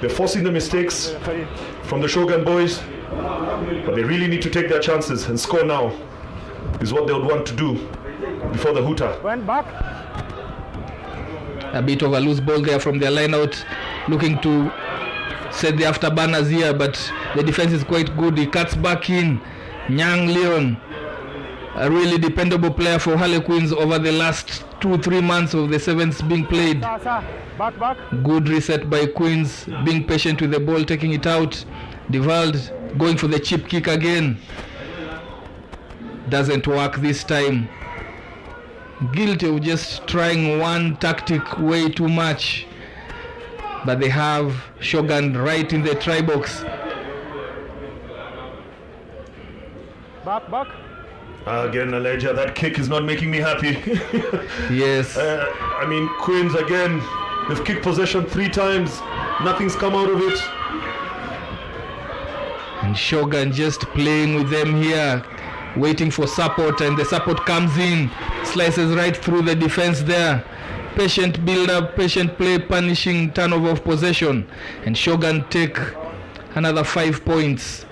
They're forcing the mistakes from the Shogun boys, but they really need to take their chances and score now, is what they would want to do before the hooter. Went back. A bit of a loose ball there from their line-out, looking to set the afterburners here, but the defense is quite good. He cuts back in. Nyang Leon, a really dependable player for Harlequins over the last 2-3 months of the sevens being played. Back. Good reset by Queens, being patient with the ball, taking it out. Devald going for the chip kick again. Doesn't work this time. Guilty of just trying one tactic way too much. But they have Shogun right in the try box. Back. Again, Aleja, that kick is not making me happy. Yes. I mean, Queens again, they've kicked possession 3 times. Nothing's come out of it. And Shogun just playing with them here, waiting for support, and the support comes in, slices right through the defense there. Patient build-up, patient play, punishing turnover of possession. And Shogun take another 5 points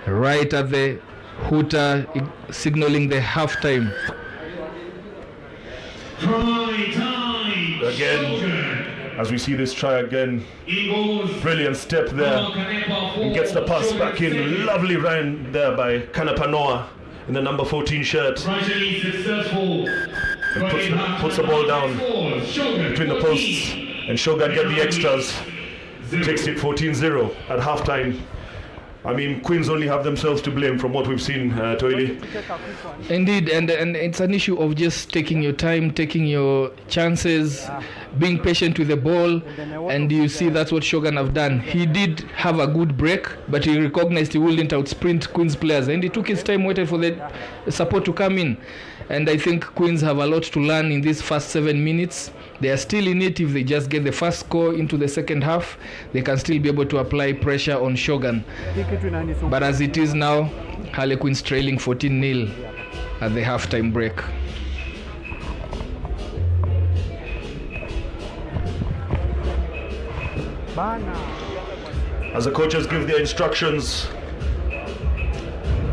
right at the hooter, signaling the halftime. Again, as we see this try again, brilliant step there. And gets the pass back in. Lovely run there by Kanapanoa in the number 14 shirt. And puts the ball down between the posts. And Shogun get the extras. Takes it 14-0 at halftime. I mean, Queens only have themselves to blame from what we've seen, Toili. Indeed, and it's an issue of just taking your time, taking your chances, being patient with the ball, and you see that's what Shogun have done. He did have a good break, but he recognized he wouldn't outsprint Queens players, and he took his time, waited for the support to come in. And I think Queens have a lot to learn in these first 7 minutes. They are still in it. If they just get the first score into the second half, they can still be able to apply pressure on Shogun. But as it is now, Harlequins trailing 14-0 at the halftime break. As the coaches give their instructions,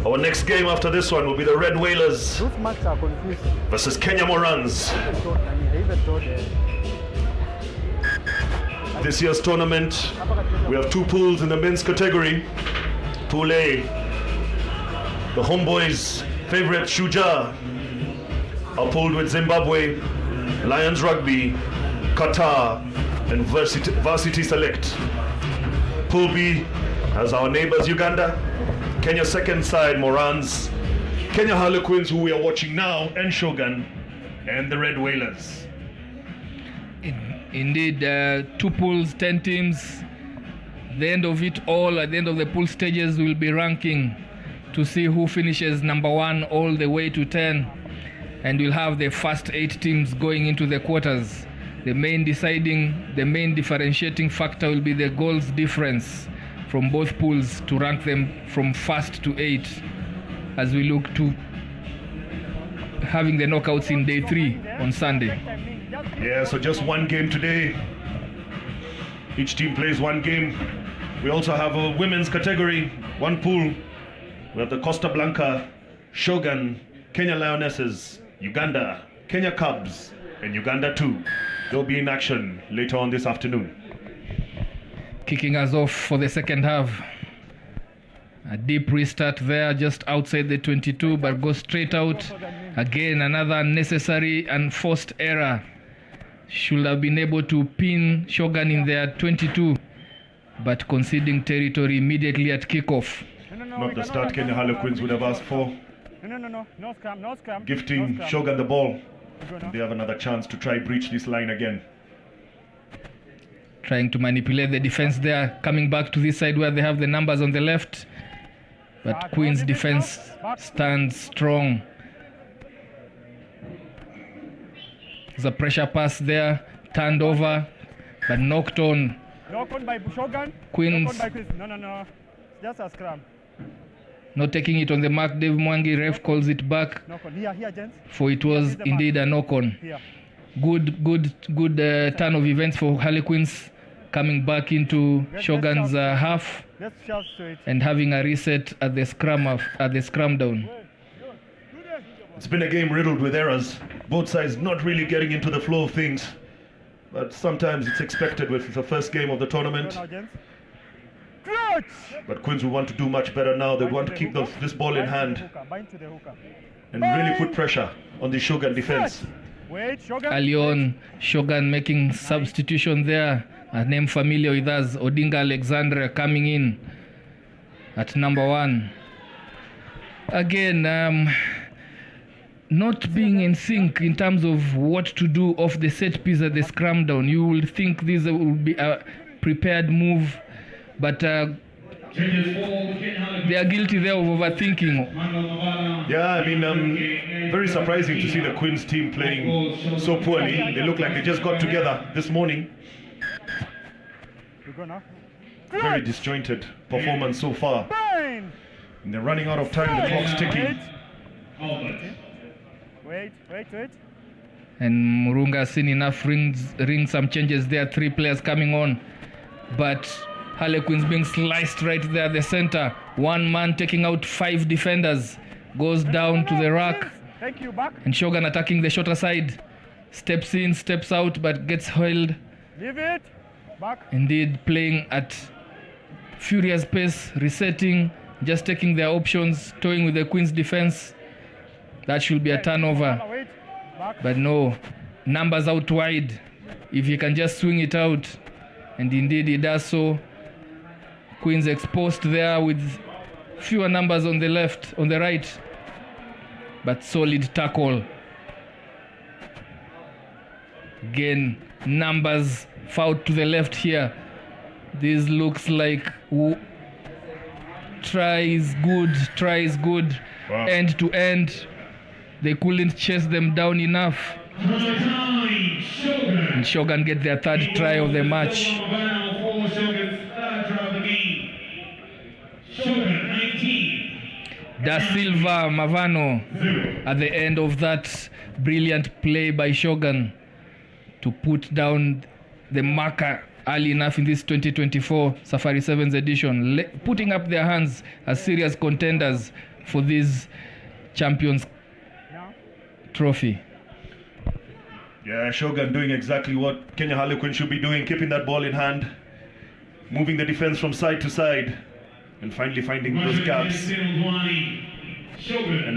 our next game after this one will be the Red Wailers versus Kenya Morans. This year's tournament, we have 2 pools in the men's category. Pool A, the homeboys' favorite Shujaa are pooled with Zimbabwe, Lions Rugby, Qatar, and Varsity Select. Pool B has our neighbors Uganda, Kenya's second side Morans, Kenya Harlequins, who we are watching now, and Shogun, and the Red Wailers. Indeed, 2 pools, 10 teams. The end of it all, at the end of the pool stages, we'll be ranking to see who finishes number 1 all the way to 10. And we'll have the first 8 teams going into the quarters. The main differentiating factor will be the goals difference from both pools to rank them from 1st to 8 as we look to having the knockouts in day 3 on Sunday. Yeah, so just 1 game today. Each team plays 1 game. We also have a women's category, 1 pool. We have the Costa Blanca, Shogun, Kenya Lionesses, Uganda, Kenya Cubs, and Uganda 2. They'll be in action later on this afternoon. Kicking us off for the second half. A deep restart there just outside the 22, but goes straight out. Again, another unnecessary and forced error. Should have been able to pin Shogun in their 22, but conceding territory immediately at kickoff. Not the start Kenya Harlequins would have asked for. No scrum. Gifting Shogun the ball. And they have another chance to try breach this line again. Trying to manipulate the defense there, coming back to this side where they have the numbers on the left. But Queen's defense stands strong. There's a pressure pass there, turned over, but knocked on. Knocked on by Shogun. Queens. No. Just a scrum. Not taking it on the mark. Dave Mwangi, ref calls it back. Knock on. Here, gents. For it was indeed a knock on. Here. Good turn of events for Harlequins. coming back into Shogun's half Let's shout to it. and having a reset at the scrum down. It's been a game riddled with errors. Both sides not really getting into the flow of things. But sometimes it's expected with the first game of the tournament. Go now, gents. Clutch! But Queens will want to do much better now. They want to keep this ball in hand Bind to the hooker. and really put pressure on the Shogun defense. Wait, Shogun. Early on, Shogun making substitution there. A name familiar with us, Odinga Alexandra coming in at number 1. Again, not being in sync in terms of what to do off the set piece at the scrum down. You will think this will be a prepared move, but they are guilty there of overthinking. Yeah, I mean, very surprising to see the Queens team playing so poorly. They look like they just got together this morning. We go now. Very disjointed performance so far. Bind! And they're running out of time, the clock's ticking. Wait. And Murunga seen enough ring some changes there. 3 players coming on, but Harlequins being sliced right there at the center. 1 man taking out 5 defenders, goes down to the rack. Thank you, back. And Shogun attacking the shorter side, steps in, steps out, but gets held. Leave it. Back. Indeed, playing at furious pace, resetting, just taking their options, toying with the Queen's defense. That should be a turnover. Wait. Back. But no, numbers out wide. If he can just swing it out, and indeed he does so. Queens exposed there with fewer numbers on the left, on the right, but solid tackle. Again, numbers fouled to the left here. This looks like try is good, Wow. End to end. They couldn't chase them down enough. And Shogun get their 3rd try of the match. Da Silva Mavano at the end of that brilliant play by Shogun to put down the marker early enough in this 2024 Safari 7's edition, putting up their hands as serious contenders for this Champions Trophy. Yeah, Shogun doing exactly what Kenya Harlequins should be doing, keeping that ball in hand, moving the defense from side to side, and finally finding those gaps. And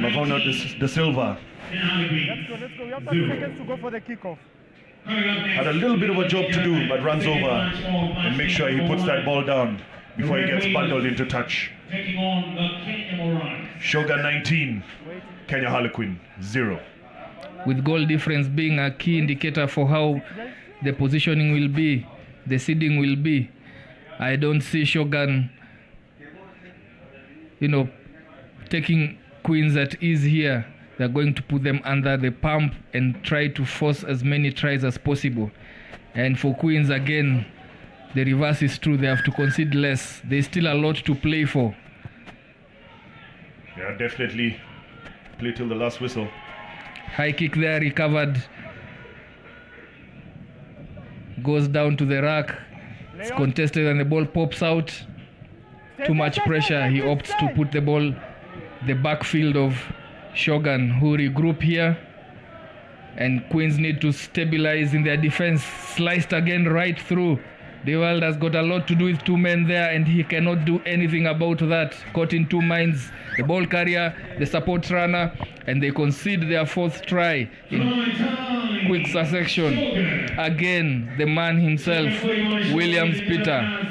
Mavona De Silva Let's go. We have 30 seconds to go for the kickoff. had a little bit of a job to do, but runs over and makes sure he puts that ball down before he gets bundled into touch. Shogun 19, Kenya Harlequin 0. With goal difference being a key indicator for how the positioning will be, the seeding will be, I don't see Shogun, taking Queens at ease here. They're going to put them under the pump and try to force as many tries as possible. And for Queens, again, the reverse is true. They have to concede less. There's still a lot to play for. Yeah, definitely play till the last whistle. High kick there, recovered. Goes down to the rack. It's contested and the ball pops out. Too much pressure. He opts to put the ball the backfield of Shogun, who regroup here. And Queens need to stabilize in their defense. Sliced again right through. The Wild has got a lot to do with 2 men there, and he cannot do anything about that. Caught in 2 minds. The ball carrier, the support runner, and they concede their 4th try in quick succession. Again, the man himself, Williams Peter,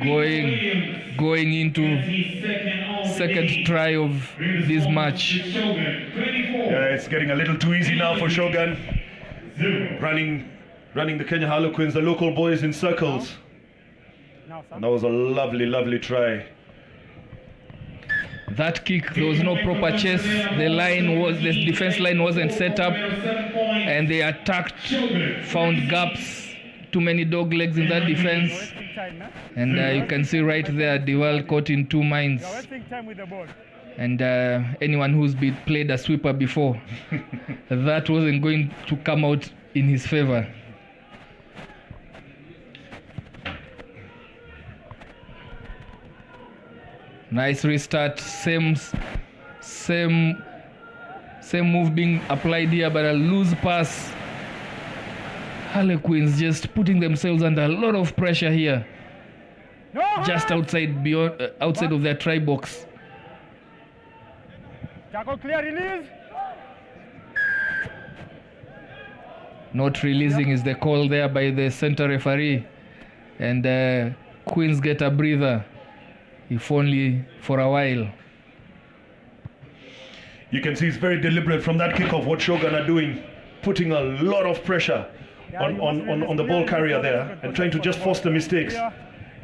going into 2nd try of this match. Yeah, it's getting a little too easy now for Shogun. Running the Kenya Harlequins, the local boys, in circles. And that was a lovely, lovely try. That kick, there was no proper chase. The defense line wasn't set up, and they attacked, found gaps. Too many dog legs in that defense. And you can see right there, Diwal caught in 2 minds. And anyone who's played a sweeper before, that wasn't going to come out in his favor. Nice restart. Same move being applied here, but a loose pass. Harlequins just putting themselves under a lot of pressure here, just outside of their try box. Jago, clear, release. Not releasing is the call there by the center referee, and Queens get a breather, if only for a while. You can see it's very deliberate from that kickoff what Shogun are doing, putting a lot of pressure on the ball carrier there and trying to just force the mistakes.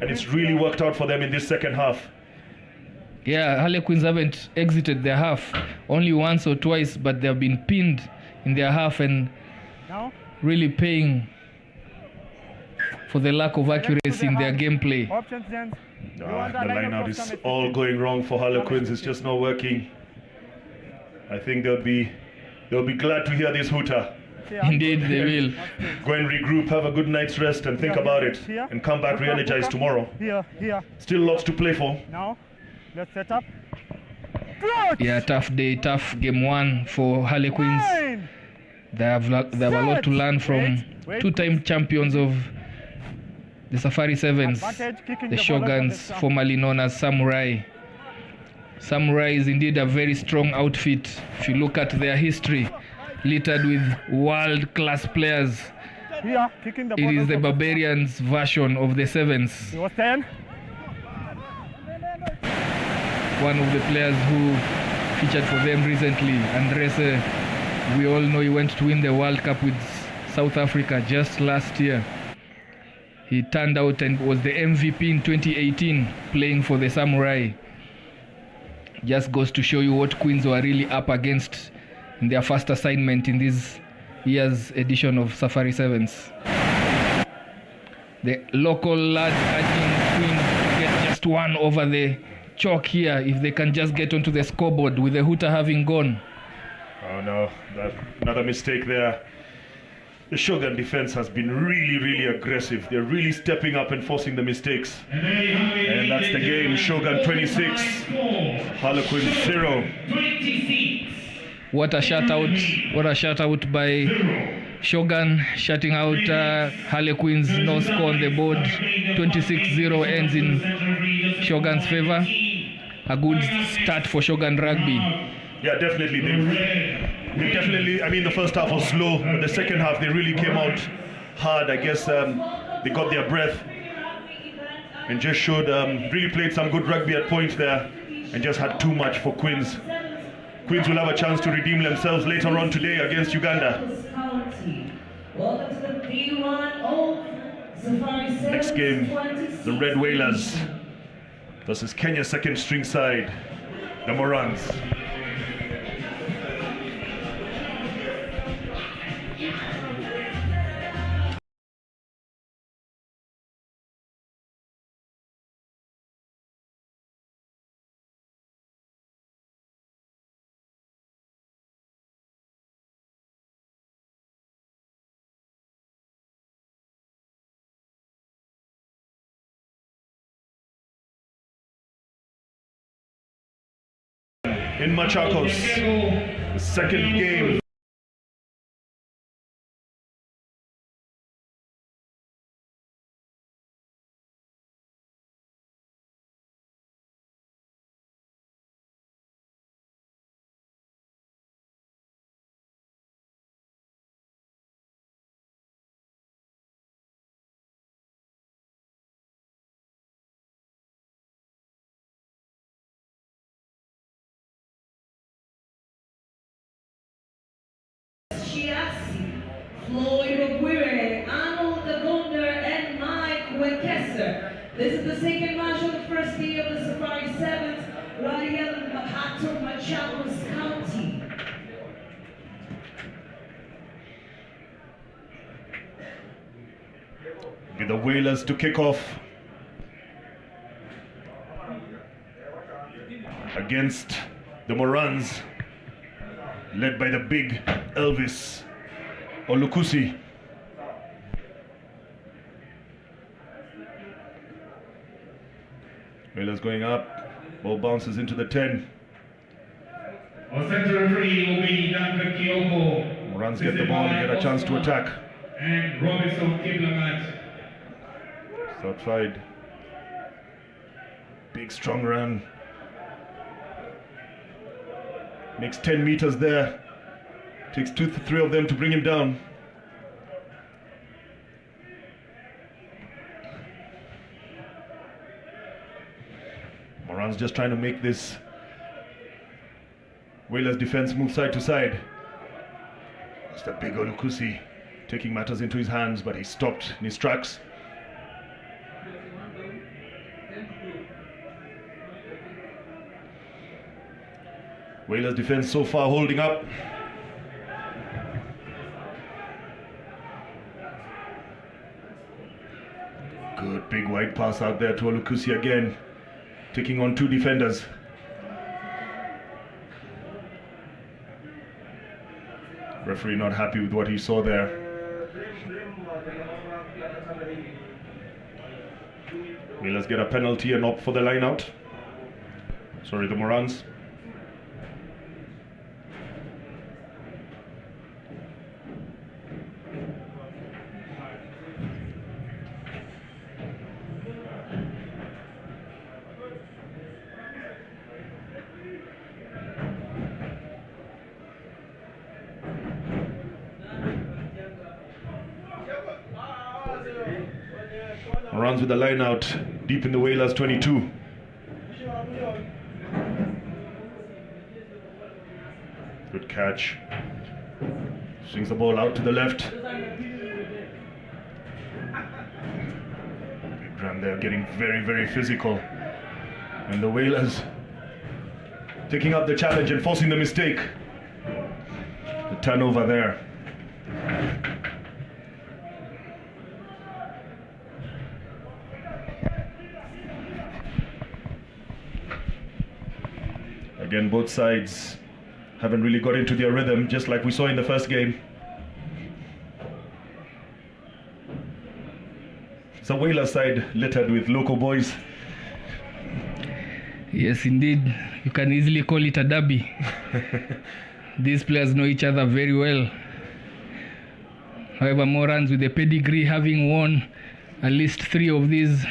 And it's really worked out for them in this second half. Yeah, Harlequins haven't exited their half only once or twice, but they've been pinned in their half and really paying for the lack of accuracy in their gameplay. The line out is all going wrong for Harlequins. It's just not working. I think they'll be glad to hear this hooter. Indeed, they will. Go and regroup, have a good night's rest, and think about it, and come back re-energized tomorrow. Still lots to play for. Now, let's set up. Yeah, tough day, tough game one for Harlequins. They have a lot to learn from two-time champions of the Safari Sevens, the Shoguns, formerly known as Samurai. Samurai is indeed a very strong outfit. If you look at their history, littered with world-class players. It is the Barbarians version of the Sevens. One of the players who featured for them recently, Andrese, we all know he went to win the World Cup with South Africa just last year. He turned out and was the MVP in 2018 playing for the Samurai. Just goes to show you what Queens were really up against in their first assignment in this year's edition of Safari Sevens. The local lads urging Queens to get just one over the chalk here if they can just get onto the scoreboard with the hooter having gone. Oh no, another mistake there. The Shogun defense has been really aggressive. They're really stepping up and forcing the mistakes. And that's the game. Shogun 26, Harlequins 0. What a shutout by Shogun, shutting out Harlequins. No score on the board. 26-0 ends in Shogun's favor. A good start for Shogun rugby. Yeah, definitely. They definitely, I mean, the first half was slow, but the second half they really came out hard. I guess they got their breath and just showed, really played some good rugby at points there and just had too much for Queens. Queens will have a chance to redeem themselves later on today against Uganda. Next game, the Red Wailers versus Kenya's second string side, the Morans. In Machakos, the second game. This is the second match of the first day of the Safari Sevens, right here in Machakos County. With the Wailers to kick off against the Morans, led by the big Elvis Olukusi. Wailers going up. Ball bounces into the 10. Our center referee will be Blanca Kyoko. Morans get the ball and get a chance to attack. And Robinson Kiblamat. It's outside. Big strong run. Makes 10 meters there. Takes 2 to 3 of them to bring him down. Morans just trying to make this Wailers defense move side to side. It's the big Olukusi taking matters into his hands, but he stopped in his tracks. Wailers defense so far holding up. Good big wide pass out there to Olukusi again, taking on 2 defenders. Referee not happy with what he saw there. Wailers get a penalty and opt for the line out. Sorry, the Morans. Morans with the line out deep in the Wailers 22. Good catch. Swings the ball out to the left. Big run there, getting very, very physical. And the Wailers taking up the challenge and forcing the mistake. The turnover there. Again, both sides haven't really got into their rhythm, just like we saw in the first game. It's a Wailer side littered with local boys. Yes, indeed. You can easily call it a derby. These players know each other very well. However, Morans with the pedigree, having won at least 3 of these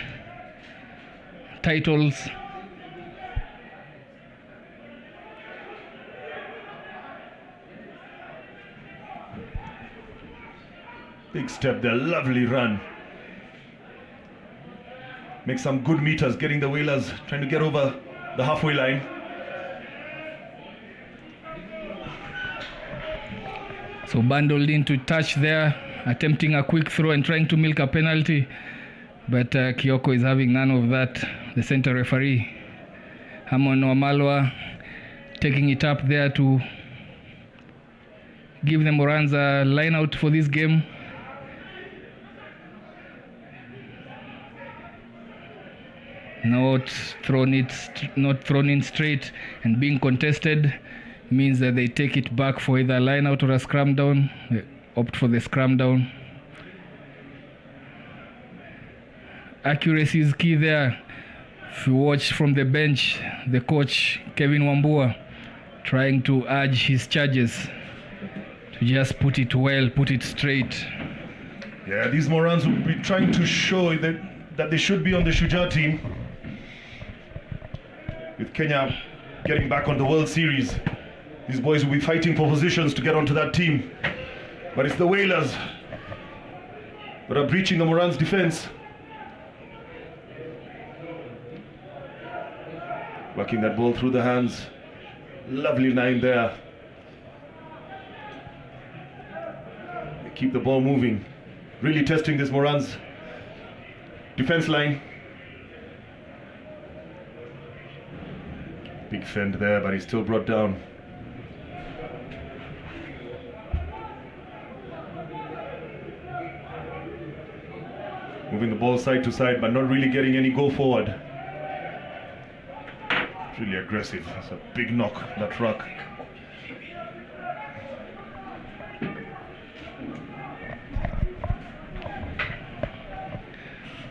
titles. Big step there, lovely run. Make some good meters, getting the Wailers trying to get over the halfway line. So bundled into touch there, attempting a quick throw and trying to milk a penalty. But Kyoko is having none of that. The center referee, Hamon Wamalwa, taking it up there to give the Morans a line out for this game. Not thrown in straight, and being contested means that they take it back for either a line out or a scrum down. They opt for the scrum down. Accuracy is key there. If you watch from the bench, the coach Kevin Wambua trying to urge his charges to just put it well, put it straight. Yeah, these Morans will be trying to show that they should be on the Shujaa team. With Kenya getting back on the World Series, these boys will be fighting for positions to get onto that team. But it's the Wailers that are breaching the Morans' defense. Working that ball through the hands. Lovely line there. They keep the ball moving. Really testing this Morans' defense line. Big fend there, but he's still brought down. Moving the ball side to side, but not really getting any go forward. Really aggressive. It's a big knock, that ruck.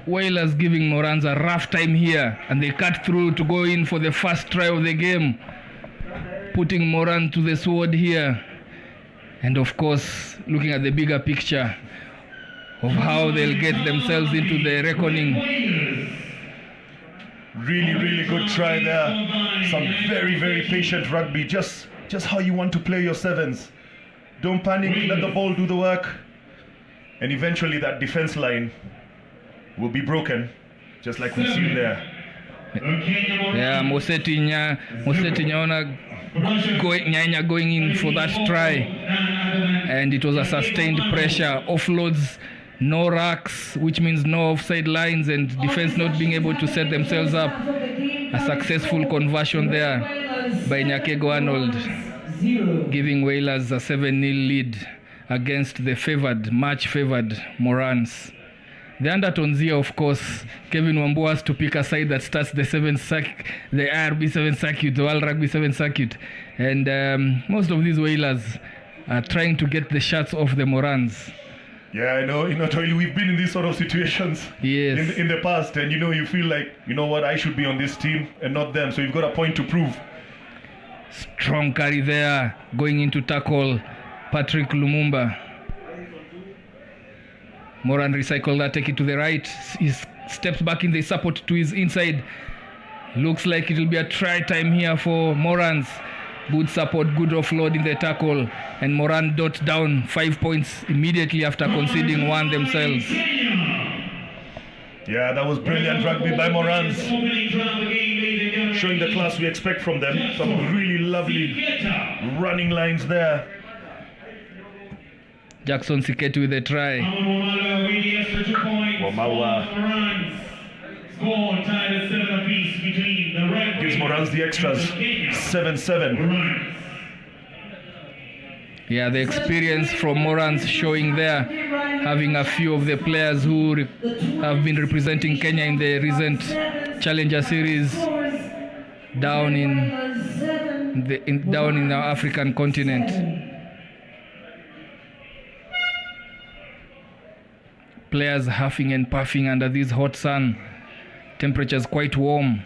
Wailers giving Morans a rough time here, and they cut through to go in for the first try of the game, putting Moran to the sword here. And of course, looking at the bigger picture of how they'll get themselves into the reckoning. Really, really good try there. Some very, very patient rugby. Just how you want to play your sevens. Don't panic, let the ball do the work. And eventually that defense line will be broken, just like we've seen there. Yeah, Moseti Nyaona Nyanya going in for that try. And it was a sustained pressure, offloads, no racks, which means no offside lines, and defense not being able to set themselves up. A successful conversion there by Nyakego Arnold, giving Wailers a 7-0 lead against the much favored Morans. The undertones here, of course, Kevin Wambu has to pick a side that starts the IRB 7 circuit, the World Rugby 7 circuit. And most of these Wailers are trying to get the shots off the Morans. Yeah, I know. Totally, we've been in these sort of situations in the past, and you feel like, what, I should be on this team and not them. So you've got a point to prove. Strong carry there, going into tackle Patrick Lumumba. Moran recycle that, take it to the right. He steps back in the support to his inside. Looks like it will be a try time here for Morans. Good support, good offload in the tackle. And Moran dot down 5 points immediately after conceding one themselves. Yeah, that was brilliant rugby by Morans. Showing the class we expect from them. Some really lovely running lines there. Jackson Siketi with a try. Wamawa gives Morans the extras. 7-7. Yeah, the experience from Morans showing there, having a few of the players who have been representing Kenya in the recent Challenger Series down in our African continent. Players huffing and puffing under this hot sun. Temperatures quite warm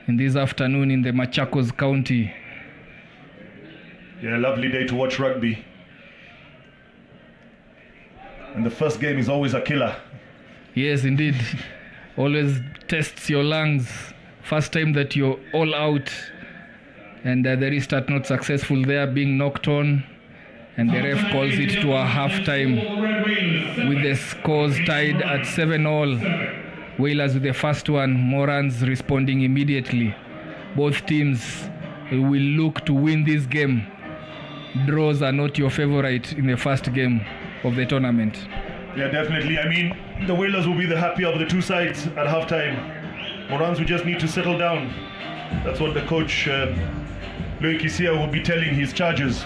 in this afternoon in the Machakos County. Yeah, lovely day to watch rugby. And the first game is always a killer. Yes, indeed. Always tests your lungs. First time that you're all out, and the restart not successful there, being knocked on. And the ref calls it to a half-time with the scores tied at 7-all. Wailers with the first one, Morans responding immediately. Both teams will look to win this game. Draws are not your favorite in the first game of the tournament. Yeah, definitely. I mean, the Wailers will be the happier of the two sides at half-time. Morans will just need to settle down. That's what the coach, Loic Isia, will be telling his chargers.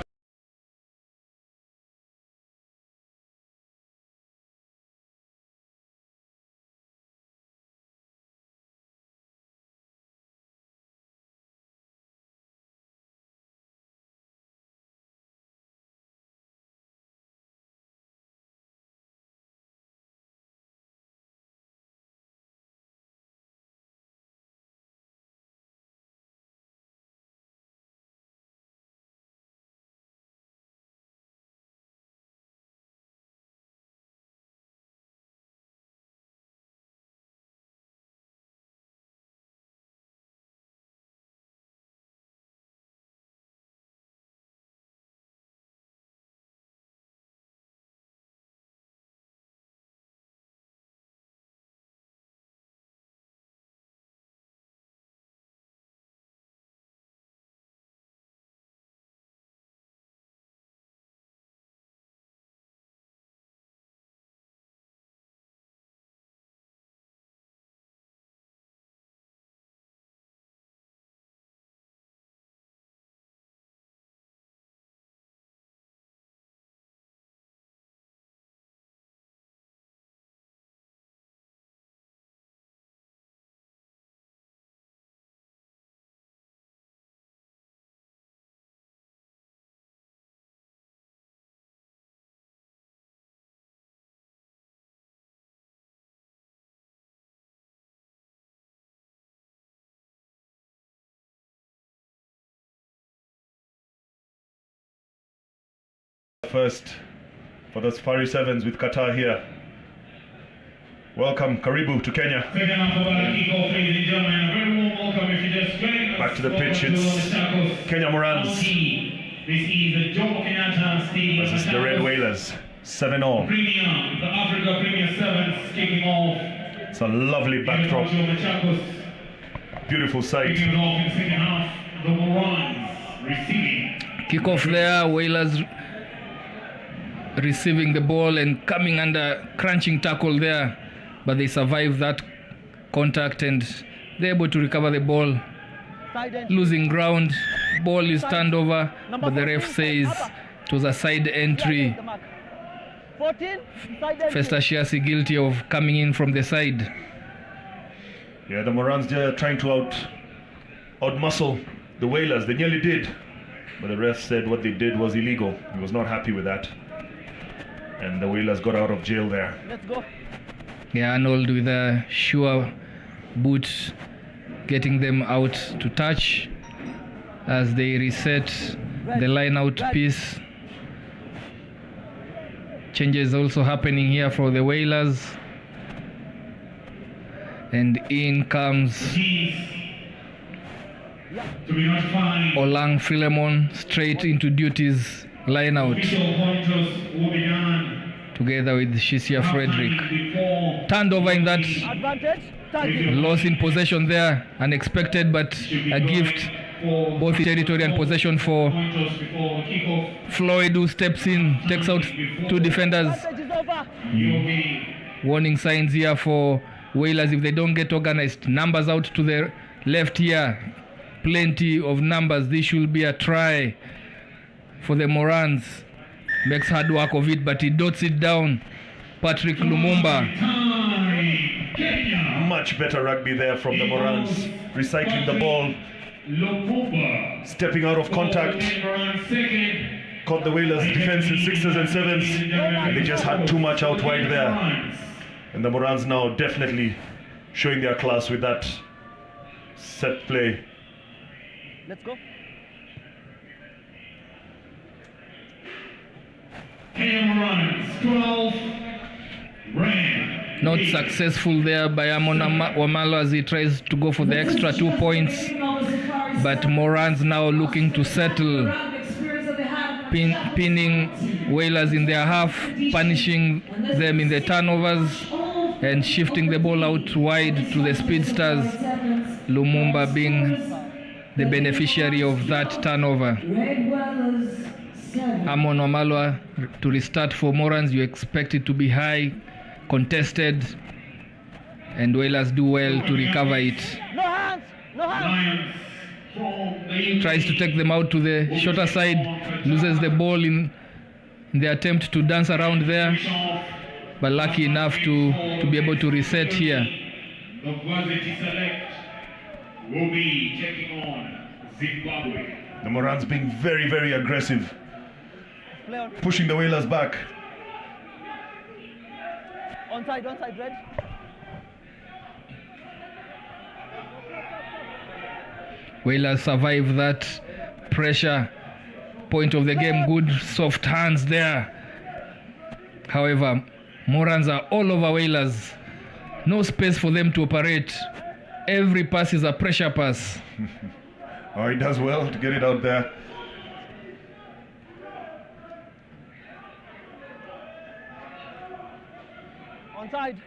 First for the Safari Sevens with Qatar here. Welcome, Karibu to Kenya. Second half of our kickoff, ladies and gentlemen. A very warm welcome if you just joined us. Back to the pitch, it's Kenya Morans. This is the Jomo Kenyatta Stadium. This is the Red Wailers, 7-all. Premium, the Africa Premier Sevens kicking off. It's a lovely backdrop. Machakos Beautiful sight. kicking it off in the second half. The Morans receiving. Kick-off there, Wailers receiving the ball and coming under crunching tackle there, but they survive that contact and they're able to recover the ball. Losing ground, ball is turned over, but the ref says it was a side entry. Festa Shiasi guilty of coming in from the side. Yeah, the Morans there trying to outmuscle the Wailers. They nearly did, but the ref said what they did was illegal. He was not happy with that. And the Wailers got out of jail there. Let's go. Yeah, Arnold with a sure boot getting them out to touch as they reset the line out piece. Changes also happening here for the Wailers. And in comes Olang Philemon straight into duties line out together with Shisia Frederick. Turned over in that loss in possession there, unexpected but a gift, both territory and possession for Floyd, who steps in, takes out two defenders. Warning signs here for Wailers if they don't get organized. Numbers out to the left here, plenty of numbers. This should be a try for the Morans. Makes hard work of it, but he dots it down. Patrick Lumumba. Much better rugby there from the Morans. Recycling the ball. Stepping out of contact. Caught the Wailers' defense in 6s and 7s. And they just had too much out wide there. And the Morans now definitely showing their class with that set play. Let's go. Not successful there by Amon Wamalo as he tries to go for the extra 2 points. But Morans now looking to settle, pinning Wailers in their half, punishing them in the turnovers, and shifting the ball out wide to the speedsters. Lumumba being the beneficiary of that turnover. Amon Wamalo to restart for Morans. You expect it to be high, contested, and Wailers do well to recover it. No hands! No hands! Tries to take them out to the shorter side, loses the ball in the attempt to dance around there, but lucky enough to be able to reset here. The Varsity select will be taking on Zimbabwe. The Morans being very, very aggressive, pushing the Wailers back. Onside, Red. Wailers survive that pressure. Point of the game, good soft hands there. However, Morans are all over Wailers. No space for them to operate. Every pass is a pressure pass. Oh, he does well to get it out there. Onside.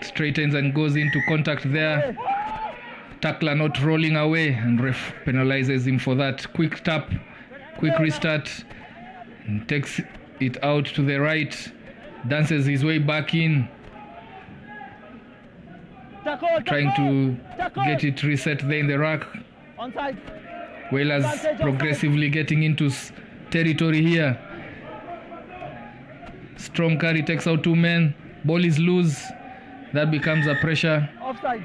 Straightens and goes into contact there. Tackler not rolling away, and ref penalizes him for that. Quick tap, quick restart, and takes it out to the right. Dances his way back in, trying to get it reset there in the rack. Onside. Wailers progressively getting into territory here. Strong carry takes out two men. Ball is loose. That becomes a pressure. Offside.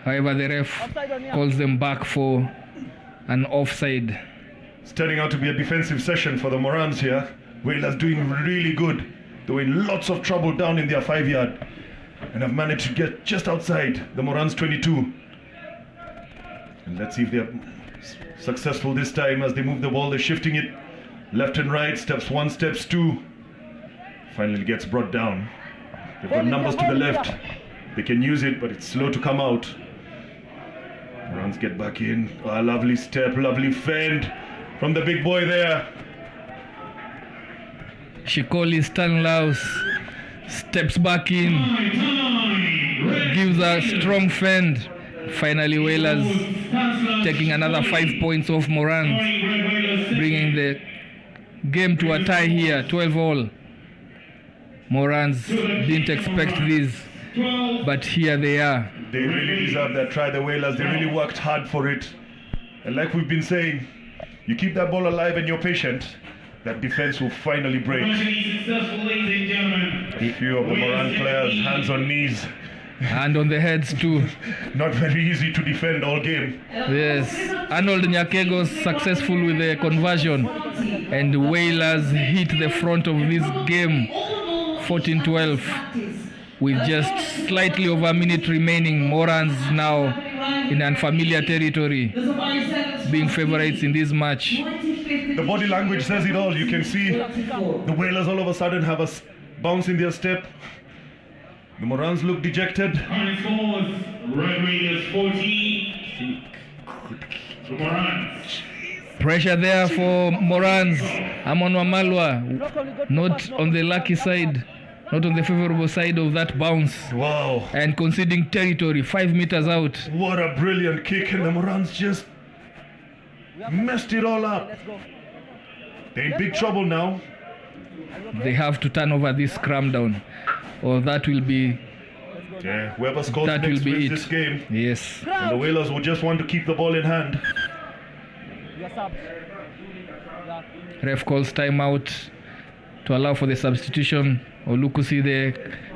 However, the ref calls them back for an offside. It's turning out to be a defensive session for the Morans here. Wailers doing really good. They were in lots of trouble down in their 5-yard and have managed to get just outside the Morans 22. And let's see if they're Successful this time as they move the ball. They're shifting it left and right. Steps one, steps two. Finally gets brought down. They've got numbers to the left. They can use it, but it's slow to come out. Morans get back in. Oh, lovely step, lovely fend from the big boy there. Shikoli Stanlaus steps back in, gives a strong fend. Finally, Wailers taking another 5 points off Morans, bringing the game to a tie here, 12-all. Morans didn't expect this, but here they are. They really deserve that try, the Wailers. They really worked hard for it. And like we've been saying, you keep that ball alive and you're patient, that defense will finally break. A few of the Moran players, hands on knees. And on the heads too. Not very easy to defend all game. Yes, Arnold Nyakegos successful with the conversion. And Wailers hit the front of this game, 14-12. With just slightly over a minute remaining. Morans now in unfamiliar territory, being favorites in this match. The body language says it all. You can see the Wailers all of a sudden have a bounce in their step. The Morans look dejected. Red Wailers 14. Morans. Pressure there for Morans. Amon Wamalwa, not on the lucky side, not on the favorable side of that bounce. Wow. And conceding territory 5 meters out. What a brilliant kick, and the Morans just messed it all up. They're in big trouble now. They have to turn over this scrum down, or that will be whoever scores that next will be wins it. this game. Yes. And the Wailers will just want to keep the ball in hand. Ref calls timeout to allow for the substitution. Olukusi, the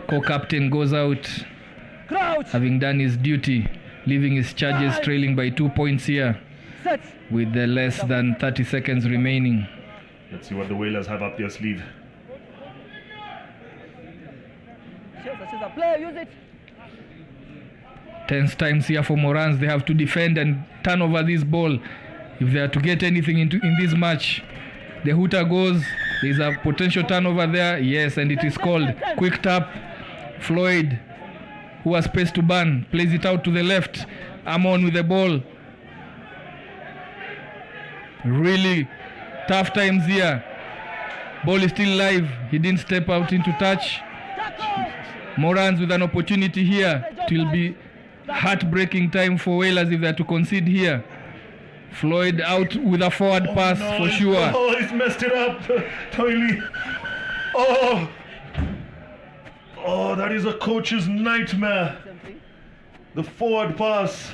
co-captain, goes out, having done his duty, leaving his charges trailing by 2 points here with the less than 30 seconds remaining. Let's see what the Wailers have up their sleeve. Tense times here for Morans. They have to defend and turn over this ball if they are to get anything in this match. The hooter goes. There's a potential turnover there. Yes, and it is called. Quick tap. Floyd, who has space to burn, plays it out to the left. Amon with the ball. Really tough times here. Ball is still live. He didn't step out into touch. Morans with an opportunity here. It will be heartbreaking time for Wailers if they are to concede here. Floyd out with a forward pass for sure. Oh, he's messed it up. Toily. Oh, that is a coach's nightmare. The forward pass.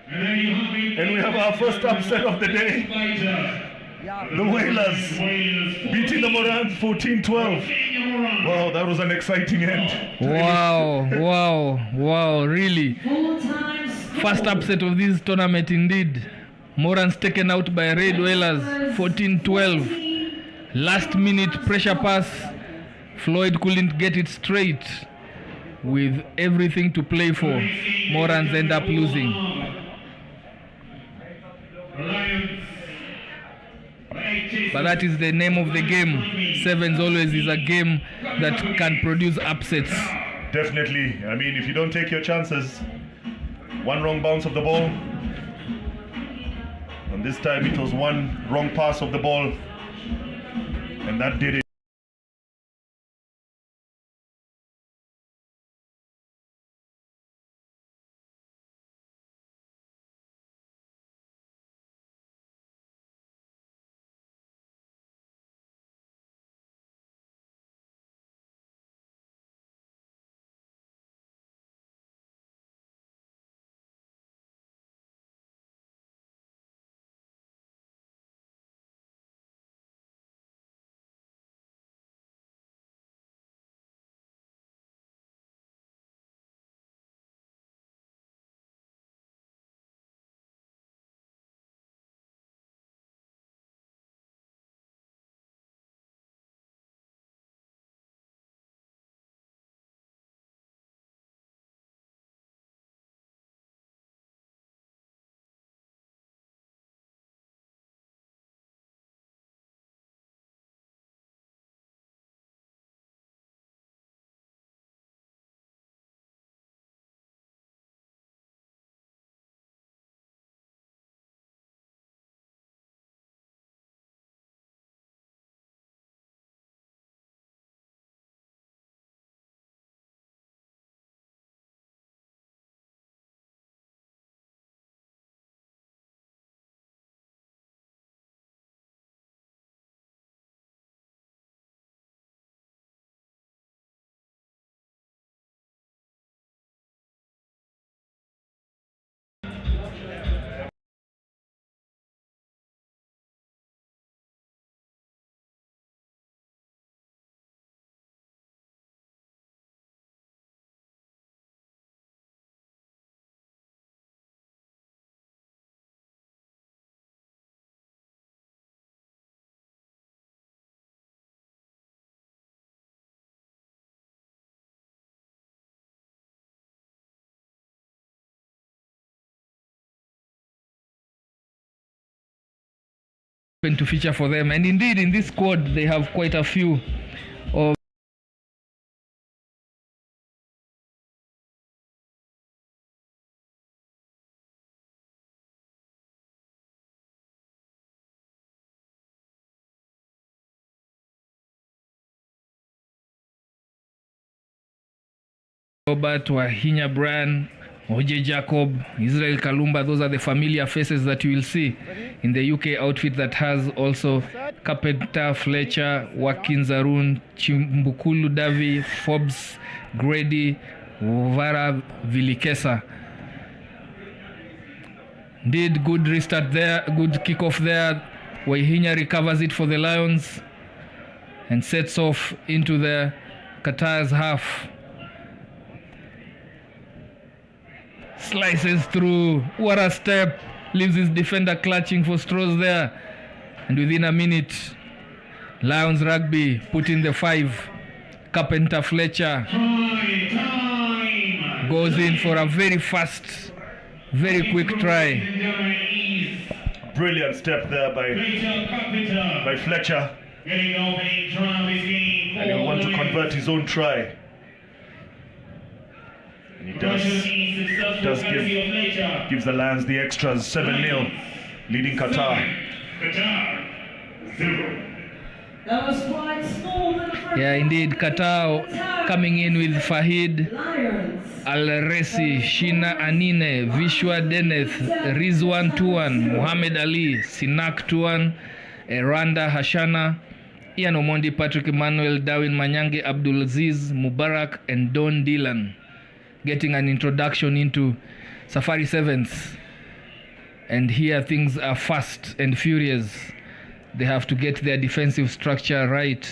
And we have our first upset of the day. The Wailers beating the Morans 14-12. Wow, that was an exciting end. Wow, really. First upset of this tournament indeed. Morans taken out by Red Wailers 14-12. Last minute pressure pass. Floyd couldn't get it straight. With everything to play for, Morans end up losing. But that is the name of the game. Sevens always is a game that can produce upsets. Definitely. I mean, if you don't take your chances, one wrong bounce of the ball, and this time it was one wrong pass of the ball, and that did it. to feature for them. And indeed, in this squad, they have quite a few of Robert Wahinya Brian, Oje Jacob, Israel Kalumba. Those are the familiar faces that you will see in the UK outfit that has also Carpenter, Fletcher, Watkins Arun, Chimbukulu Davi, Forbes, Grady, Vara Vilikesa. Did good restart there, good kickoff there. Wahinya recovers it for the Lions and sets off into the Qatar's half. Slices through. What a step. Leaves his defender clutching for straws there. And within a minute, Lions Rugby put in the 5. Carpenter Fletcher goes in for a very fast, very quick try. Brilliant step there by Fletcher. And he'll want to convert his own try. And he gives the Lions the extras. 7-0, leading Qatar. Qatar 0. That was quite small. Yeah, indeed, Qatar coming in with Fahid, Al-Resi, Shina Anine, Vishwa Deneth, Rizwan Tuan, Muhammad Ali, Sinak Tuan, Randa Hashana, Ian Omondi, Patrick Emmanuel, Darwin Manyange, Abdulaziz Mubarak, and Don Dylan, getting an introduction into Safari Sevens. And here things are fast and furious. They have to get their defensive structure right.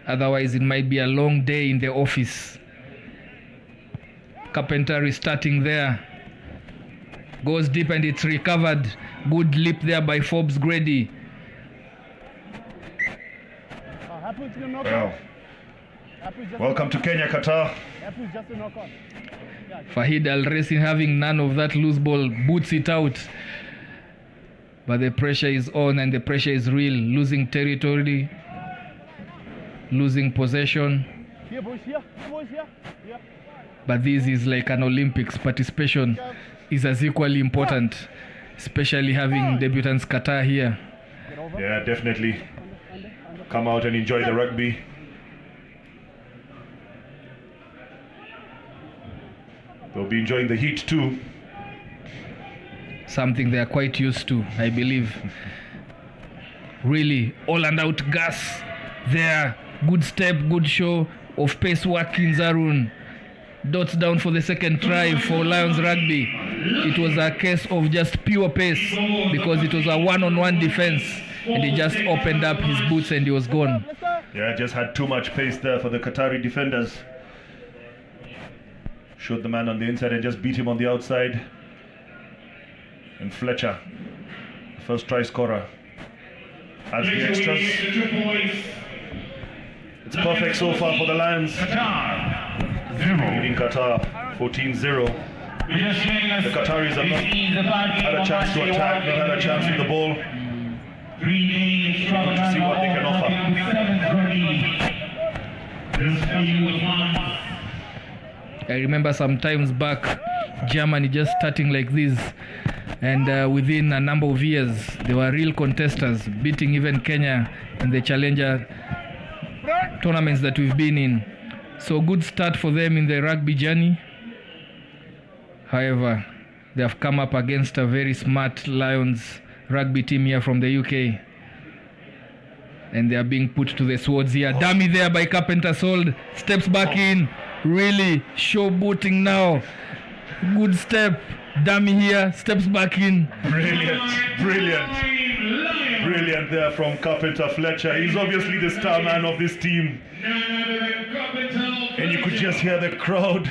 Otherwise, it might be a long day in the office. Carpenter is starting there. Goes deep and it's recovered. Good leap there by Forbes Grady. Well, welcome to Kenya, Qatar. Fahid Al-Resi, having none of that loose ball, boots it out. But the pressure is on and the pressure is real. Losing territory, losing possession. But this is like an Olympics. Participation is as equally important, especially having debutants Qatar here. Yeah, definitely. Come out and enjoy the rugby. They'll be enjoying the heat too. Something they are quite used to, I believe. Really, all and out gas there. Good step, good show of pace. Watkins Arun dots down for the second try for Lions Rugby. It was a case of just pure pace because it was a one-on-one defense and he just opened up his boots and he was gone. Yeah, just had too much pace there for the Qatari defenders. Showed the man on the inside and just beat him on the outside. And Fletcher, the first try scorer, has the extras. It's perfect so far for the Lions. Leading Qatar 14-0. The Qataris have not had a chance to attack, not had a chance with the ball. To see what they can offer. I remember some times back, Germany just starting like this. And within a number of years, they were real contestants, beating even Kenya in the Challenger tournaments that we've been in. So good start for them in the rugby journey. However, they have come up against a very smart Lions rugby team here from the UK. And they are being put to the swords here. Dummy there by Carpenter Sold. Steps back in. Really showboating now. Good step. Dummy here, steps back in. Brilliant there from Carpenter Fletcher. He's obviously the star man of this team. And you could just hear the crowd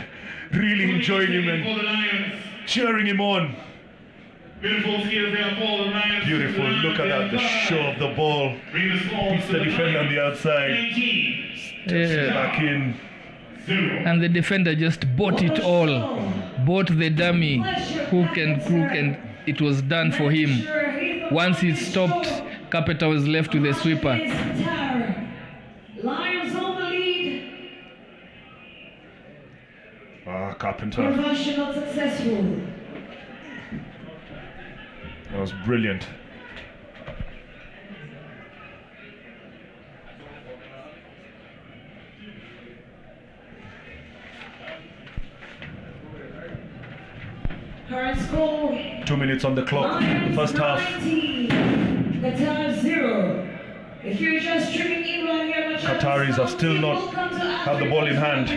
really enjoying him and cheering him on. Beautiful, look at that, the show of the ball. Beats the defender on the outside. Steps back in. And the defender just bought it all. Bought the dummy, hook and crook, and it was done for him. Once he stopped Carpenter was left with the sweeper. Qatar. Lions on the lead. Carpenter. Professional successful. That was brilliant. Current score. 2 minutes on the clock. The first half. 19, Qatar 0. If you're just tuning in right here, Qataris have still not had the ball in hand.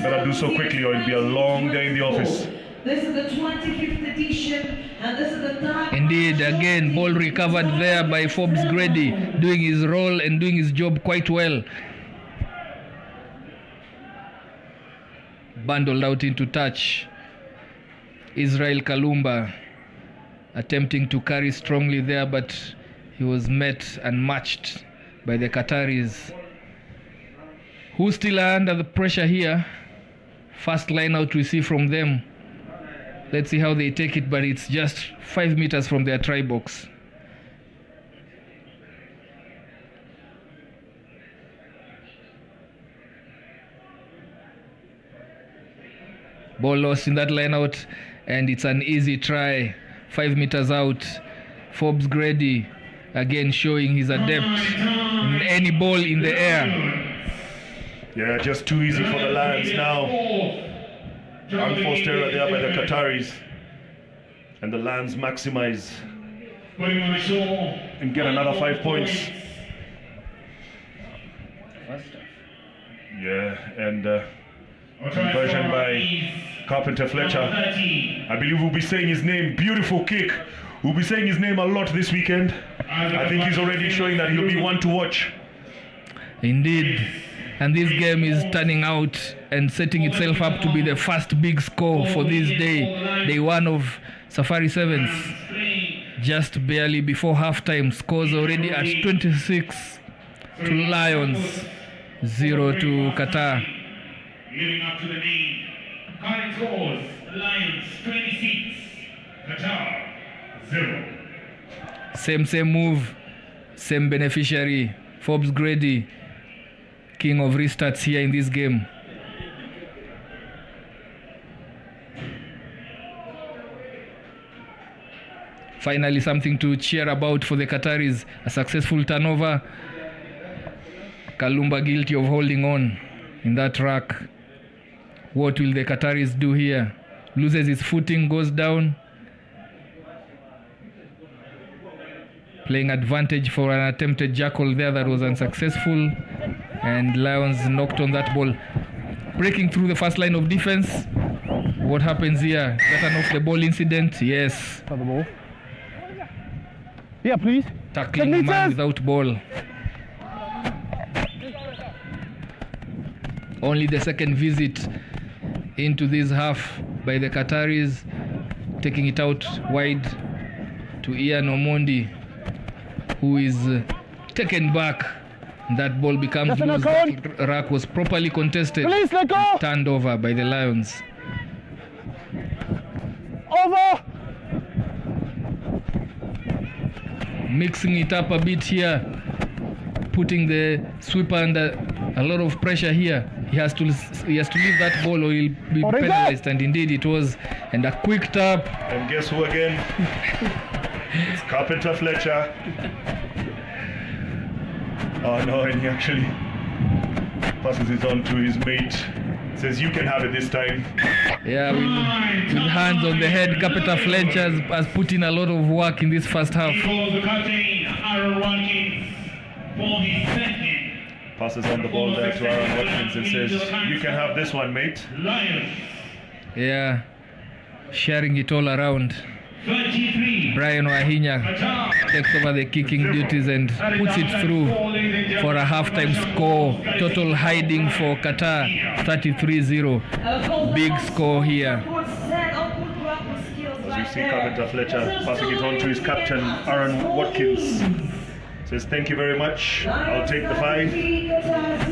Better do so quickly or it'll be a long day in the office. This is the 25th edition, and this is the time. Indeed, again, ball recovered there by Forbes Grady, doing his role and doing his job quite well. Bundled out into touch. Israel Kalumba attempting to carry strongly there, but he was met and matched by the Qataris, who still are under the pressure here. First line out we see from them. Let's see how they take it, but it's just 5 meters from their try box. Ball lost in that line out, and it's an easy try. 5 meters out. Forbes Grady again showing his adept in any ball in the air. Yeah, just too easy for the Lions now. Unforced error there by the Qataris. And the Lions maximize and get another 5 points. Yeah, and conversion by Carpenter Fletcher. I believe we'll be saying his name. Beautiful kick. We'll be saying his name a lot this weekend. I think he's already showing that he'll be one to watch. Indeed. And this game is turning out and setting itself up to be the first big score for this day one of Safari Sevens. Just barely before halftime, scores already at 26 to Lions, 0 to Qatar. Living up to the name. Current scores: Lions 26, Qatar 0. Same move, same beneficiary. Forbes Grady, king of restarts here in this game. Finally, something to cheer about for the Qataris. A successful turnover. Kalumba guilty of holding on in that rack. What will the Qataris do here? Loses his footing, goes down. Playing advantage for an attempted jackal there that was unsuccessful. And Lions knocked on that ball. Breaking through the first line of defense. What happens here? Is that an off the ball incident? Yes. For the ball. Yeah, please. Tackling a man without ball. Only the second visit into this half by the Qataris, taking it out wide to Ian Omondi, who is taken back. That ball becomes loose. That rack was properly contested. Please let go. Turned over by the Lions. Over. Mixing it up a bit here, putting the sweeper under a lot of pressure here. He has to leave that ball or he'll be penalized, and indeed it was. And a quick tap. And guess who again? It's Carpenter Fletcher. Oh no, and he actually passes it on to his mate. Says, you can have it this time. Yeah, with hands on the head, Carpenter Fletcher has put in a lot of work in this first half. He calls the captain, Aaron Watkins, for his second. Passes on the ball there to Aaron Watkins and says, you can have this one, mate. Lions. Yeah, sharing it all around. 33. Brian Wahinya takes over the kicking duties and puts it through for a halftime score. Total hiding for Qatar, 33-0. Big score here. As we see Carpenter Fletcher passing it on to his captain, Aaron Watkins. Says, thank you very much. I'll take the 5. Can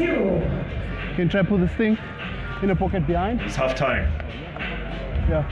you try to put this thing in a pocket behind? It's half time. Yeah.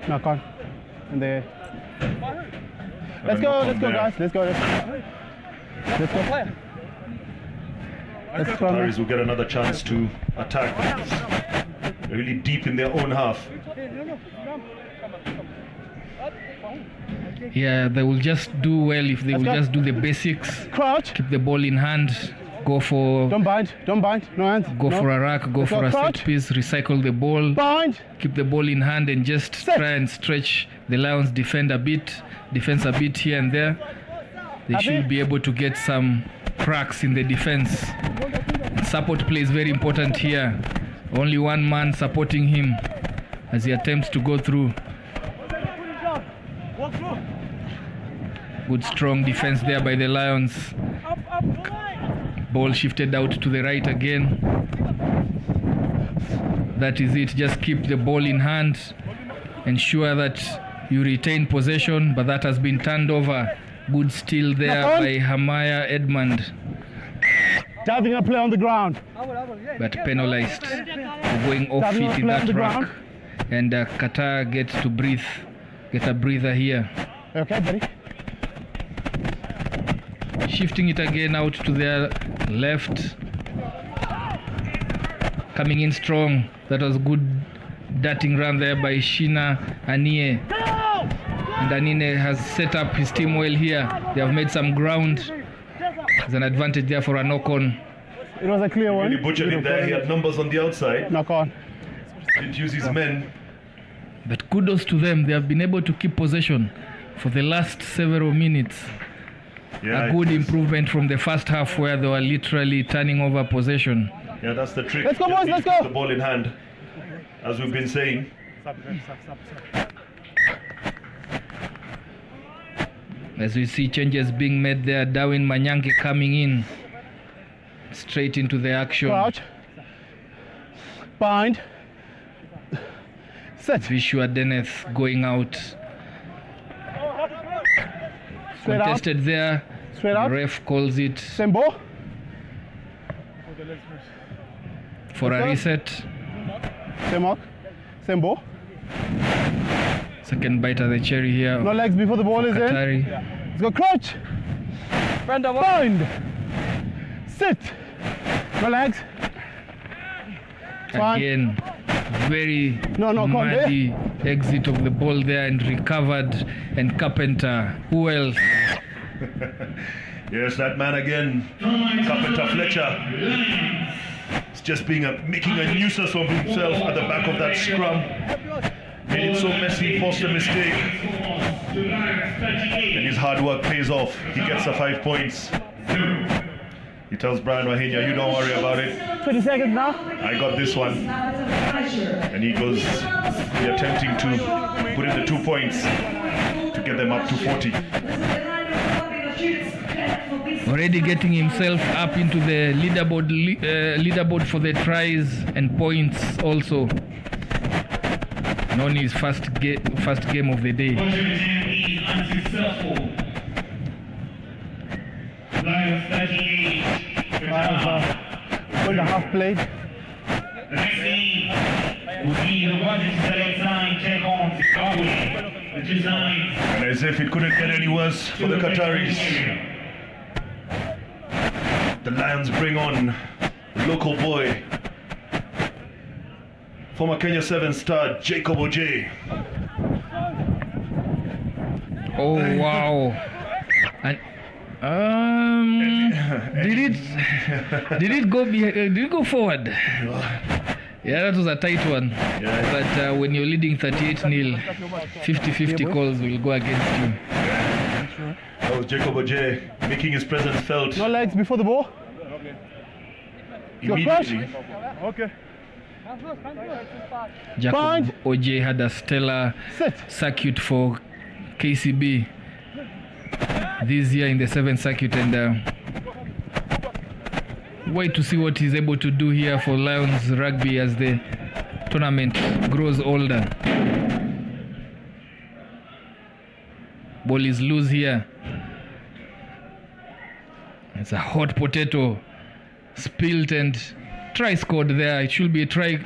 Knock on. And there. Let's go, guys. Let's go. Qataris will get another chance to attack. Really deep in their own half. Yeah, they will just do well if they will just do the basics. Crouch. Keep the ball in hand. Go for. Don't bind. No hands. Go for a rack. Go for a set piece. Recycle the ball. Bind. Keep the ball in hand and just try and stretch the Lions' defense a bit here and there. They should be able to get some cracks in the defense. Support play is very important here. Only one man supporting him as he attempts to go through. Good strong defense there by the Lions. Ball shifted out to the right again. That is it. Just keep the ball in hand. Ensure that you retain possession, but that has been turned over. Good steal there by Hamaya Edmund. Diving a play on the ground. But penalized for going off feet in that rack. And Qatar gets to breathe. Get a breather here. Okay, buddy. Shifting it again out to their left. Coming in strong. That was good darting run there by Shina Anie. And Anine has set up his team well here. They have made some ground. There's an advantage there for a knock-on. It was a clear one. Really butchered him there. He had numbers on the outside. Knock on. Didn't use his men. But kudos to them. They have been able to keep possession for the last several minutes. Yeah, a good improvement from the first half where they were literally turning over possession. Yeah, that's the trick. Let's go, boys, let's go. The ball in hand, as we've been saying. As we see changes being made there, Darwin Manyange coming in straight into the action. Crouch. Bind. Set. Vishua Deneth going out. Straight Contested out. there. Straight out. The ref calls it Same ball. for a reset. Same mark. Same ball. Second bite of the cherry here. No legs before the ball is Qatari. in. Let's go crouch. Bind. Sit. No legs. Fine. Again, very muddy exit of the ball there and recovered. And Carpenter, who else? Yes, that man again, Carpenter Fletcher. He's just making a nuisance of himself at the back of that scrum. Made it so messy, forced a mistake. And his hard work pays off. He gets the 5 points. He tells Brian Wahinya, you don't worry about it. 20 seconds now. I got this one. And he goes, they're attempting to put in the 2 points to get them up to 40. Already getting himself up into the leaderboard for the tries and points also. On his first game of the day. Lions 38. Good half played. The next game will be the Washington select sign check on Zimbabwe. The design. And as if it couldn't get any worse for the Qataris. The Lions bring on the local boy, former Kenya 7 star Jacob Ojay. Oh wow! And did it go forward? Yeah, that was a tight one. Yeah. But when you're leading 38-0, 50-50 calls will go against you. That was Jacob Ojay making his presence felt. No legs before the ball. Immediately. Okay. Jacob Ojay had a stellar circuit for KCB this year in the 7th circuit, and wait to see what he's able to do here for Lions Rugby as the tournament grows older. Ball is loose here. It's a hot potato spilled and try scored there. It should be a try.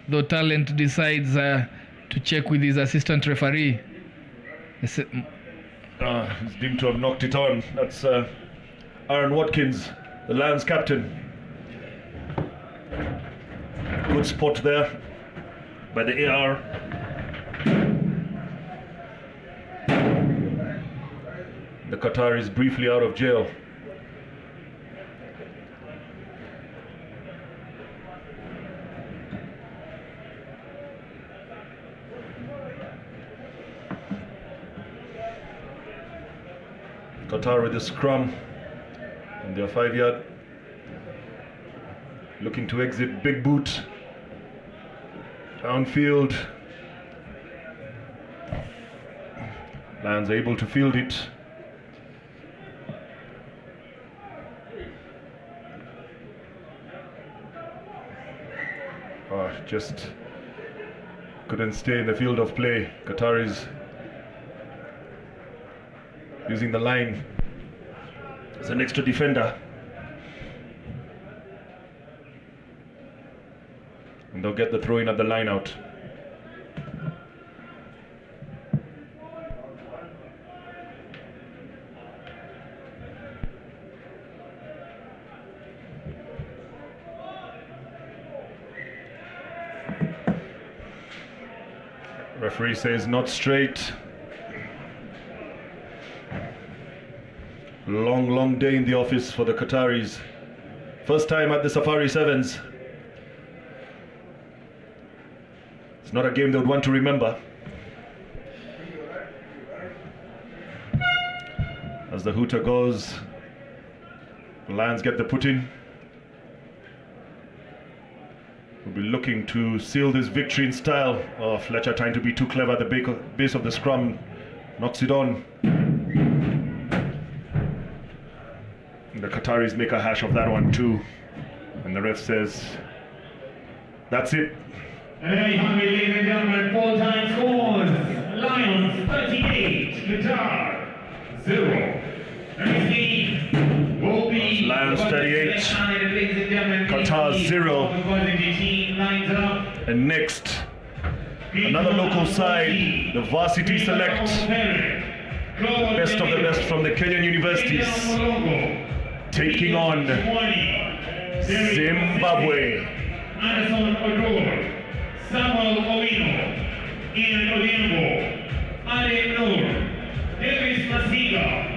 though Talent decides to check with his assistant referee. He's deemed to have knocked it on. That's Aaron Watkins, the Lions captain. Good spot there by the AR. The Qatar is briefly out of jail. Qatar with the scrum on their 5-yard, looking to exit big boot downfield. Lions able to field it. Just couldn't stay in the field of play. Qatar is using the line as an extra defender. And they'll get the throw in at the line out. Referee says not straight. Long day in the office for the Qataris. First time at the Safari Sevens. It's not a game they would want to remember. As the hooter goes, the Lions get the put in. We'll be looking to seal this victory in style. Oh, Fletcher trying to be too clever at the base of the scrum. Knocks it on. The Qataris make a hash of that one too. And the ref says, that's it. Very hungry, ladies and gentlemen, full-time scores. Lions 38, Qatar 0. Next game will be Lions 38, Qatar 0. And next, another local side, the Varsity Select. The best of the best from the Kenyan universities, taking on Zimbabwe. Anderson Odor, Samuel Owino, Ian Odhiambo, Ale Noor, Davis Masiga,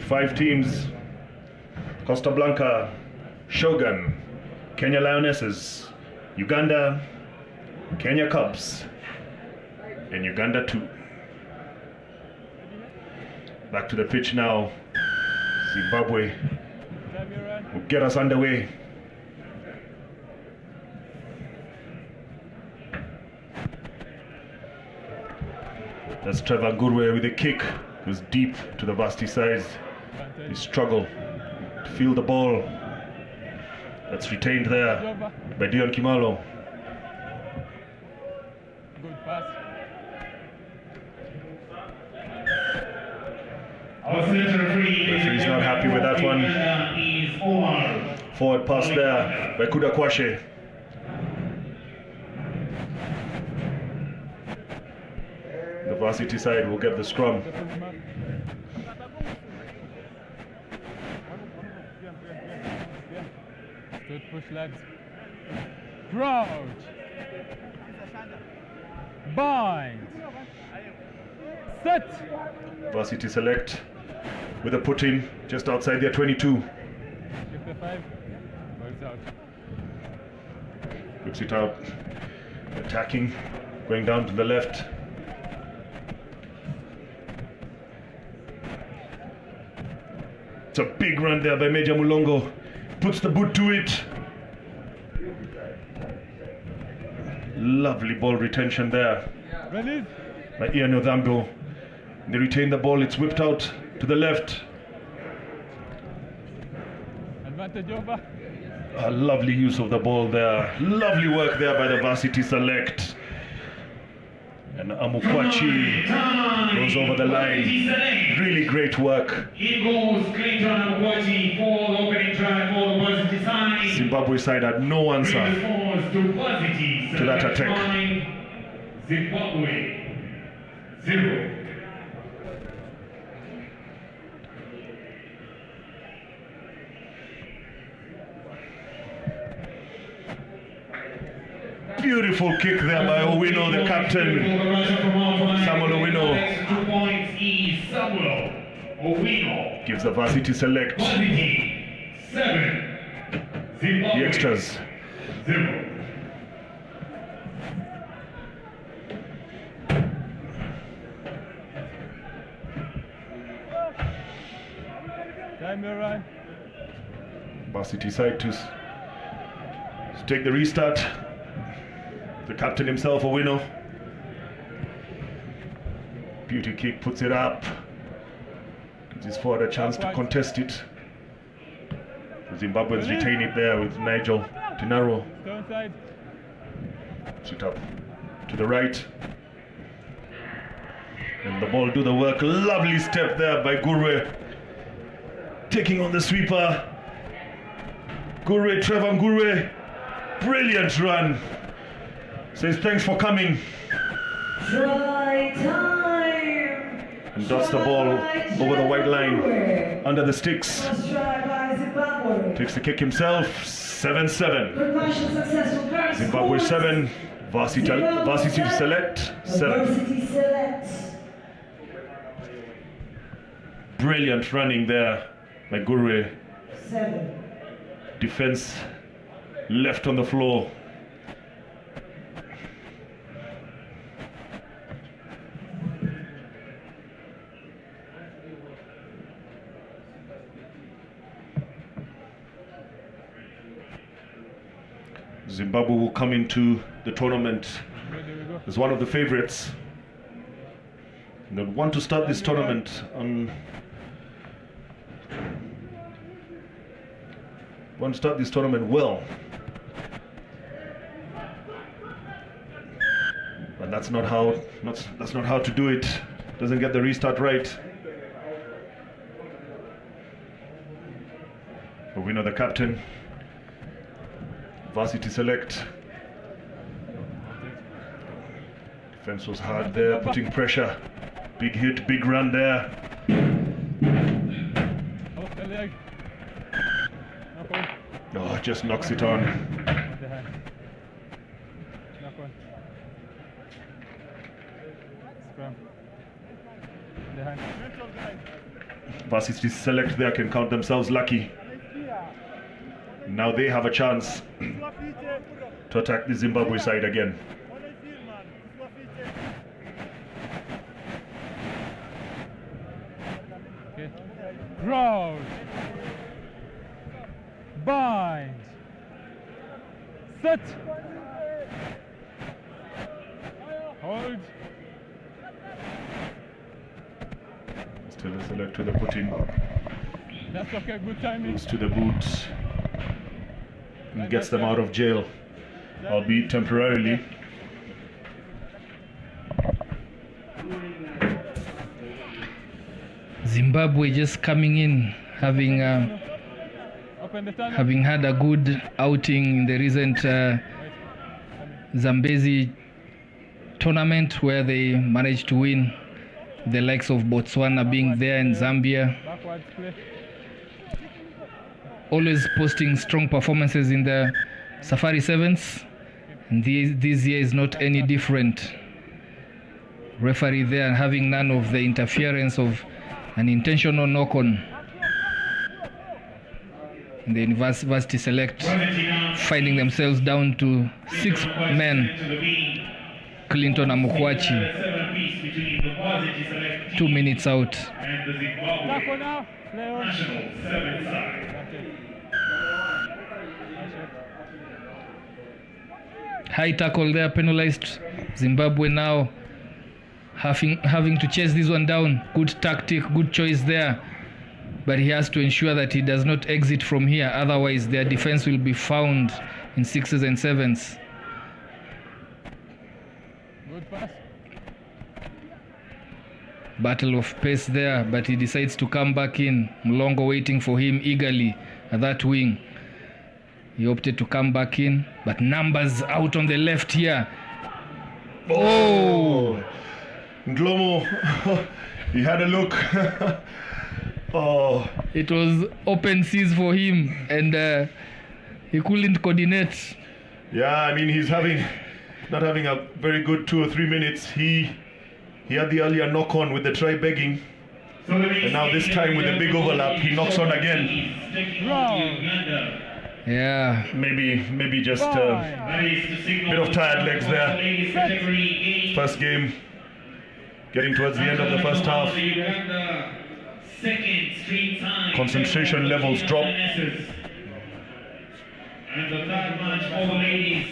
5 teams: Costa Blanca, Shogun, Kenya Lionesses, Uganda, Kenya Cubs, and Uganda 2. Back to the pitch now. Zimbabwe will get us underway. That's Trevor Ngurwe with a kick. Goes deep to the Varsity side. He struggle to feel the ball. That's retained there by Dion Kimalo. Good pass. Referee's not happy with that one. Forward pass there by Kuda Kwashe. The Varsity side will get the scrum. Good push, lads. Crouch. Bind. Set. Varsity select with a put in just outside their 22. Give the 5. Works out. Whips it out. Attacking. Going down to the left. It's a big run there by Major Mulongo. Puts the boot to it. Lovely ball retention there Release. by Ian Odhambo. They retain the ball. It's whipped out to the left. Advantage over. A lovely use of the ball there. Lovely work there by the Varsity select. And Amukwachi goes over the line. Really great work. Here goes Clayton Amukwachi for the opening try for the Varsity side. Zimbabwe side had no answer to that attack. Zimbabwe 0. Beautiful kick there by Owino, the captain. Samuel Owino 2 points is Samuel Owino. gives the Varsity select Varsity 7. Zimbabwe the extras. 0. Time your run. Varsity side to take the restart. The captain himself, Owino. Beauty kick, puts it up. Gives his forward a chance to contest it. The Zimbabweans retain it there with Nigel Tinaro. Stone side. Puts it up to the right. And the ball do the work. Lovely step there by Gurwe. Taking on the sweeper. Gurwe, Trevor Gurwe. Brilliant run. Says thanks for coming. Try time. And dots the ball over the white line. Under the sticks. First try by Zimbabwe. Takes the kick himself. 7-7. Percussion successful. First Zimbabwe points. 7. Varsity select 7. Varsity select. Brilliant running there by Gurwe. 7. Defense left on the floor. Zimbabwe will come into the tournament as one of the favorites. They want to start this tournament on well. But that's not how to do it. Doesn't get the restart right. But we know the captain. Varsity select. Defense was hard there, putting pressure. Big hit, big run there. Off the leg. Knock on. Oh, just knocks it on. The hand. Knock on. Scrum. The hand. Varsity Select there can count themselves lucky. Now they have a chance to attack the Zimbabwe side again. Okay. Ground. Bind. Set. Hold. Still a select to the put-in. That's okay, good timing. Goes to the boot. And gets them out of jail, albeit temporarily. Zimbabwe just coming in, having had a good outing in the recent Zambezi tournament where they managed to win, the likes of Botswana being there and Zambia. Always posting strong performances in the Safari Sevens, and this year is not any different. Referee there having none of the interference of an intentional knock-on. And the Varsity Select finding themselves down to 6 men. Clinton and Mukwachi, 2 minutes out. High tackle there, penalized. Zimbabwe now having to chase this one down. Good tactic, good choice there. But he has to ensure that he does not exit from here. Otherwise, their defense will be found in 6s and 7s. Good pass. Battle of pace there, but he decides to come back in. Mlongo waiting for him eagerly at that wing. He opted to come back in, but numbers out on the left here. Oh! Ndlomo, he had a look. Oh. It was open seas for him, and he couldn't coordinate. Yeah, I mean, he's not having a very good 2 or 3 minutes. He had the earlier knock on with the try begging, and now this time with the big overlap, he knocks on again. Yeah, maybe just a bit of tired legs there. First game, getting towards the end of the first half. Concentration levels drop.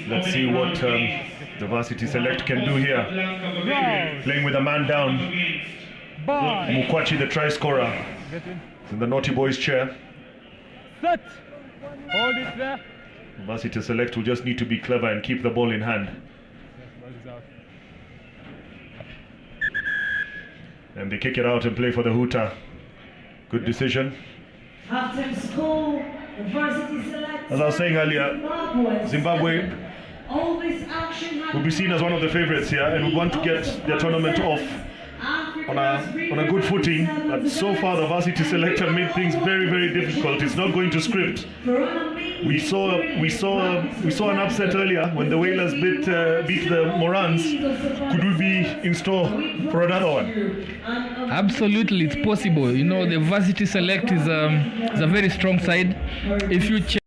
Let's see what the Varsity Select can do here. Playing with a man down. Mukwachi, the try scorer, is in the naughty boys chair. Set. Hold it there. Varsity Select will just need to be clever and keep the ball in hand. And they kick it out and play for the hooter. Good decision. Halftime score, the Varsity Select. As I was saying earlier, Zimbabwe will be seen as one of the favorites here and would want to get their tournament off on a good footing. But so far the Varsity Select have made things very, very difficult. It's not going to script. We saw an upset earlier when the Wailers beat the Morans. Could we be in store for another one? absolutely, it's possible. You know, the Varsity Select is a very strong side. If you check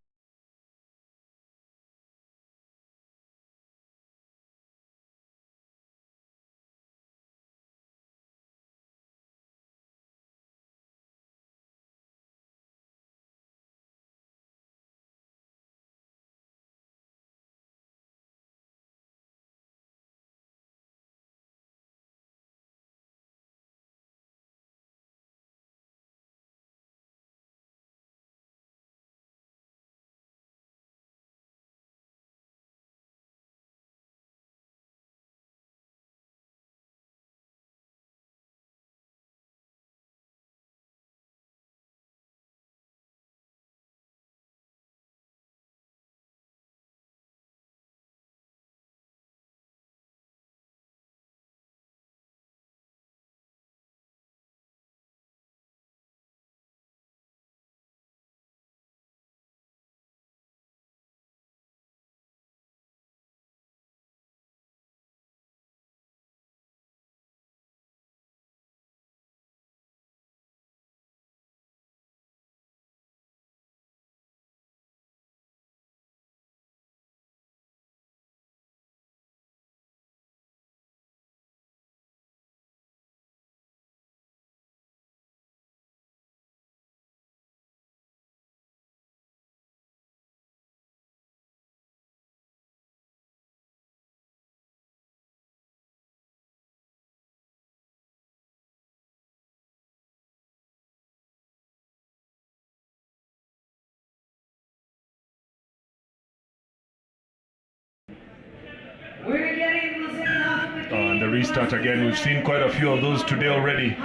And the restart again. We've seen quite a few of those today already.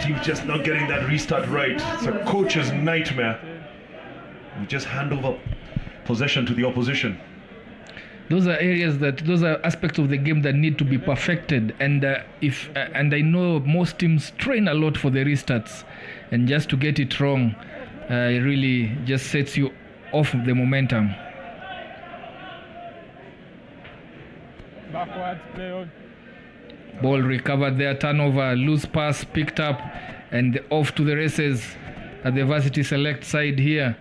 Team's just not getting that restart right. It's a coach's nightmare. You just hand over possession to the opposition. Those are aspects of the game that need to be perfected, and and I know most teams train a lot for the restarts, and just to get it wrong, it really just sets you off the momentum. Backwards, play on. Ball recovered there, turnover, loose pass picked up, and off to the races at the Varsity Select side here.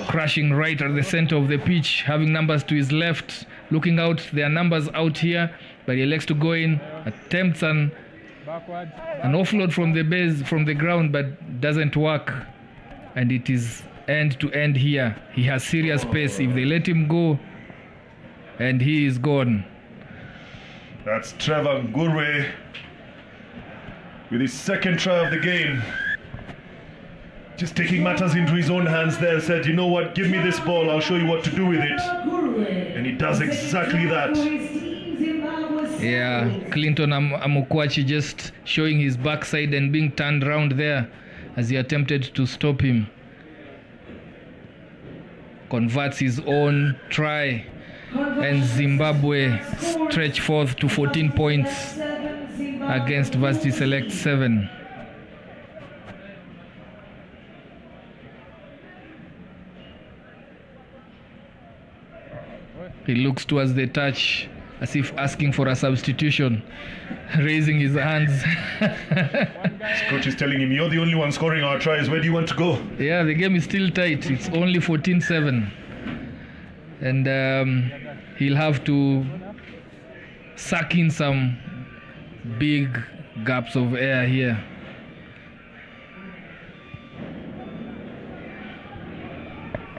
Crashing right at the center of the pitch, having numbers to his left, looking out. There are numbers out here, but he elects to go in, attempts an offload from the base, from the ground, but doesn't work, and it is end to end here. He has serious pace. If they let him go, and he is gone. That's Trevor Ngurwe with his second try of the game. Just taking matters into his own hands there, said, you know what, give me this ball, I'll show you what to do with it. And he does exactly that. Yeah, Clinton Amukwachi just showing his backside and being turned around there as he attempted to stop him. Converts his own try, and Zimbabwe stretch forth to 14 points against Varsity Select 7. He looks towards the touch as if asking for a substitution, raising his hands. His coach is telling him, you're the only one scoring our tries, where do you want to go? Yeah, the game is still tight. It's only 14-7. And he'll have to suck in some big gaps of air here.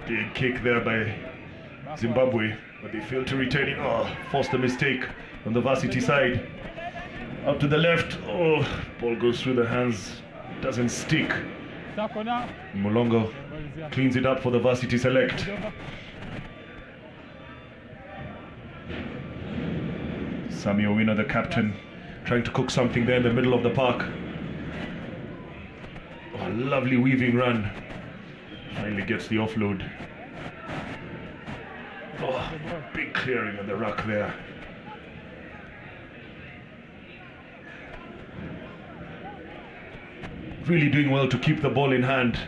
Big kick there by Zimbabwe, but they failed to retain it. Oh, forced a mistake on the Varsity side. Out to the left. Oh, ball goes through the hands. Doesn't stick. Mulongo cleans it up for the Varsity Select. Sammy Owino, the captain, trying to cook something there in the middle of the park. Oh, lovely weaving run. Finally gets the offload. Oh, big clearing of the ruck there. Really doing well to keep the ball in hand.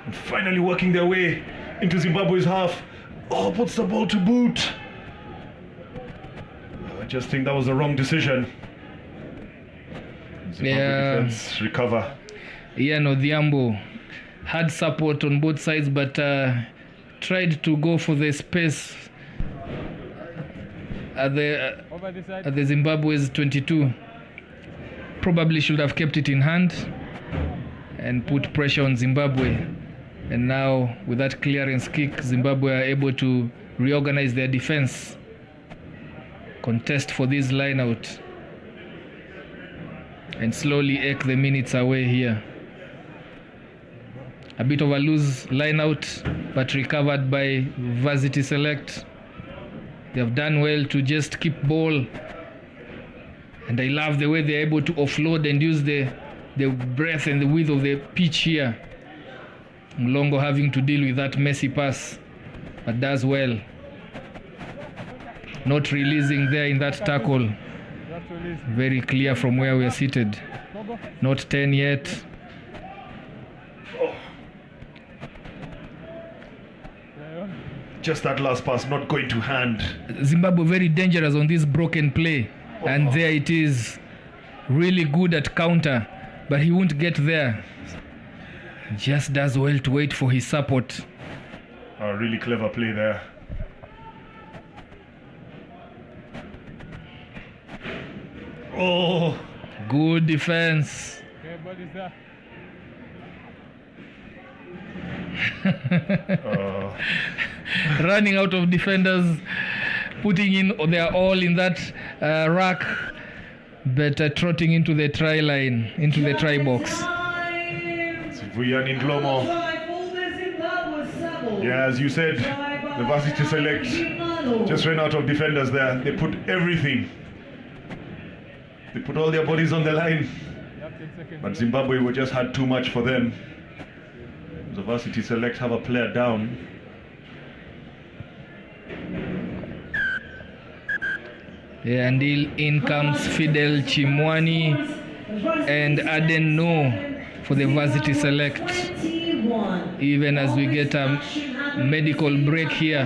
And finally working their way into Zimbabwe's half. Oh, puts the ball to boot. I just think that was the wrong decision. Zimbabwe defense recover. Ian Odhiambo had support on both sides, but tried to go for the space at the Zimbabwe's 22. Probably should have kept it in hand and put pressure on Zimbabwe. And now with that clearance kick, Zimbabwe are able to reorganize their defense, contest for this line out, and slowly eke the minutes away here. A bit of a loose line out, but recovered by Varsity Select. They have done well to just keep ball, and I love the way they're able to offload and use the breadth and the width of the pitch here. Mlongo having to deal with that messy pass, but does well. Not releasing there in that tackle. Very clear from where we are seated. Not 10 yet. Just that last pass not going to hand. Zimbabwe very dangerous on this broken play. And there it is. Really good at counter, but he won't get there. Just does well to wait for his support. A really clever play there. Oh, good defense. Okay, but is that? Running out of defenders, putting in their all in that rack, but trotting into the try line, into the try box. Vuyani Ndlomo. Yeah, as you said, the Varsity Select just ran out of defenders there. They put everything They put all their bodies on the line. But Zimbabwe were just had too much for them. The Varsity Select have a player down. Yeah, and in comes Fidel Chimwani and Aden No for the Varsity Select. Even as we get a medical break here.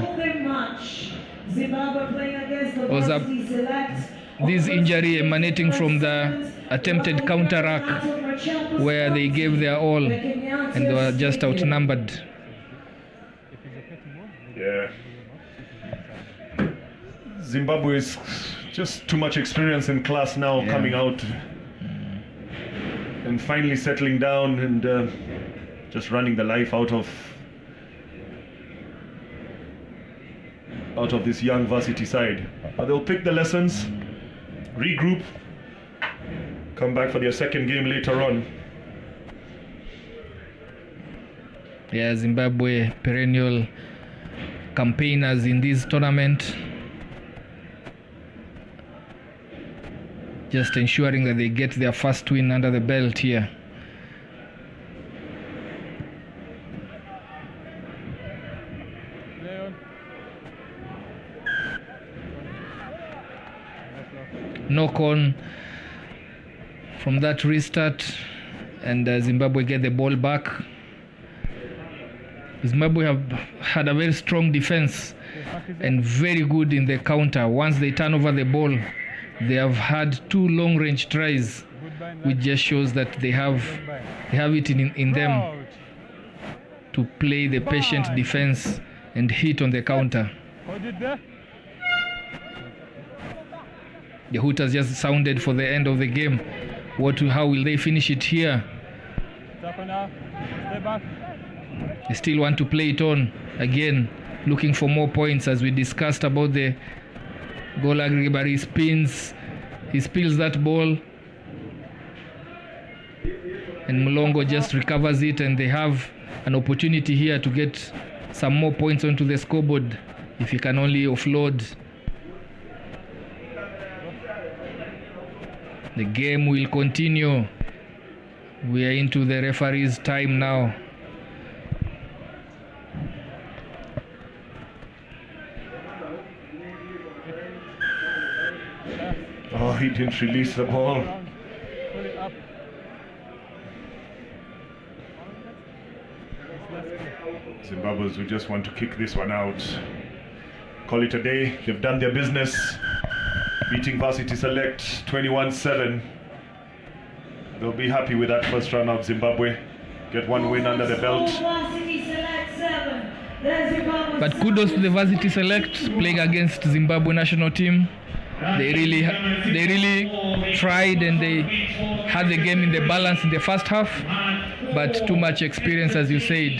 Was up this injury emanating from the attempted counterattack where they gave their all and they were just outnumbered. Yeah. Zimbabwe is just too much experience in class now, coming out and finally settling down and just running the life out of this young varsity side. But they'll pick the lessons, regroup, come back for their second game later on. Yeah, Zimbabwe perennial campaigners in this tournament. Just ensuring that they get their first win under the belt here. Knock on from that restart, and Zimbabwe get the ball back. Zimbabwe have had a very strong defense and very good in the counter. Once they turn over the ball, they have had 2 long-range tries, which just shows that they have it in them to play the patient defense and hit on the counter. The hoot has just sounded for the end of the game. How will they finish it here? They still want to play it on again, looking for more points, as we discussed about the goal aggregate, but he spills that ball and Mulongo just recovers it, and they have an opportunity here to get some more points onto the scoreboard if he can only offload. The game will continue. We are into the referee's time now. Oh, he didn't release the ball. Zimbabweans will just want to kick this one out. Call it a day. They've done their business. Beating Varsity Select 21-7. They'll be happy with that first run of Zimbabwe. Get one win under the belt. But kudos to the Varsity Select playing against Zimbabwe national team. They really tried, and they had the game in the balance in the first half, but too much experience, as you said,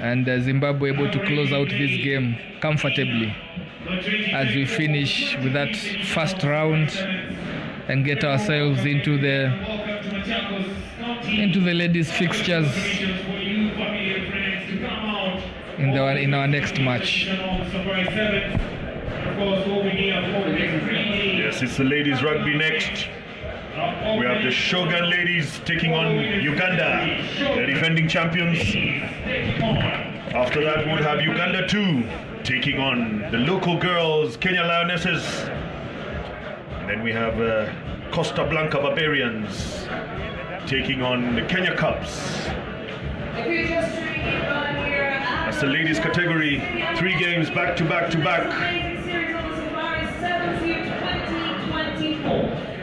and Zimbabwe able to close out this game comfortably as we finish with that first round and get ourselves into the ladies fixtures in our next match. Yes, it's the ladies rugby next. We have the Shogun ladies taking on Uganda, the defending champions. After that, we'll have Uganda 2 taking on the local girls, Kenya Lionesses. And then we have Costa Blanca Barbarians taking on the Kenya Cubs. That's the ladies category. 3 games back to back to back.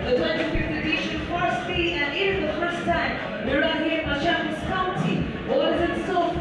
The 25th edition Varsity, and it is the first time we're out here in Machakos County. What is in store?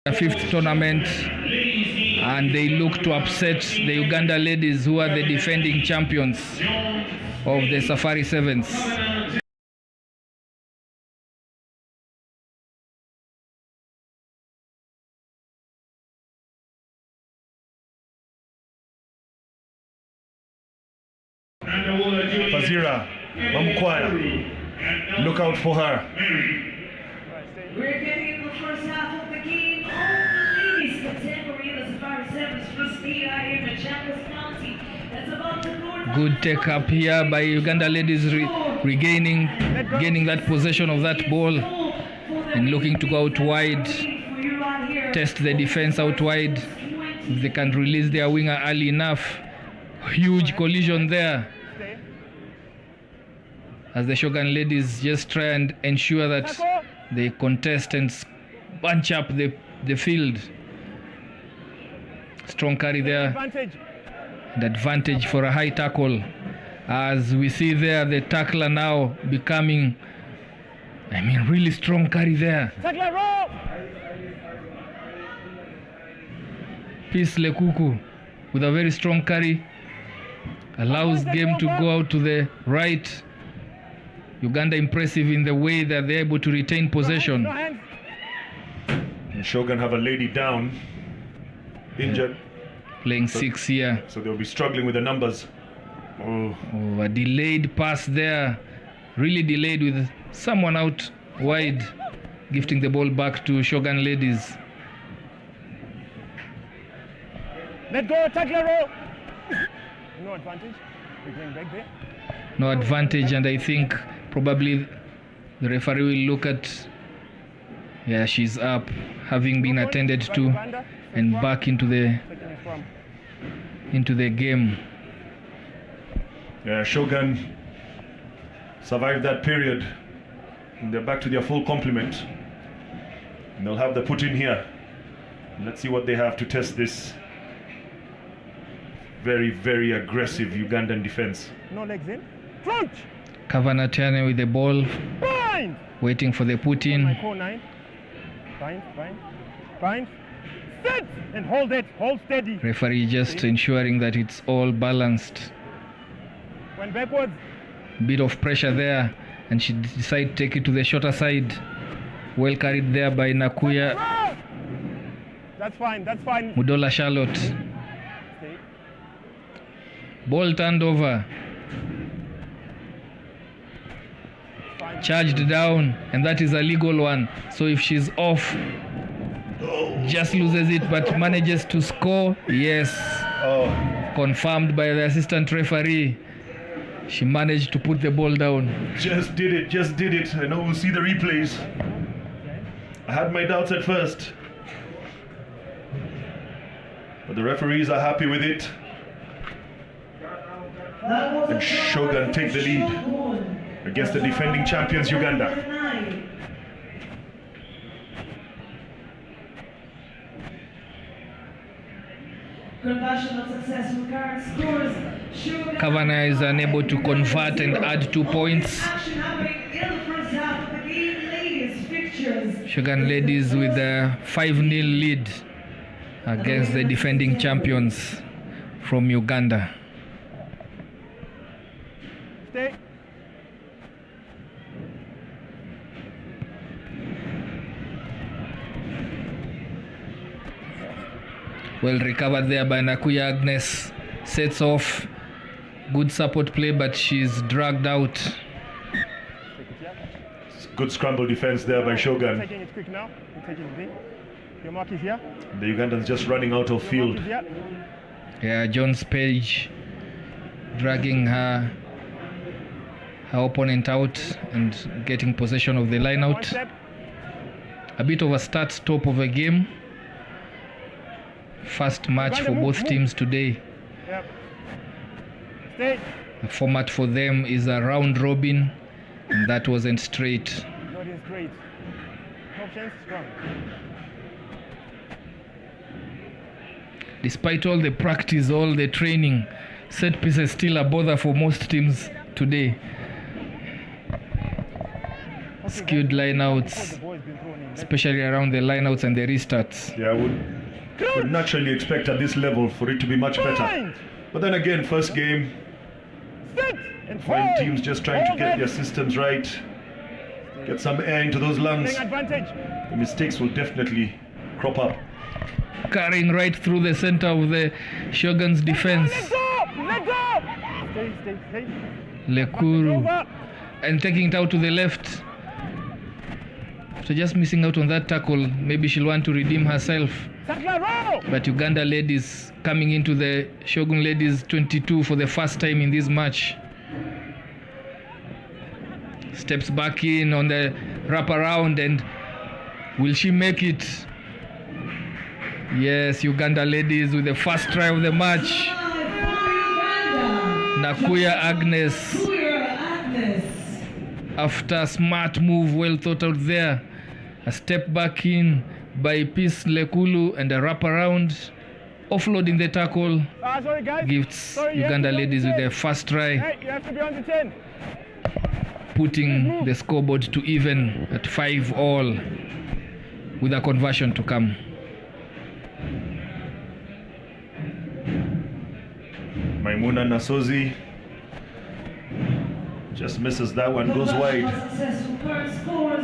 The fifth tournament, and they look to upset the Uganda ladies, who are the defending champions of the Safari Sevens. Fazira, Mamkwaya, look out for her. We're getting the first half of the game. All the ladies category of the Safari Sevens first here in Machakos County. That's about to go. Good take up here by Uganda ladies, gaining that possession of that ball and looking to go out wide, test the defense out wide. If they can release their winger early enough. Huge collision there, as the Shogun ladies just try and ensure that they contest and bunch up the field. Strong carry there. The advantage for a high tackle. As we see there, the tackler now becoming, really strong carry there. Peace Lekuku with a very strong carry. Allows game to go out to the right. Uganda impressive in the way that they're able to retain possession. And Shogun have a lady down, injured. Playing 6 here. So they'll be struggling with the numbers. Oh, a delayed pass there. Really delayed with someone out wide, gifting the ball back to Shogun ladies. Let go, tackler. No advantage. We're going back there. No advantage, and I think probably the referee will look at, she's up, having been attended to, and back into the game. Yeah, Shogun survived that period, and they're back to their full complement. And they'll have the put in here. Let's see what they have to test this very, very aggressive Ugandan defense. No legs in. Front. Kavanatiane with the ball, Bind. waiting for the put in. Bind. Sit and hold it. Hold steady. Referee just ensuring that it's all balanced. Went backwards. Bit of pressure there, and she decided to take it to the shorter side. Well carried there by Nakuya. That's fine. Mudola Charlotte. Stay. Ball turned over. Charged down, and that is a legal one. So if she's off, just loses it, but manages to score. Yes. Confirmed by the assistant referee. She managed to put the ball down. Just did it. I know we'll see the replays. I had my doubts at first, but the referees are happy with it. And Shogun take the lead against the defending champions Uganda. Kavanagh is unable to convert and add 2 points. Shogun ladies with a 5-0 lead against the defending champions from Uganda. Stay. Well recovered there by Nakuya Agnes. Sets off. Good support play, but she's dragged out. Good scramble defense there by Shogun. Taking it quick now. Taking it in. Your mark is here. The Ugandans just running out of field. Yeah, Jones Page dragging her opponent out and getting possession of the line out. A bit of a start-stop of a game. First match for both teams today. Stay. The format for them is a round robin, and that wasn't straight. That is great. No chance, strong. Despite all the practice, all the training, set piece is still a bother for most teams today. skewed lineouts, especially around the lineouts and the restarts. Yeah, I would naturally expect at this level for it to be much better. But then again, first game, when teams just trying to get their systems right, get some air into those lungs, the mistakes will definitely crop up. Carrying right through the center of the Shogun's defense. Lekuru. And taking it out to the left. So just missing out on that tackle. Maybe she'll want to redeem herself. But Uganda ladies coming into the Shogun ladies 22 for the first time in this match. Steps back in on the wraparound, and will she make it? Yes, Uganda ladies with the first try of the match. Nakuya Agnes. After a smart move, well thought out there. A step back in by Peace Lekulu and a wraparound. Offloading the tackle. Gifts Uganda ladies with their first try. Hey, you have to be on the 10. Putting the scoreboard to even at 5-all with a conversion to come. Maimuna Nasozi just misses that one, goes wide.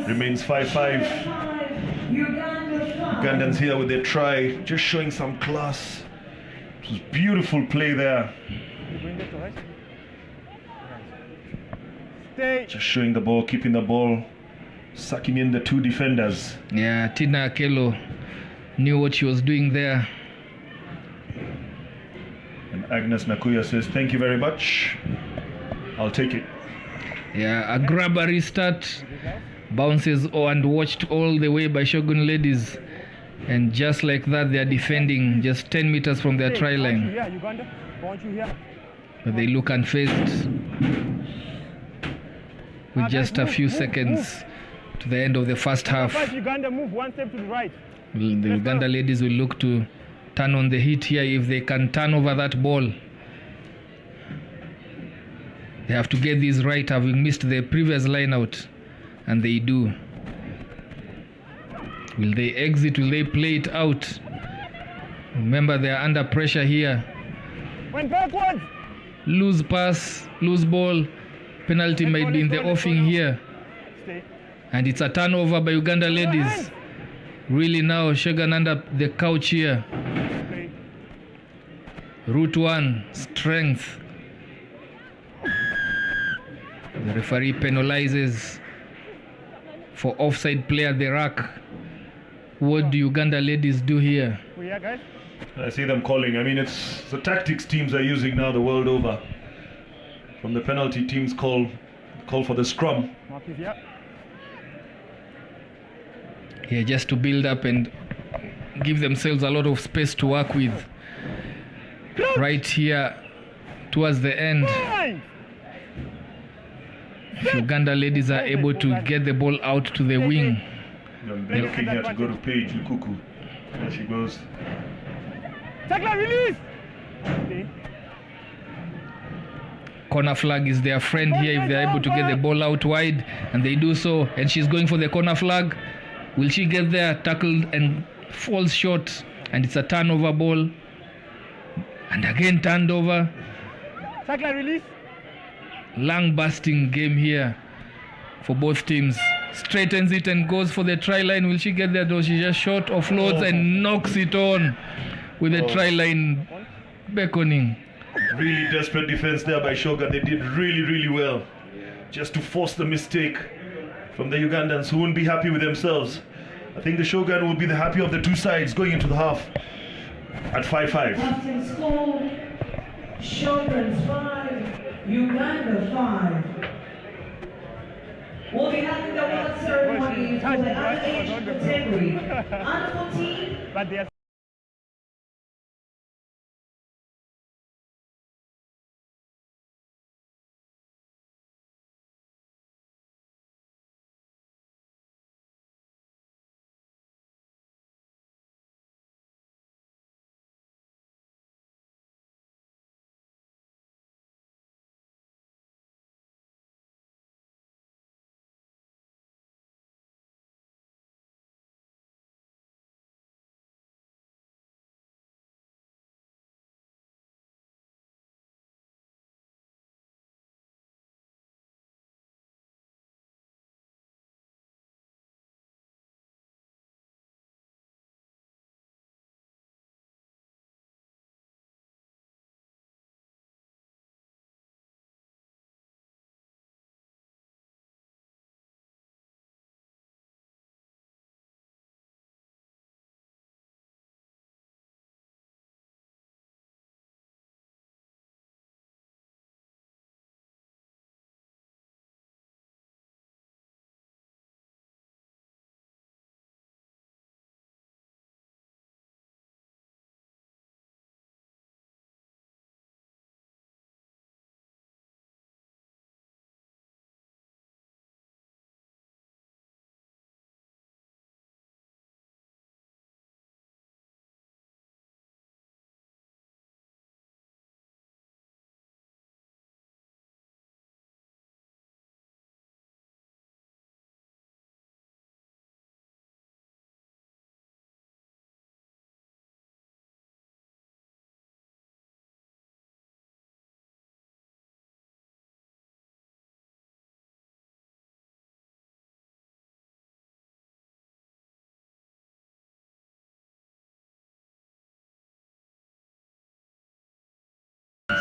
Remains 5-5. Ugandans here with their try, just showing some class. It was beautiful play there. Just showing the ball, keeping the ball, sucking in the two defenders. Yeah, Tina Akello knew what she was doing there. And Agnes Nakuya says, thank you very much. I'll take it. Yeah, a grabber restart. Bounces and watched all the way by Shogun ladies. And just like that, they are defending just 10 meters from their try line. But they look unfazed. With just a few seconds to the end of the first half. Uganda move one step to the right. The Uganda ladies will look to turn on the heat here if they can turn over that ball. They have to get this right, having missed the previous line out, and they do. Will they exit? Will they play it out? Remember, they are under pressure here. Went backwards. Loose pass, loose ball. Penalty might be in the offing here. And it's a turnover by Uganda ladies. Really now, Shogun under the couch here. Route 1, strength. The referee penalizes for offside play at the rack. What do Uganda ladies do here? I see them calling. I mean, it's the tactics teams are using now the world over. From the penalty teams call for the scrum. Yeah, just to build up and give themselves a lot of space to work with. Right here towards the end, if Uganda ladies are able to get the ball out to the wing. They're looking here to go to Paige Lukuku. There she goes. Tackler, release! Corner flag is their friend here if they're able to get the ball out wide, and they do so, and she's going for the corner flag. Will she get there? Tackled and falls short, and it's a turnover ball, and again turned over. Tackler, release! Lung busting game here for both teams. Straightens it and goes for the try line. Will she get there though? She just short, offloads and knocks it on with the try line beckoning. Really desperate defense there by Shogun. They did really well just to force the mistake from the Ugandans, who wouldn't be happy with themselves. I think the Shogun will be the happy of the two sides going into the half at 5-5. Captain scored Shogun's 5, Uganda 5. We'll be having the award ceremony for the underage category. Under 14.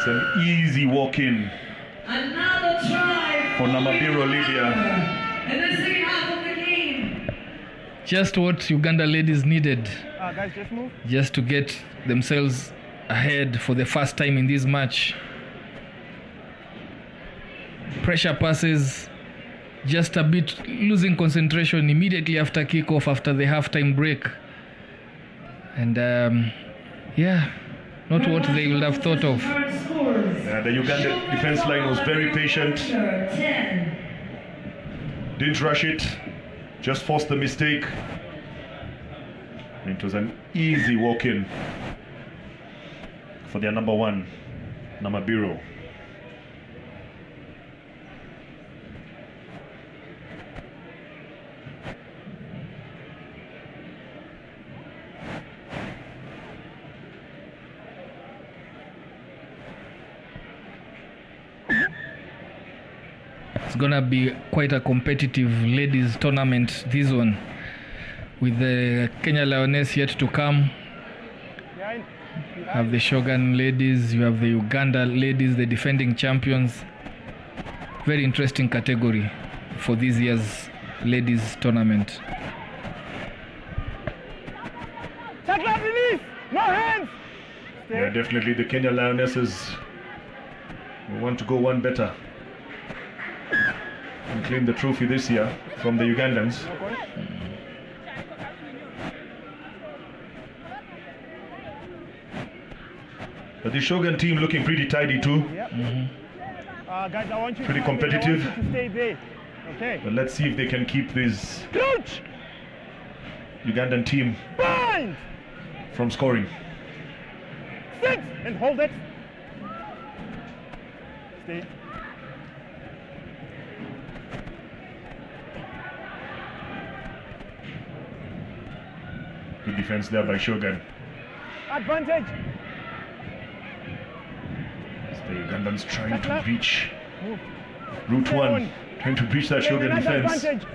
It's an easy walk-in Another try for Namabiro Lydia. in the second half of the game. Just what Uganda ladies needed, Guys, just move. just to get themselves ahead for the first time in this match. Pressure passes, just a bit losing concentration immediately after kickoff, after the halftime break. And not what they would have thought of. The Uganda defense line was very patient. 10. Didn't rush it, just forced the mistake. It was an easy walk-in for their number one, Namabiro. It's gonna be quite a competitive ladies tournament, this one, with the Kenya Lionesses yet to come. You have the Shogun ladies, you have the Uganda ladies, the defending champions. Very interesting category for this year's ladies tournament. Tackle release! No hands! Yeah, definitely the Kenya Lionesses want to go one better and claim the trophy this year from the Ugandans. But the Shogun team looking pretty tidy too. Guys, I want you Pretty to, competitive. I want you to stay there. Okay. But let's see if they can keep this Crouch! Ugandan team Bind! from scoring. Sit! And hold it. Stay. Good defense there by Shogun. Advantage! The Ugandans trying to Tackle. breach Move. Route Stay 1, on. trying to breach that Claim Shogun another defense. advantage.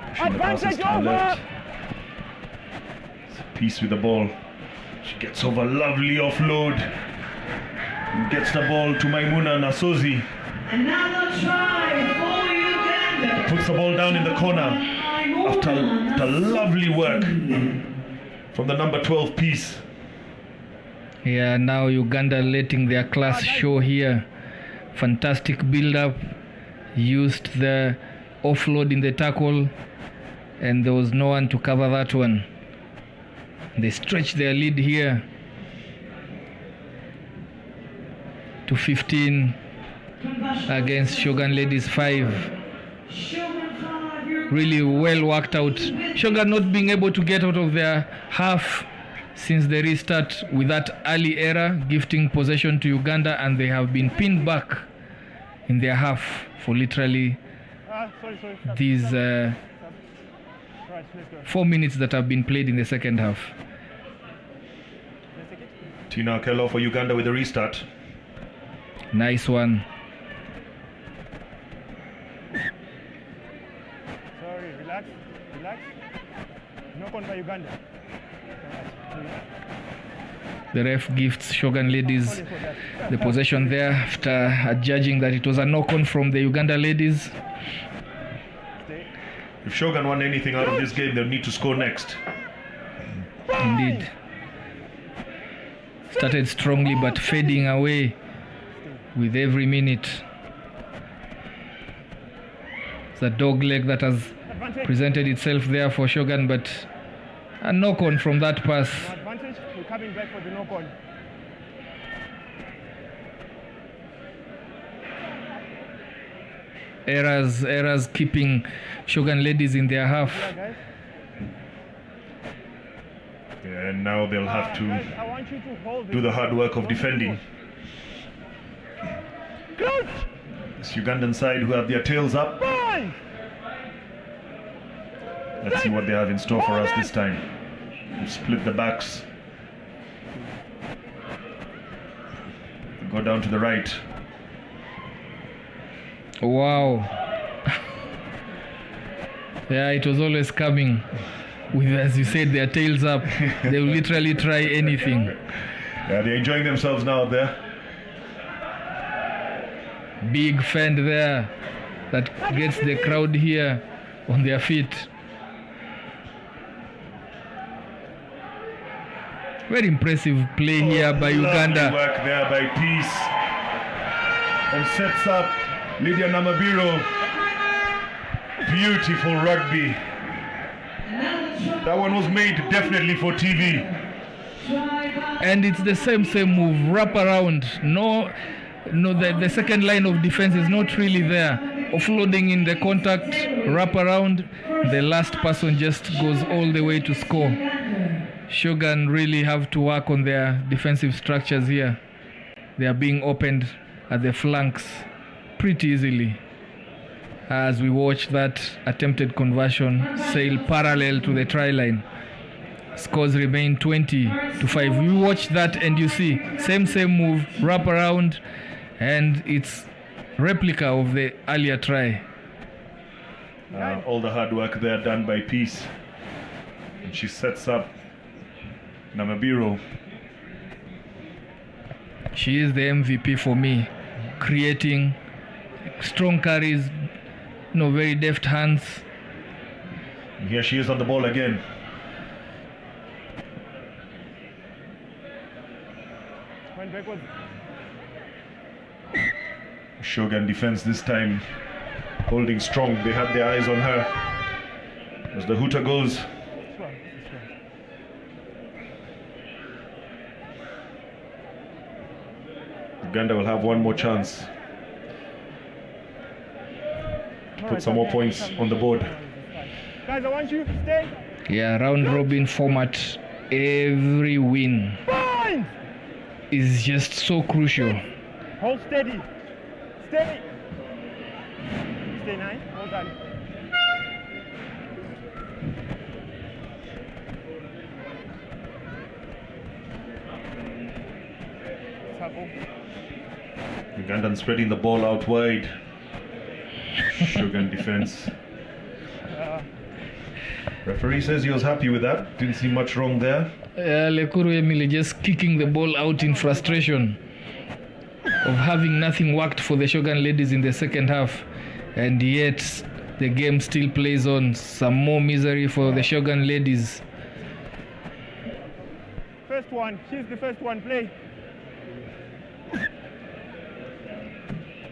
Pushing the passes Advantage to the over! left. Peace with the ball. She gets over, lovely offload. Gets the ball to Maimuna Nasozi. Another try for Uganda. Puts the ball down in the corner after lovely work from the number 12 piece. Yeah, now Uganda letting their class show here. Fantastic build-up. Used the offload in the tackle, and there was no one to cover that one. They stretched their lead here to 15 against Shogun Ladies 5. Really well worked out. Shogun not being able to get out of their half since the restart with that early error, gifting possession to Uganda, and they have been pinned back in their half for literally Sorry. these Right, let's go. 4 minutes that have been played in the second half. Let's take it. Tina Kello for Uganda with the restart. Nice one. Sorry, relax. Knock on by Uganda. The ref gifts Shogun Ladies the possession there after judging that it was a knock-on from the Uganda ladies. If Shogun want anything out of this game, they'll need to score next. Indeed. Started strongly but fading away with every minute. It's a dog leg that has presented itself there for Shogun, but a knock-on from that pass. No advantage. We're coming back for the knock on. Errors keeping Shogun Ladies in their half. Yeah, guys. Yeah, and now they'll have to Guys, I want you to hold do it. the hard work of defending. Crouch! This Ugandan side who have their tails up. Bind! Let's see what they have in store for us this time. We've split the backs. Go down to the right. Wow. Yeah, it was always coming with, as you said, their tails up. They will literally try anything. Yeah, they're enjoying themselves now out there. Big fend there that gets the crowd here on their feet. Very impressive play here by Uganda. Lovely work there by Peace. And sets up Lydia Namabiro. Beautiful rugby. That one was made definitely for TV. And it's the same move, wrap around. No, the second line of defense is not really there. Offloading in the contact, wrap around. The last person just goes all the way to score. Shogun really have to work on their defensive structures here. They are being opened at the flanks pretty easily. As we watch that attempted conversion sail parallel to the try line. Scores remain 20-5. You watch that and you see same move, wrap around, and it's replica of the earlier try. All the hard work there done by Peace. And she sets up Namabiro. She is the MVP for me, creating strong carries, very deft hands. And here she is on the ball again. Shogun defense this time holding strong. They had their eyes on her. As the hooter goes. Uganda will have one more chance to put some more points on the board. Guys, I want you to stay. Yeah, round robin format. Every win is just so crucial. Hold steady. Steady. Stay 9. Hold on. Ugandan spreading the ball out wide. Shogun defense. Referee says he was happy with that. Didn't see much wrong there. Lekuru Emily just kicking the ball out in frustration of having nothing worked for the Shogun ladies in the second half, and yet the game still plays on. Some more misery for the Shogun ladies. First one, she's the first one, play.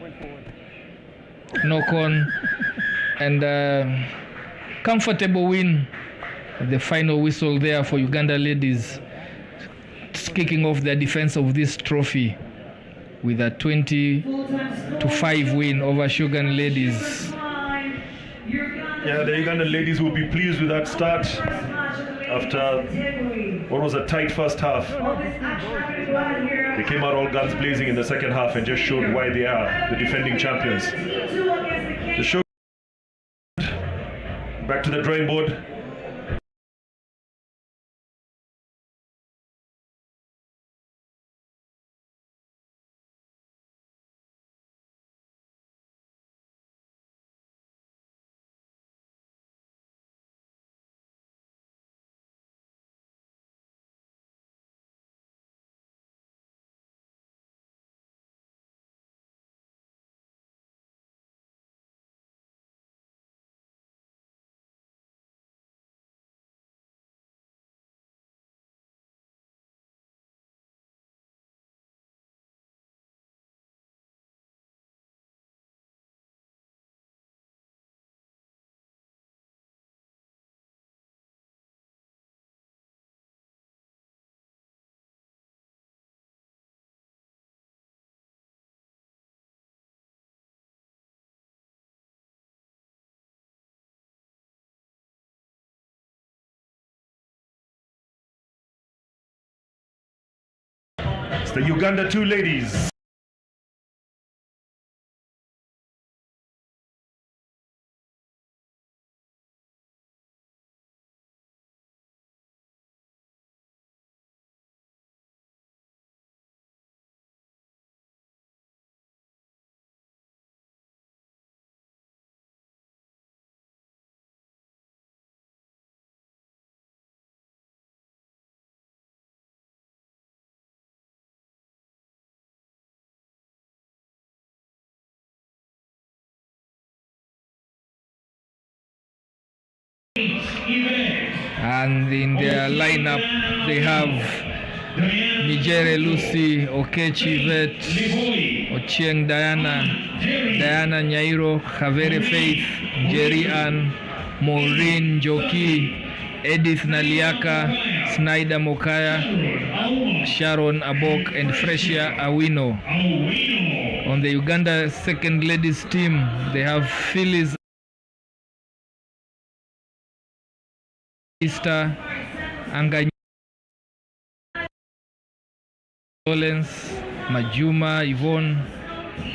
Went forward. Knock on, and comfortable win. The final whistle there for Uganda ladies, kicking off their defense of this trophy with a 20-5 win over Shogun ladies. Yeah, the Ugandan ladies will be pleased with that start after what was a tight first half. They came out all guns blazing in the second half and just showed why they are the defending champions. The Shogun back to the drawing board. It's the Uganda 2 ladies. And in their lineup, they have Nijere Lucy, Okechi Yvette, Ochieng Diana, Diana Nyairo, Kavere Faith, Jerry Ann, Maureen Joki, Edith Naliaka, Snyder Mokaya, Sharon Abok, and Fresia Awino. On the Uganda second ladies team, they have Phyllis Easter, Anganya Lawrence, Majuma, Yvonne,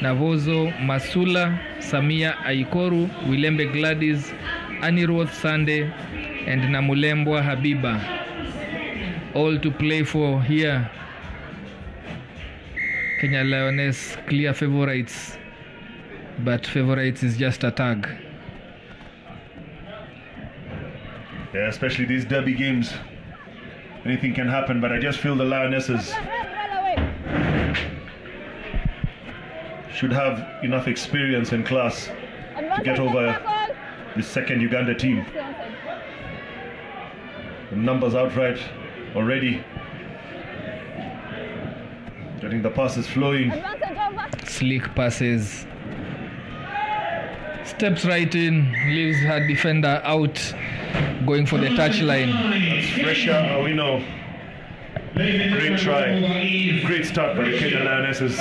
Navozo, Masula, Samia Aikoru, Wilembe Gladys, Aniroth Sande, and Namulembwa Habiba. All to play for here. Kenya Lionesses clear favorites, but favorites is just a tag. Yeah, especially these derby games. Anything can happen, but I just feel the Lionesses should have enough experience and class to get over the second Uganda team. The numbers outright already. Getting the passes flowing. Slick passes. Steps right in, leaves her defender out, going for the touchline. That's Fresia Awino. Great try. Great start by the Kenya Lionesses.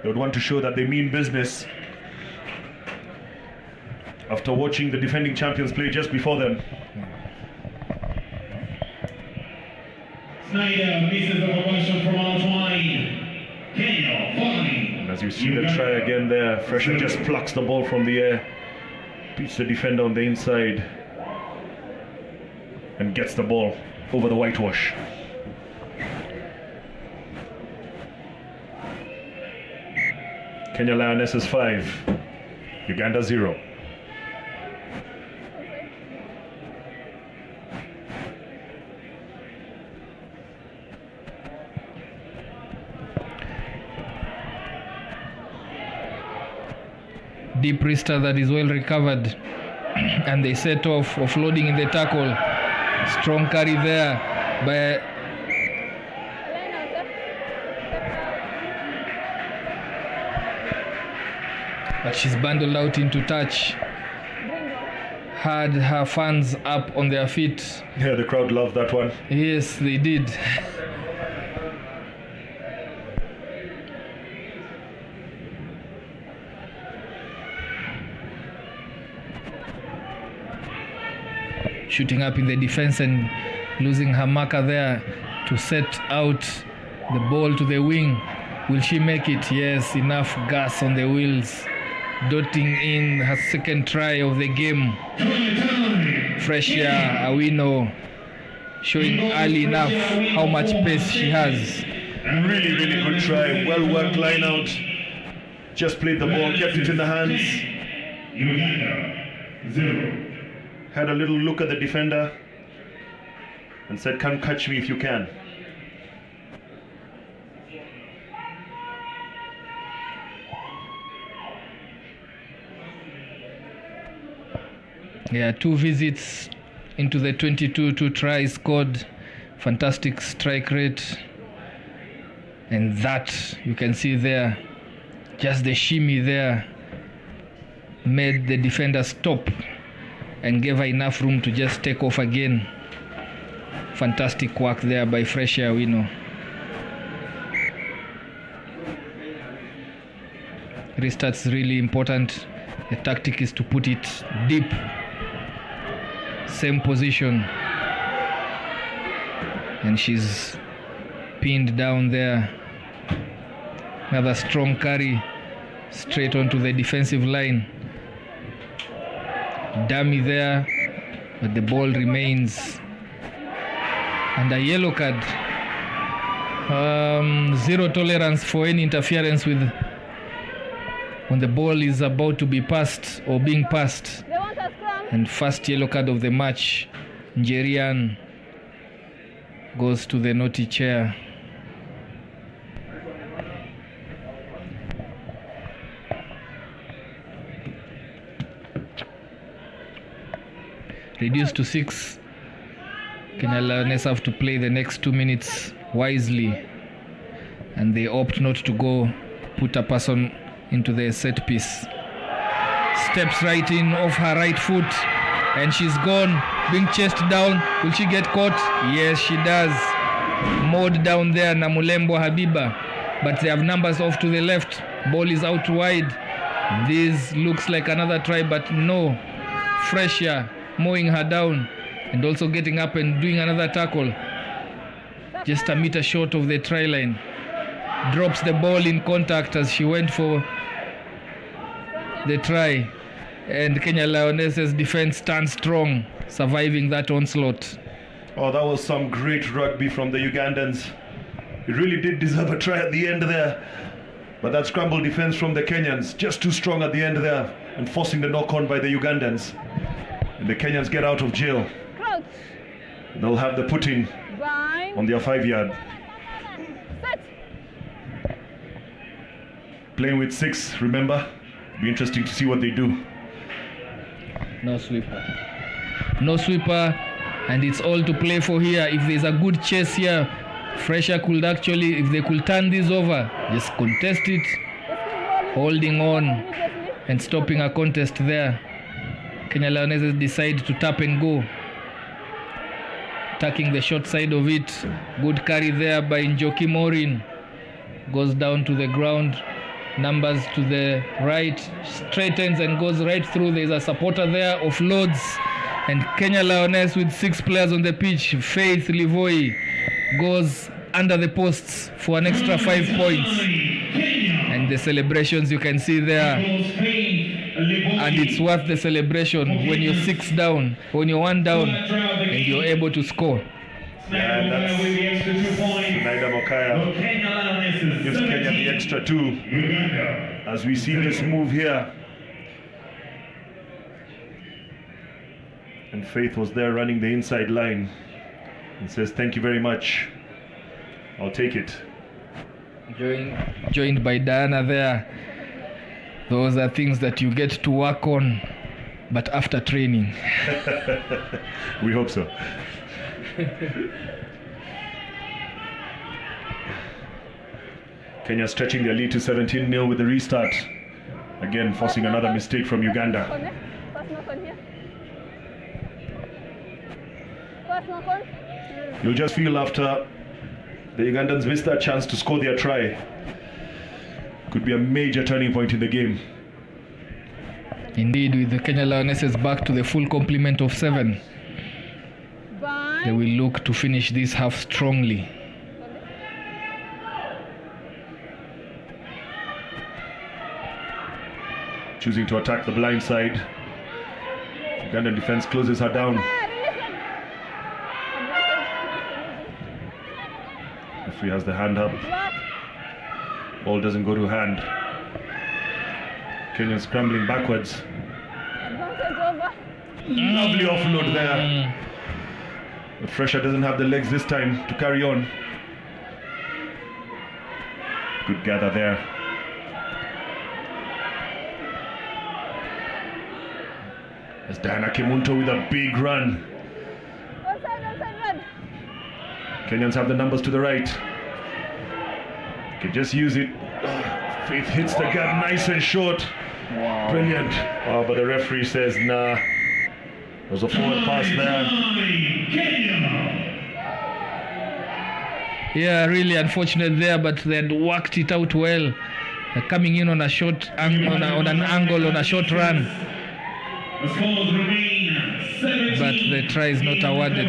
They would want to show that they mean business after watching the defending champions play just before them. Snyder misses the conversion from outside. Kenya falling. And as you see the try again there, Fresia just plucks the ball from the air, beats the defender on the inside, and gets the ball over the whitewash. Kenya Lionesses 5, Uganda 0. Deep wrister that is well recovered, and they set off, offloading in the tackle. Strong carry there by but she's bundled out into touch. Had her fans up on their feet. Yeah, the crowd loved that one. Yes, they did. Shooting up in the defense and losing her marker there to set out the ball to the wing. Will she make it? Yes, enough gas on the wheels. Dotting in her second try of the game. Fresia Awino showing early enough how much pace she has. Really, really good try. Well worked line out. Just played the ball, kept it in the hands. Uganda 0. Had a little look at the defender and said, "Come catch me if you can." Yeah, 2 visits into the 22, 2 tries scored. Fantastic strike rate. And that, you can see there, just the shimmy there made the defender stop and gave her enough room to just take off again. Fantastic work there by Fresia Awino. Restart's really important. The tactic is to put it deep. Same position. And she's pinned down there. Another strong carry straight onto the defensive line. Dummy there, but the ball remains. And a yellow card. Zero tolerance for any interference with when the ball is about to be passed or being passed. And first yellow card of the match. Njerian goes to the naughty chair. reduced to 6. Kenya Lionesses have to play the next 2 minutes wisely, and they opt not to go put a person into the set piece. Steps right in off her right foot, and she's gone, being chased down. Will she get caught? Yes, she does. Mowed down there, Namulembo Habiba, but they have numbers off to the left. Ball is out wide. This looks like another try, but no. Fresher mowing her down and also getting up and doing another tackle. Just a meter short of the try line. Drops the ball in contact as she went for the try. And Kenya Lionesses' defense stands strong, surviving that onslaught. Oh, that was some great rugby from the Ugandans. It really did deserve a try at the end there. But that scramble defense from the Kenyans, just too strong at the end there, and forcing the knock-on by the Ugandans. And the Kenyans get out of jail. Crouch. They'll have the put-in Bind. on their 5-yard. Set. Playing with 6, remember? Be interesting to see what they do. No sweeper. No sweeper, and it's all to play for here. If there's a good chase here, Fresher could actually, if they could turn this over, just contest it, holding on and stopping a contest there. Kenya Lionesses decide to tap and go, attacking the short side of it. Good carry there by Njoki Morin. Goes down to the ground. Numbers to the right, straightens and goes right through. There's a supporter there, offloads, and Kenya Lionesses with 6 players on the pitch. Faith Livoi goes under the posts for an extra 5 points, and the celebrations you can see there, and it's worth the celebration when you're 6 down, when you're 1 down and you're able to score. Yeah, that's Naida Mokaya gives Kenya the extra 2 as we see this move here. And Faith was there running the inside line and says, "Thank you very much. I'll take it." Joined by Diana there. Those are things that you get to work on, but after training. We hope so. Kenya stretching their lead to 17-0 with the restart. Again, forcing another mistake from Uganda. You'll just feel after the Ugandans missed that chance to score their try. Could be a major turning point in the game. Indeed, with the Kenya Lionesses back to the full complement of 7. They will look to finish this half strongly. Choosing to attack the blind side. Ugandan defense closes her down. Referee has the hand up. Ball doesn't go to hand. Kenyan scrambling backwards. Lovely offload there. But Fresher doesn't have the legs this time to carry on. Good gather there. As Diana Kimunto with a big run. Kenyans have the numbers to the right. Can just use it. Faith hits the gap nice and short. Wow. Brilliant. Oh, but the referee says, nah. There's a forward pass there. Yeah, really unfortunate there, but they had worked it out well. They're coming in on a short on an angle on a short run. But the try is not awarded.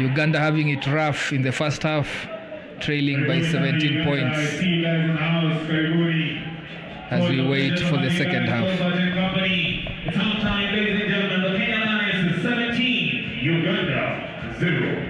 Uganda having it rough in the first half, trailing by 17 points as we wait for the second half. It's half time, ladies and gentlemen. The Kenya Lionesses 17, Uganda 0.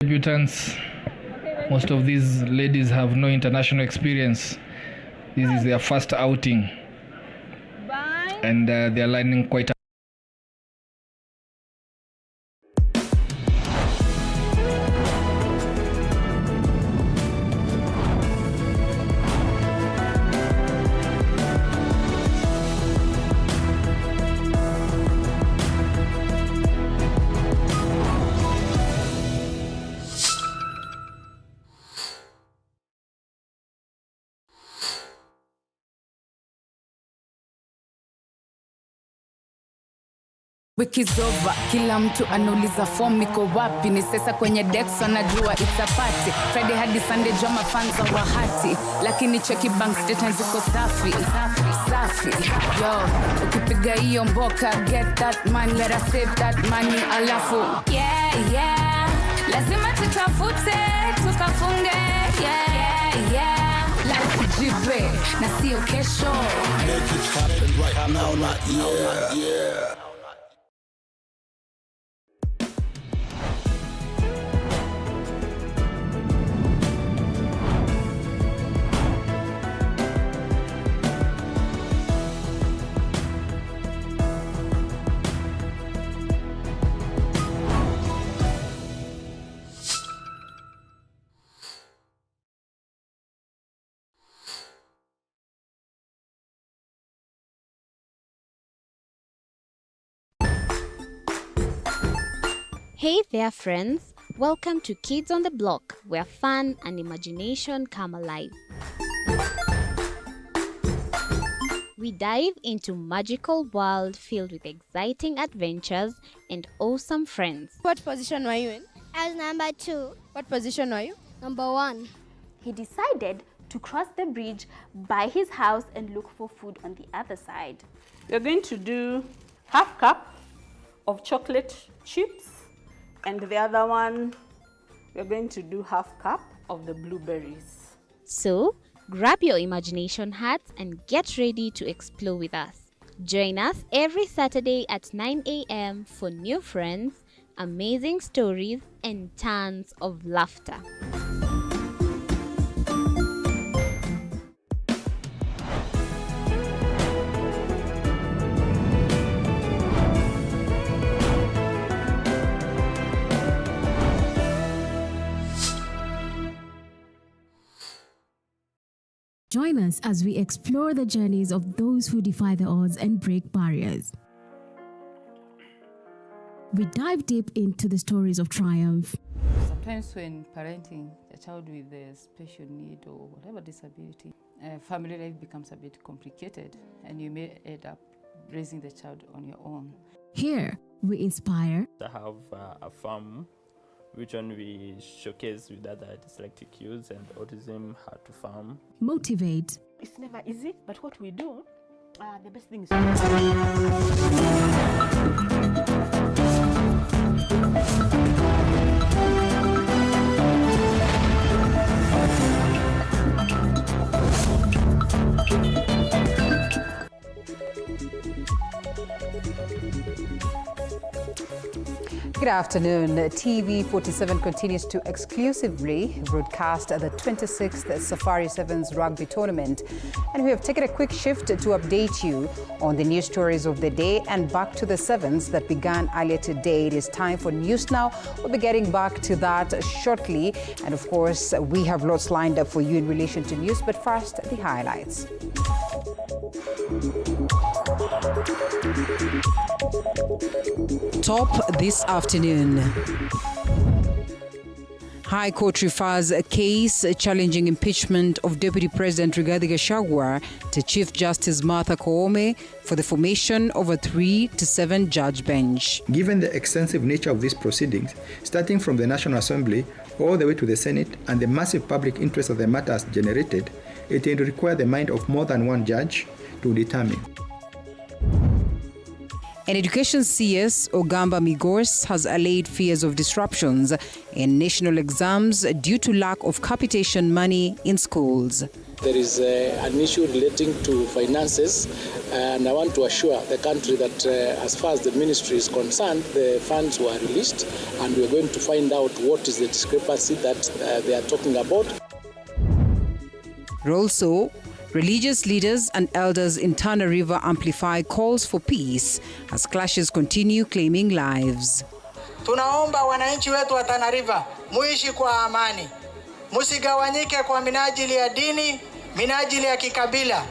Debutants, most of these ladies have no international experience. This is their first outing. Bye. And they're lining quite Wiki over, kila mtu anauliza form iko wapi, ni sasa kwenye decks anajua it's a party. Friday hadi Sunday joma fans wa hati, lakini cheki bank statements ziko safi. Yo, ukipiga hiyo mboka, get that money, better save that money, alafu yeah, lazima tutafute, tukafunge, yeah, life jibe, na sio kesho. Make it happen right now, not yeah. Hey there friends, welcome to Kids on the Block, where fun and imagination come alive. We dive into magical world filled with exciting adventures and awesome friends. What position were you in? I was number 2. What position were you? Number 1. He decided to cross the bridge by his house and look for food on the other side. We're going to do half cup of chocolate chips, and the other one, we're going to do half cup of the blueberries. So, grab your imagination hats and get ready to explore with us. Join us every Saturday at 9 a.m. for new friends, amazing stories, and tons of laughter. Join us as we explore the journeys of those who defy the odds and break barriers. We dive deep into the stories of triumph. Sometimes when parenting a child with a special need or whatever disability, family life becomes a bit complicated and you may end up raising the child on your own. Here, we inspire. I have a farm which one we showcase with other dyslexic youths and autism, how to farm. Motivate. It's never easy, but what we do, the best thing is Good afternoon. TV47 continues to exclusively broadcast the 26th Safari Sevens rugby tournament. And we have taken a quick shift to update you on the news stories of the day and back to the sevens that began earlier today. It is time for news now. We'll be getting back to that shortly. And of course, we have lots lined up for you in relation to news. But first, the highlights. Top this afternoon. High Court refers a case challenging impeachment of Deputy President Rigathi Gachagua to Chief Justice Martha Koome for the formation of a 3 to 7 judge bench. Given the extensive nature of these proceedings, starting from the National Assembly all the way to the Senate and the massive public interest of the matters generated, it will require the mind of more than one judge to determine. An education CS, Ogamba Migos, has allayed fears of disruptions in national exams due to lack of capitation money in schools. There is an issue relating to finances, and I want to assure the country that as far as the ministry is concerned, the funds were released, and we're going to find out what is the discrepancy that they are talking about. Also, religious leaders and elders in Tana River amplify calls for peace as clashes continue claiming lives. Tunaomba wananchi wetu wa Tana River muishi kwa amani. Musigawanyike kwa minajili ya dini, minajili ya kikabila.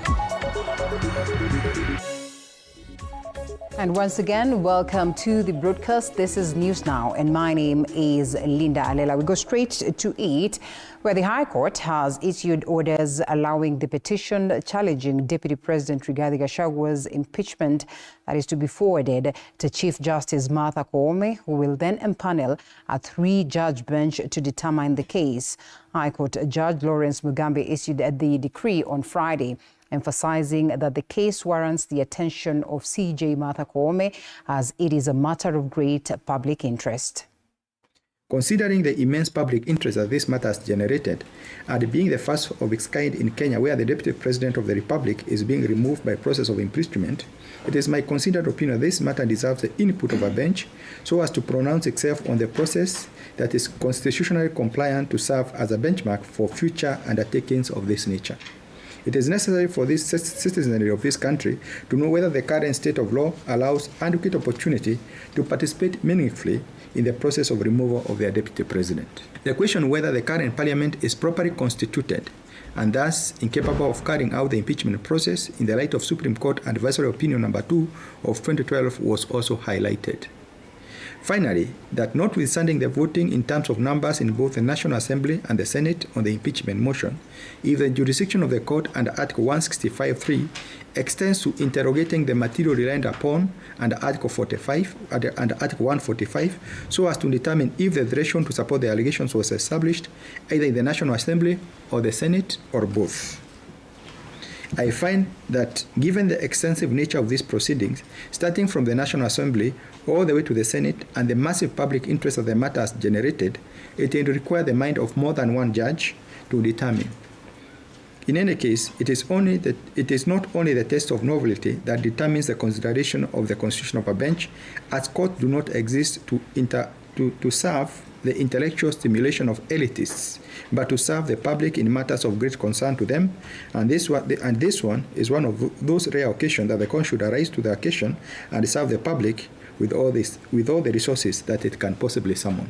And once again, welcome to the broadcast. This is News Now, and my name is Linda Alela. We go straight to it, where the High Court has issued orders allowing the petition challenging Deputy President Rigathi Gachagua's impeachment that is to be forwarded to Chief Justice Martha Koome, who will then empanel a 3-judge bench to determine the case. High Court Judge Lawrence Mugambe issued the decree on Friday, emphasizing that the case warrants the attention of CJ Martha Koome as it is a matter of great public interest. Considering the immense public interest that this matter has generated, and being the first of its kind in Kenya where the Deputy President of the Republic is being removed by process of impeachment, it is my considered opinion that this matter deserves the input of a bench so as to pronounce itself on the process that is constitutionally compliant to serve as a benchmark for future undertakings of this nature. It is necessary for this citizenry of this country to know whether the current state of law allows adequate opportunity to participate meaningfully in the process of removal of their deputy president. The question whether the current parliament is properly constituted and thus incapable of carrying out the impeachment process in the light of Supreme Court Advisory Opinion number 2 of 2012 was also highlighted. Finally, that notwithstanding the voting in terms of numbers in both the National Assembly and the Senate on the impeachment motion, if the jurisdiction of the court under Article 165(3) extends to interrogating the material relied upon under Article 45 and Article 145, so as to determine if the threshold to support the allegations was established either in the National Assembly or the Senate or both. I find that given the extensive nature of these proceedings, starting from the National Assembly all the way to the Senate and the massive public interest of the matter has generated, it will require the mind of more than one judge to determine. In any case, it is not only the test of novelty that determines the consideration of the constitution of a bench, as courts do not exist to serve the intellectual stimulation of elitists, but to serve the public in matters of great concern to them. And this one is one of those rare occasions that the court should arise to the occasion and serve the public with all the resources that it can possibly summon.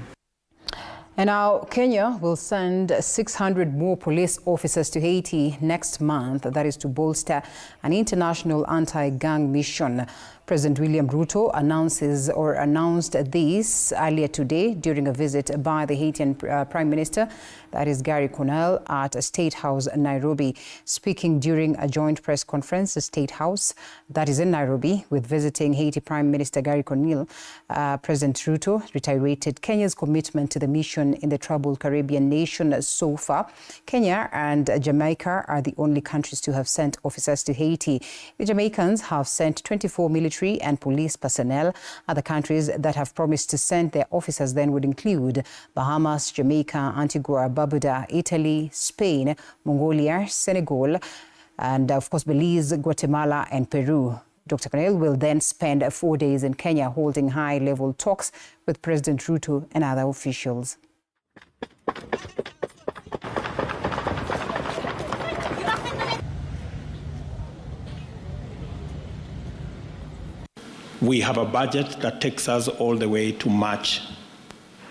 And now Kenya will send 600 more police officers to Haiti next month. That is to bolster an international anti-gang mission. President William Ruto announced this earlier today during a visit by the Haitian Prime Minister, that is Gary Conille, at State House Nairobi. Speaking during a joint press conference at State House, that is in Nairobi, with visiting Haiti Prime Minister Gary Conille, President Ruto reiterated Kenya's commitment to the mission in the troubled Caribbean nation so far. Kenya and Jamaica are the only countries to have sent officers to Haiti. The Jamaicans have sent 24 military and police personnel. Other countries that have promised to send their officers then would include Bahamas, Jamaica, Antigua, Barbuda, Italy, Spain, Mongolia, Senegal, and of course Belize, Guatemala, and Peru. Dr. Conille will then spend 4 days in Kenya holding high-level talks with President Ruto and other officials. We have a budget that takes us all the way to March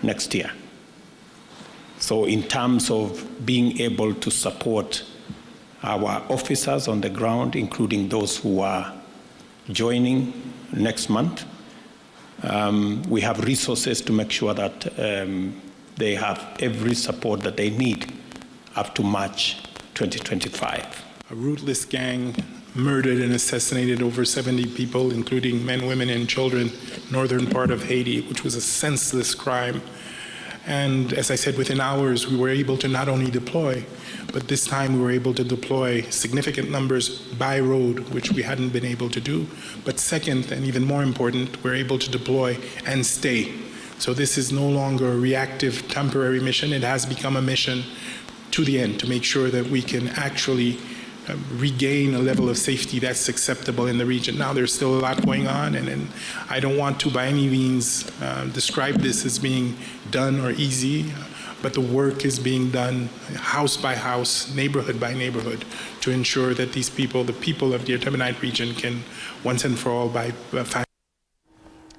next year. So in terms of being able to support our officers on the ground, including those who are joining next month, we have resources to make sure that they have every support that they need up to March 2025. A ruthless gang murdered and assassinated over 70 people, including men, women, and children, northern part of Haiti, which was a senseless crime. And as I said, within hours, we were able to not only deploy, but this time we were able to deploy significant numbers by road, which we hadn't been able to do. But second, and even more important, we're able to deploy and stay. So this is no longer a reactive, temporary mission. It has become a mission to the end to make sure that we can actually regain a level of safety that's acceptable in the region. Now, there's still a lot going on, and I don't want to by any means describe this as being done or easy, but the work is being done house by house, neighborhood by neighborhood, to ensure that these people, the people of the Artemonite region, can once and for all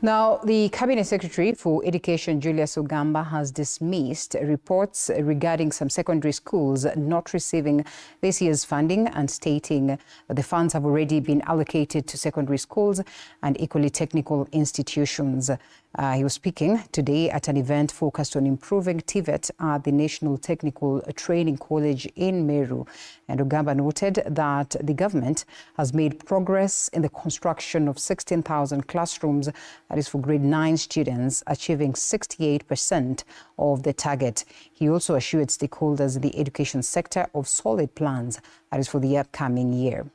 Now, the Cabinet Secretary for Education, Julius Ogamba, has dismissed reports regarding some secondary schools not receiving this year's funding and stating that the funds have already been allocated to secondary schools and equally technical institutions. He was speaking today at an event focused on improving TVET at the National Technical Training College in Meru. And Ogamba noted that the government has made progress in the construction of 16,000 classrooms, that is for grade 9 students, achieving 68% of the target. He also assured stakeholders in the education sector of solid plans, that is for the upcoming year.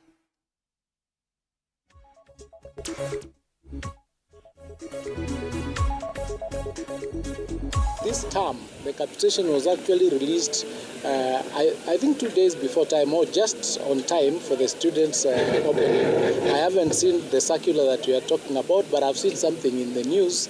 This term, the capitation was actually released, I think 2 days before time, or just on time for the students' opening. I haven't seen the circular that we are talking about, but I've seen something in the news,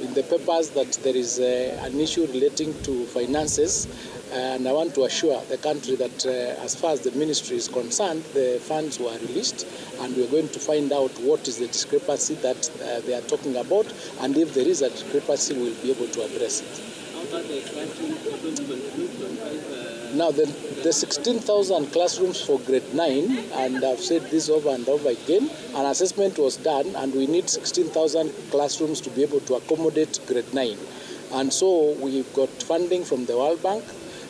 in the papers, that there is an issue relating to finances. And I want to assure the country that as far as the ministry is concerned, the funds were released, and we're going to find out what is the discrepancy that they are talking about, and if there is a discrepancy, we'll be able to address it. Now, the 16,000 classrooms for grade 9, and I've said this over and over again, an assessment was done, and we need 16,000 classrooms to be able to accommodate grade 9. And so we've got funding from the World Bank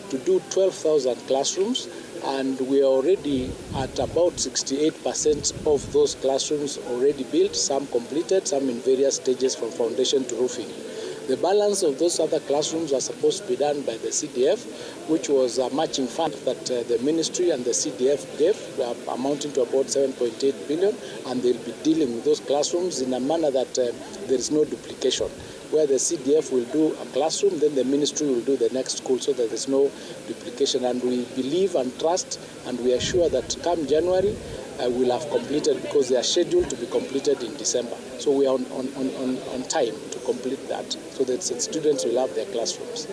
to do 12,000 classrooms, and we are already at about 68% of those classrooms already built, some completed, some in various stages from foundation to roofing. The balance of those other classrooms are supposed to be done by the CDF, which was a matching fund that the ministry and the CDF gave, amounting to about 7.8 billion, and they'll be dealing with those classrooms in a manner that there is no duplication. Where the CDF will do a classroom, then the ministry will do the next school, so that there's no duplication. And we believe and trust, and we are sure that come January, we'll have completed, because they are scheduled to be completed in December. So we are on time to complete that, so that students will have their classrooms.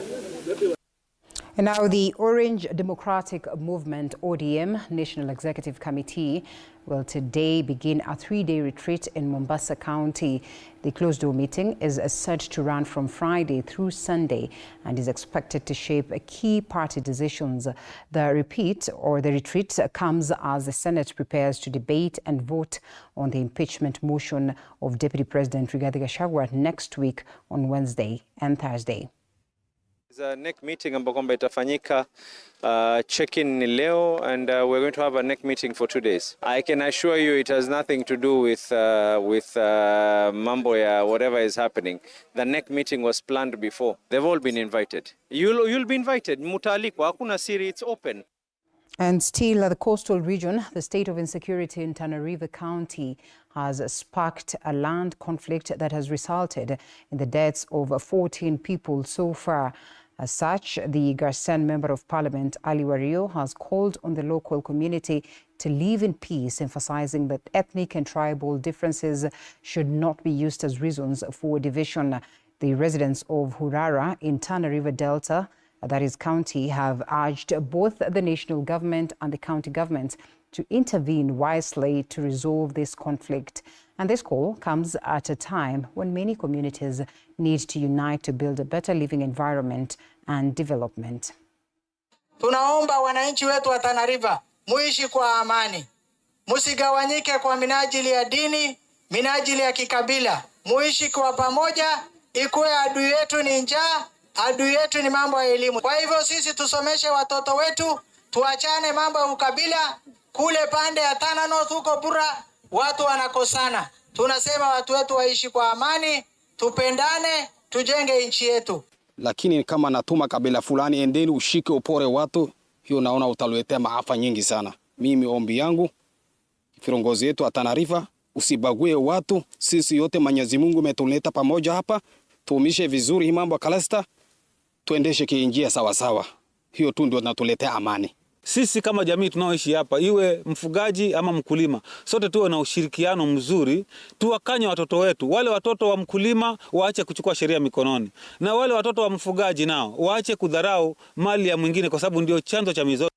And now the Orange Democratic Movement, ODM, National Executive Committee will today begin a 3-day retreat in Mombasa County. The closed-door meeting is set to run from Friday through Sunday and is expected to shape key party decisions. The retreat comes as the Senate prepares to debate and vote on the impeachment motion of Deputy President Rigathi Gachagua next week on Wednesday and Thursday. There's a NEC meeting ambayo kwamba itafanyika check-in ni leo, and we're going to have a NEC meeting for 2 days. I can assure you it has nothing to do with mambo ya whatever is happening. The NEC meeting was planned before. They've all been invited. You'll be invited. Mutaalikwa, hakuna siri, it's open. And still at the coastal region, the state of insecurity in Tana River County has sparked a land conflict that has resulted in the deaths of 14 people so far. As such, the Garsen Member of Parliament, Ali Wario, has called on the local community to live in peace, emphasizing that ethnic and tribal differences should not be used as reasons for division. The residents of Hurara in Tana River Delta, that is county, have urged both the national government and the county government to intervene wisely to resolve this conflict. And this call comes at a time when many communities need to unite to build a better living environment and development. Tunaomba wananchi wetu wa Tana River muishi kwa amani. Musigawanyike kwa minajili ya dini, minajili ya kikabila. Muishi kwa pamoja, ikuwe adui yetu ni njaa, adui yetu ni mambo ya elimu. Kwa hivyo sisi tusomeshe watoto wetu, tuachane mambo ya ukabila. Kule pande ya Tana North huko Bura watu wanakosana. Tunasema watu wetu waishi kwa amani, tupendane, tujenge nchi yetu. Lakini kama natuma kabila fulani endeni ushike upore watu, hiyo naona utaletea maafa nyingi sana. Mimi ombi yangu viongozi wetu wa Tana River, usibague watu, sisi yote Mwenyezi Mungu umetuleta pamoja hapa, tuumishe vizuri hii mambo ya kalasta, tuendeshe kiinjia sawa sawa. hiyo tu ndio inatuletea amani. Sisi kama jamii tunaoishi hapa, iwe mfugaji ama mkulima, sote tuwe na ushirikiano mzuri, tuwakanye watoto wetu. Wale watoto wa mkulima waache kuchukua sheria mikononi, na wale watoto wa mfugaji nao waache kudharau mali ya mwingine, kwa sababu ndio chanzo cha mizozo.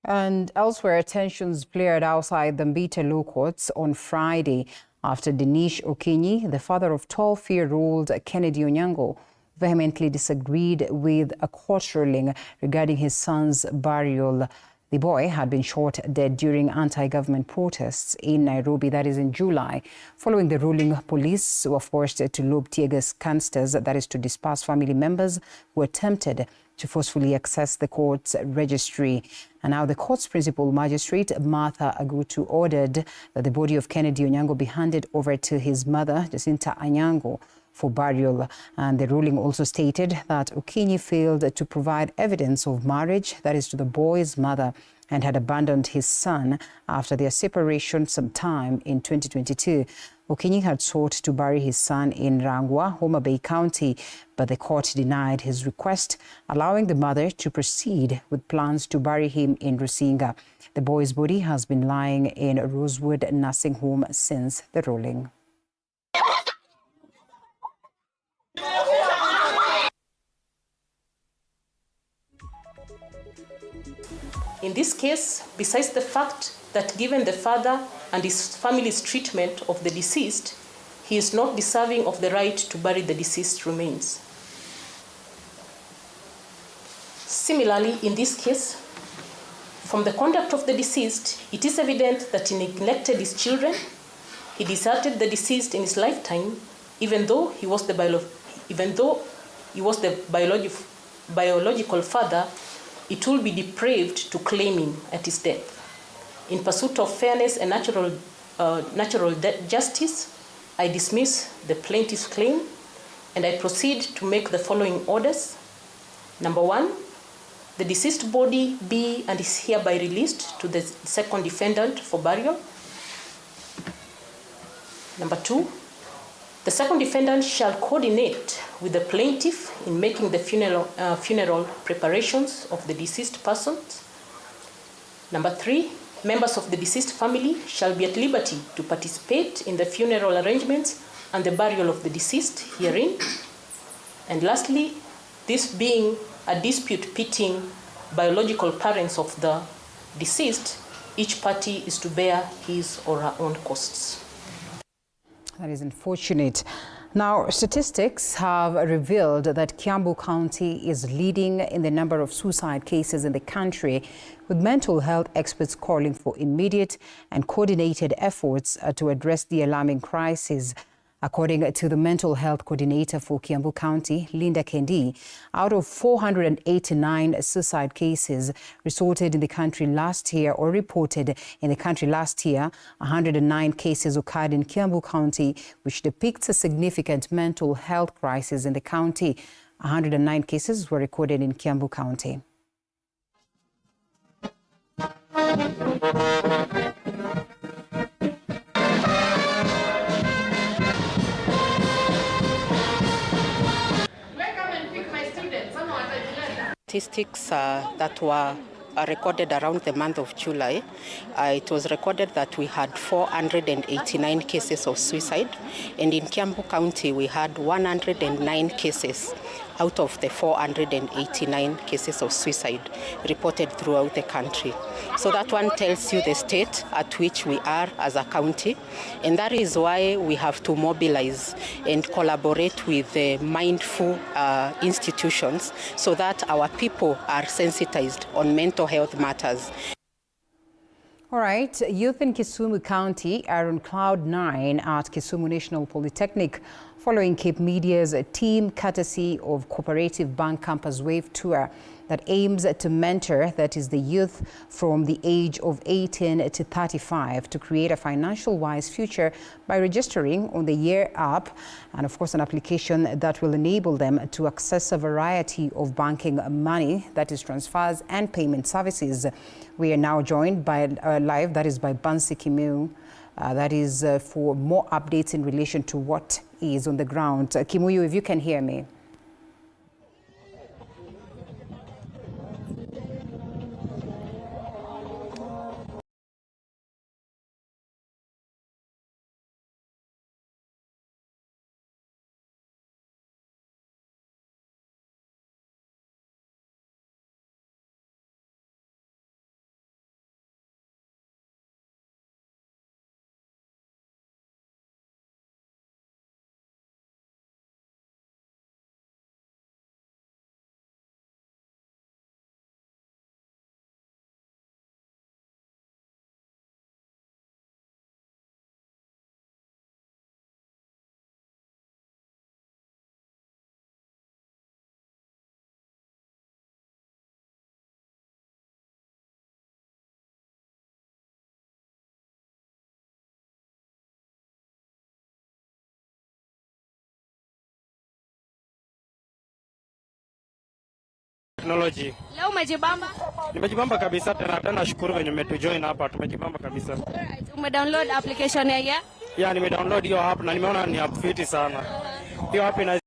And elsewhere, tensions flared outside the Mbita law courts on Friday after Dinesh Okinyi, the father of 12-year-old Kennedy Onyango, vehemently disagreed with a court ruling regarding his son's burial. The boy had been shot dead during anti-government protests in Nairobi, that is in July. Following the ruling, police were forced to lob tear gas canisters, that is to disperse family members who attempted to forcefully access the court's registry. And now the court's principal magistrate, Martha Agutu, ordered that the body of Kennedy Onyango be handed over to his mother, Jacinta Onyango, for burial. And the ruling also stated that Okinyi failed to provide evidence of marriage, that is to the boy's mother, and had abandoned his son after their separation sometime in 2022. Okinyi had sought to bury his son in Rangwa, Homa Bay County, but the court denied his request, allowing the mother to proceed with plans to bury him in Rusinga. The boy's body has been lying in Rosewood Nursing Home since the ruling. In this case, besides the fact that given the father and his family's treatment of the deceased, he is not deserving of the right to bury the deceased remains. Similarly, in this case, from the conduct of the deceased, it is evident that he neglected his children. He deserted the deceased in his lifetime, even though he was the biological father. It will be depraved to claim him at his death. In pursuit of fairness and natural justice, I dismiss the plaintiff's claim and I proceed to make the following orders. Number one, the deceased body be and is hereby released to the second defendant for burial. Number two, the second defendant shall coordinate with the plaintiff in making the funeral preparations of the deceased persons. Number three, members of the deceased family shall be at liberty to participate in the funeral arrangements and the burial of the deceased herein. And lastly, this being a dispute pitting biological parents of the deceased, each party is to bear his or her own costs. That is unfortunate. Now, statistics have revealed that Kiambu County is leading in the number of suicide cases in the country, with mental health experts calling for immediate and coordinated efforts to address the alarming crisis. According to the mental health coordinator for Kiambu County, Linda Kendi, out of 489 suicide cases reported in the country last year, 109 cases occurred in Kiambu County, which depicts a significant mental health crisis in the county. 109 cases were recorded in Kiambu County. Statistics that were recorded around the month of July, it was recorded that we had 489 cases of suicide, and in Kiambu County we had 109 cases out of the 489 cases of suicide reported throughout the country. So that one tells you the state at which we are as a county, and that is why we have to mobilize and collaborate with the mindful institutions so that our people are sensitized on mental health matters. All right, youth in Kisumu County are on cloud 9 at Kisumu National Polytechnic following Cape Media's team courtesy of Cooperative Bank Campus Wave Tour that aims to mentor, that is the youth from the age of 18 to 35, to create a financial-wise future by registering on the Year App, and of course an application that will enable them to access a variety of banking money, that is transfers and payment services. We are now joined by live, that is by Bansi Kimu, that is for more updates in relation to what is on the ground. Kimuyu, if you can hear me. technology. Leo umejibamba? Nimejibamba kabisa, tena nashukuru venye umetujoin hapa, tumejibamba kabisa. Alright, umedownload application ya? Yeah, nimedownload hiyo app na nimeona ni app fiti sana. Hiyo app ina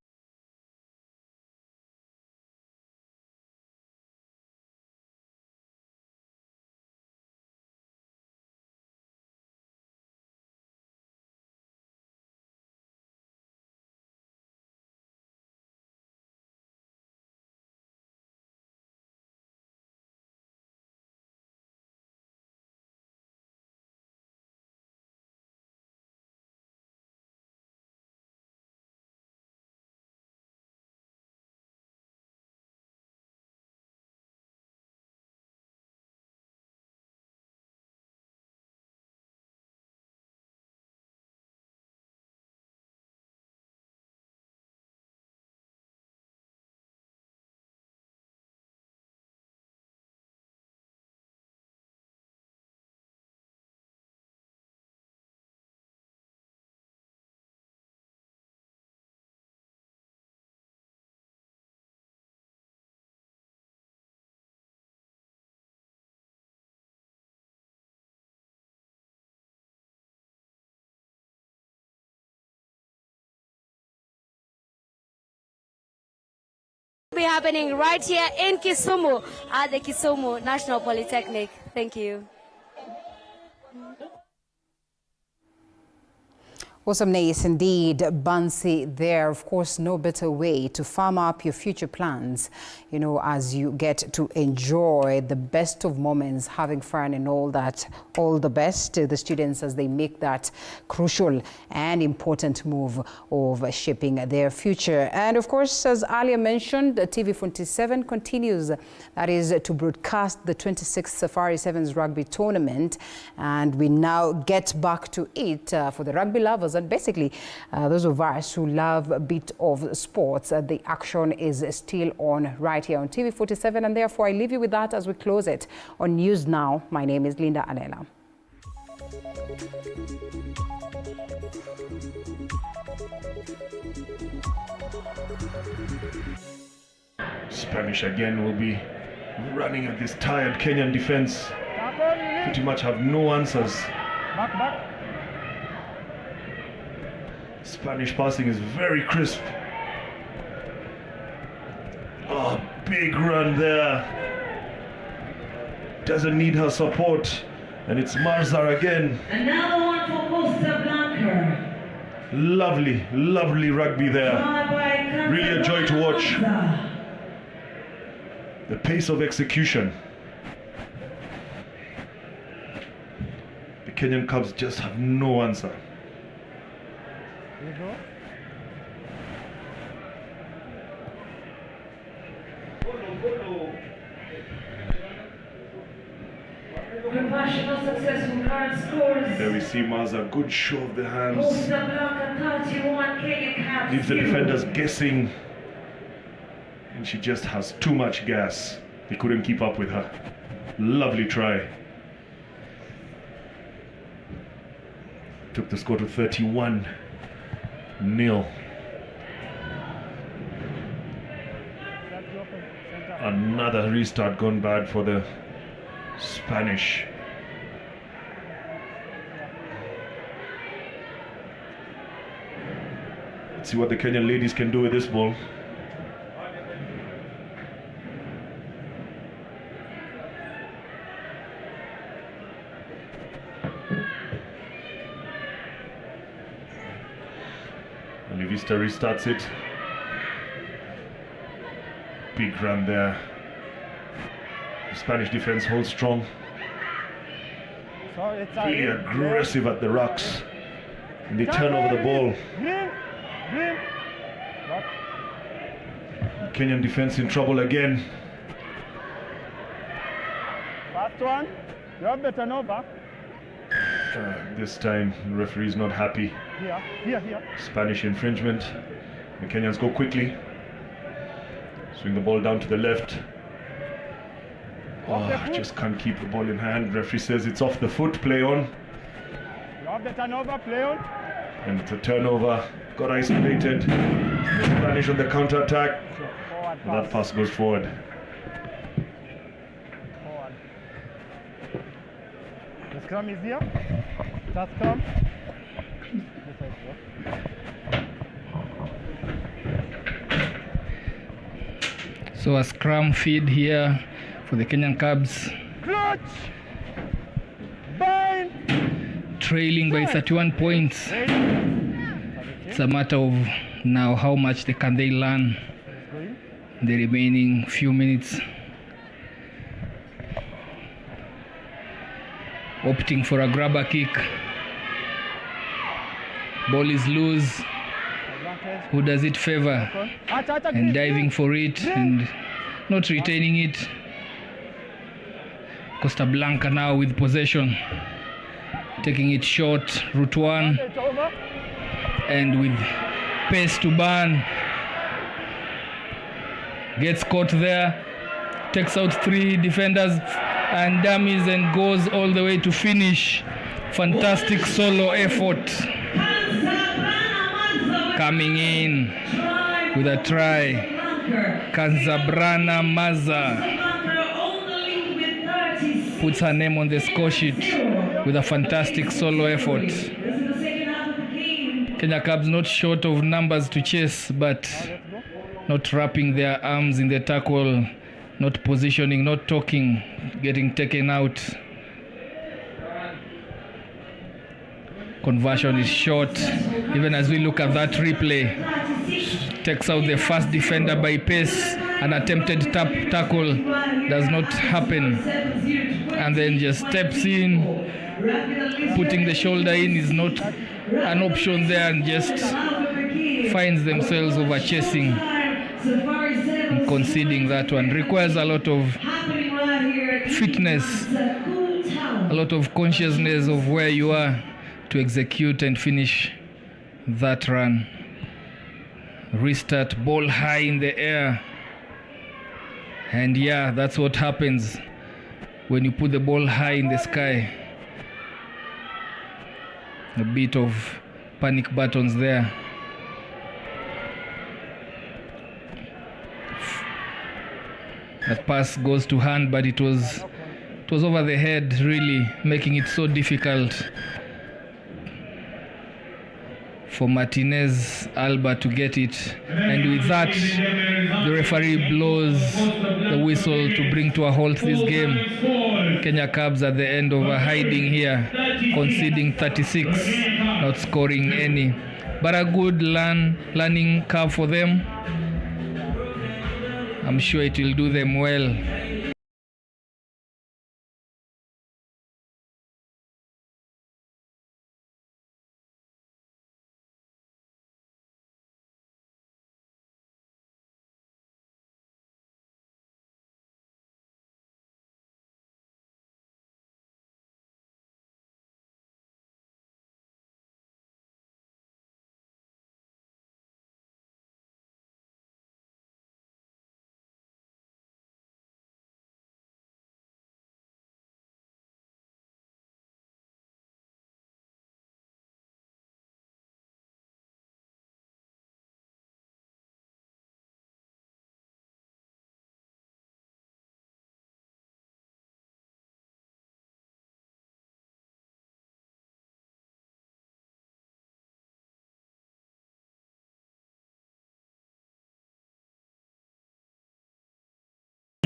Be happening right here in Kisumu at the Kisumu National Polytechnic. Thank you. Awesomeness indeed, Bansi there. Of course, no better way to farm up your future plans, you know, as you get to enjoy the best of moments, having fun and all that. All the best to the students as they make that crucial and important move of shaping their future. And of course, as earlier mentioned, TV47 continues, that is to broadcast the 26th Safari Sevens rugby tournament. And we now get back to it for the rugby lovers. And basically, those of us who love a bit of sports, the action is still on right here on TV47. And therefore, I leave you with that as we close it on News Now. My name is Linda Alela. Spanish again will be running at this tired Kenyan defense. Pretty much have no answers. Back. Spanish passing is very crisp. Oh, big run there. Doesn't need her support. And it's Marzar again. Another one for Costa, Blanca. Lovely, lovely rugby there. Really a joy to watch. The pace of execution. The Kenyan Cubs just have no answer. Successful current scores. There we see Maza, good show of the hands. Costa, Blanca, 31, Kenyan Cubs. Leaves the defenders guessing. And she just has too much gas. They couldn't keep up with her. Lovely try. Took the score to 31-0. Another restart gone bad for the Spanish. Let's see what the Kenyan ladies can do with this ball. Vista restarts it. Big run there. The Spanish defense holds strong. Really aggressive at the rocks. And they turn over the ball. The Kenyan defense in trouble again. First one, you have the turnover. This time, the referee is not happy. Here. Spanish infringement. The Kenyans go quickly. Swing the ball down to the left. Just can't keep the ball in hand. Referee says it's off the foot. Play on. You have the turnover. Play on. And it's a turnover. Got isolated. Spanish on the counter attack. That pass goes forward. The scrum is here. That's scrum. So a scrum feed here for the Kenyan Cubs. Clutch! Bind! Trailing by 31 points. It's a matter of now how much can they learn the remaining few minutes. Opting for a grabber kick. Ball is loose. Who does it favor? And diving for it and not retaining it. Costa Blanca now with possession. Taking it short, route one. And with pace to burn. Gets caught there. Takes out 3 defenders and dummies and goes all the way to finish. Fantastic solo effort. Coming in with a try. Kanzabrana Maza puts her name on the score sheet with a fantastic solo effort. Kenya Cubs not short of numbers to chase, but not wrapping their arms in the tackle, not positioning, not talking, getting taken out. Conversion is short. Even as we look at that replay, takes out the first defender by pace. An attempted tackle does not happen, and then just steps in. Putting the shoulder in is not an option there, and just finds themselves over chasing and conceding that one. Requires a lot of fitness, a lot of consciousness of where you are to execute and finish that run. Restart, ball high in the air. And yeah, that's what happens when you put the ball high in the sky. A bit of panic buttons there. That pass goes to hand, but it was over the head, really making it so difficult for Martinez Alba to get it. And with that, the referee blows the whistle to bring to a halt this game. Kenya Cubs at the end of a hiding here, conceding 36, not scoring any. But a good learning curve for them. I'm sure it will do them well.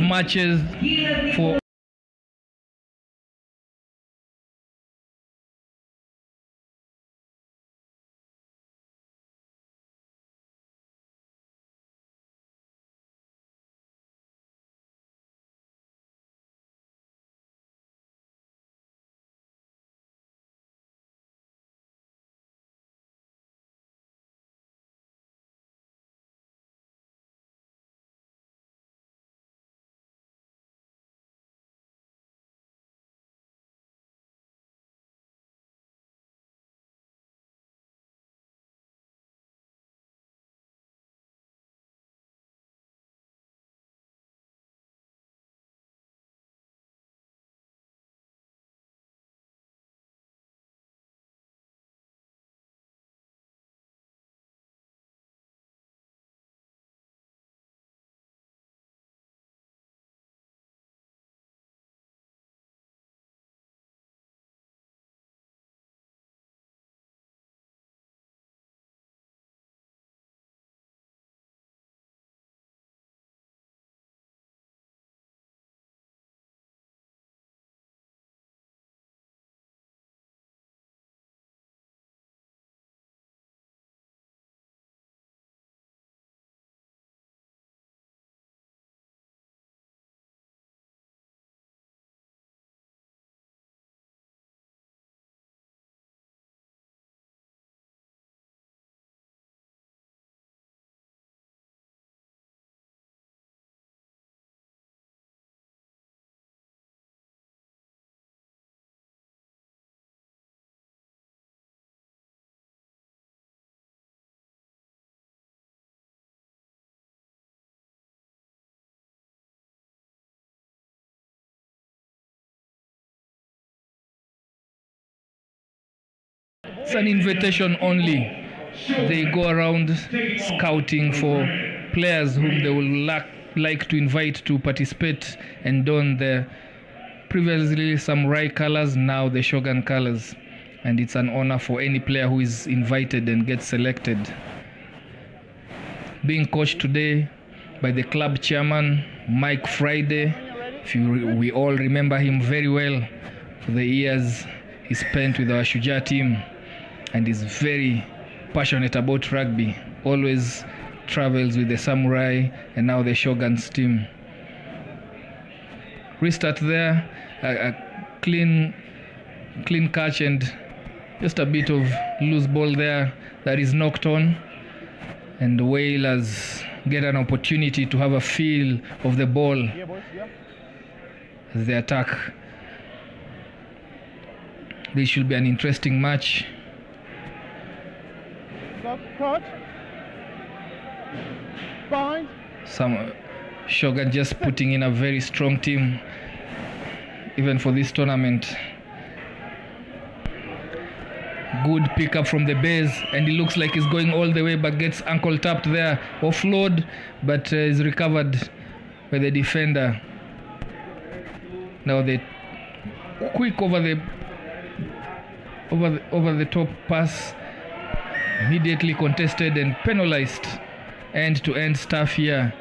Matches for It's an invitation only. They go around scouting for players whom they will like to invite to participate and don the previously samurai colors, now the Shogun colors. And it's an honor for any player who is invited and gets selected. Being coached today by the club chairman, Mike Friday. We all remember him very well for the years he spent with our Shujaa team, and is very passionate about rugby. Always travels with the Samurai and now the Shoguns team. Restart there, a clean catch and just a bit of loose ball there that is knocked on, and the Wailers get an opportunity to have a feel of the ball as they attack. This should be an interesting match. Some Shogun just putting in a very strong team even for this tournament. Good pickup from the base, and he looks like he's going all the way, but gets ankle tapped there. Offload, but is recovered by the defender. Now the quick over the top pass, immediately contested and penalized. End-to-end stuff here.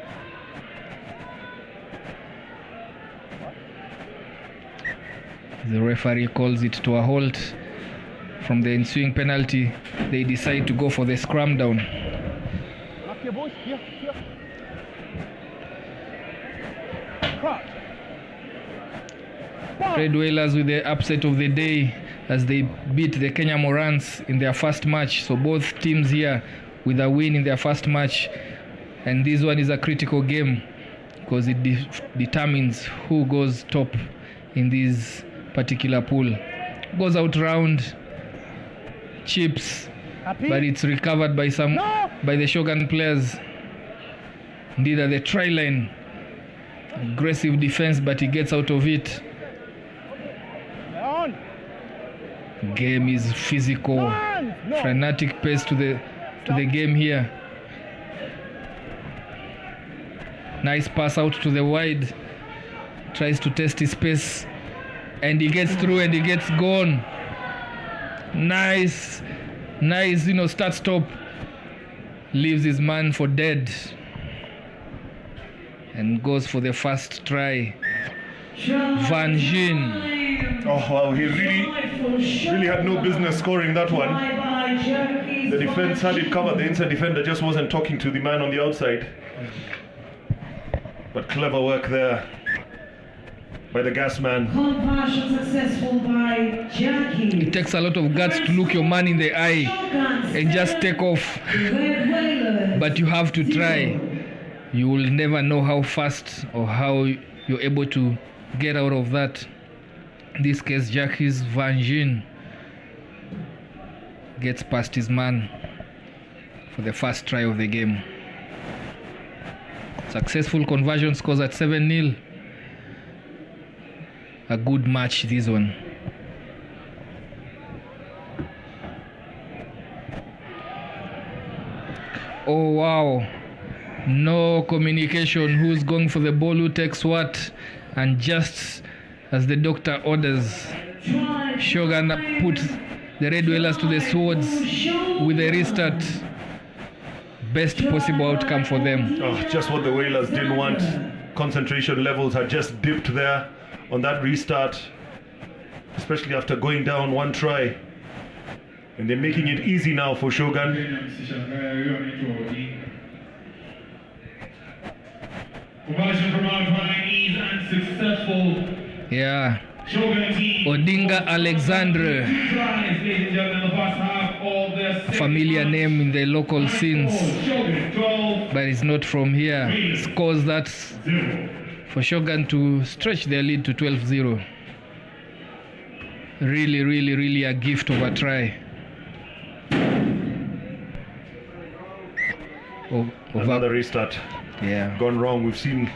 The referee calls it to a halt. From the ensuing penalty, they decide to go for the scrum down. Red Wailers with the upset of the day as they beat the Kenya Morans in their first match. So both teams here with a win in their first match, and this one is a critical game because it determines who goes top in this particular pool. Goes out round, chips, but it's recovered by by the Shogun players. Indeed at the try line, aggressive defense, but he gets out of it. Game is physical, frenetic pace to the game here. Nice pass out to the wide, tries to test his pace, and he gets through and he gets gone. Nice, start stop. Leaves his man for dead and goes for the first try. Van Gien. Oh wow, he really had no business scoring that one. The defense had it covered. The inside defender just wasn't talking to the man on the outside. But clever work there by the gas man. Successful by Jackie. It takes a lot of guts to look your man in the eye and just take off. But you have to try. You will never know how fast or how you're able to get out of that. In this case, Jackie's Van Gien gets past his man for the first try of the game. Successful conversion, scores at 7-0. A good match, this one. Oh wow, no communication. Who's going for the ball, who takes what? And just as the doctor orders, Shogun put the Red Wailers to the swords with a restart. Best possible outcome for them. Oh, just what the Wailers didn't want. Concentration levels had just dipped there on that restart, especially after going down one try. And they're making it easy now for Shogun. Conversion from outside is unsuccessful. Yeah. Odinga Alexandre, a familiar name in the local scenes, but he's not from here. Scores that for Shogun to stretch their lead to 12-0. Really a gift of a try. Another restart. Yeah. Gone wrong. We've seen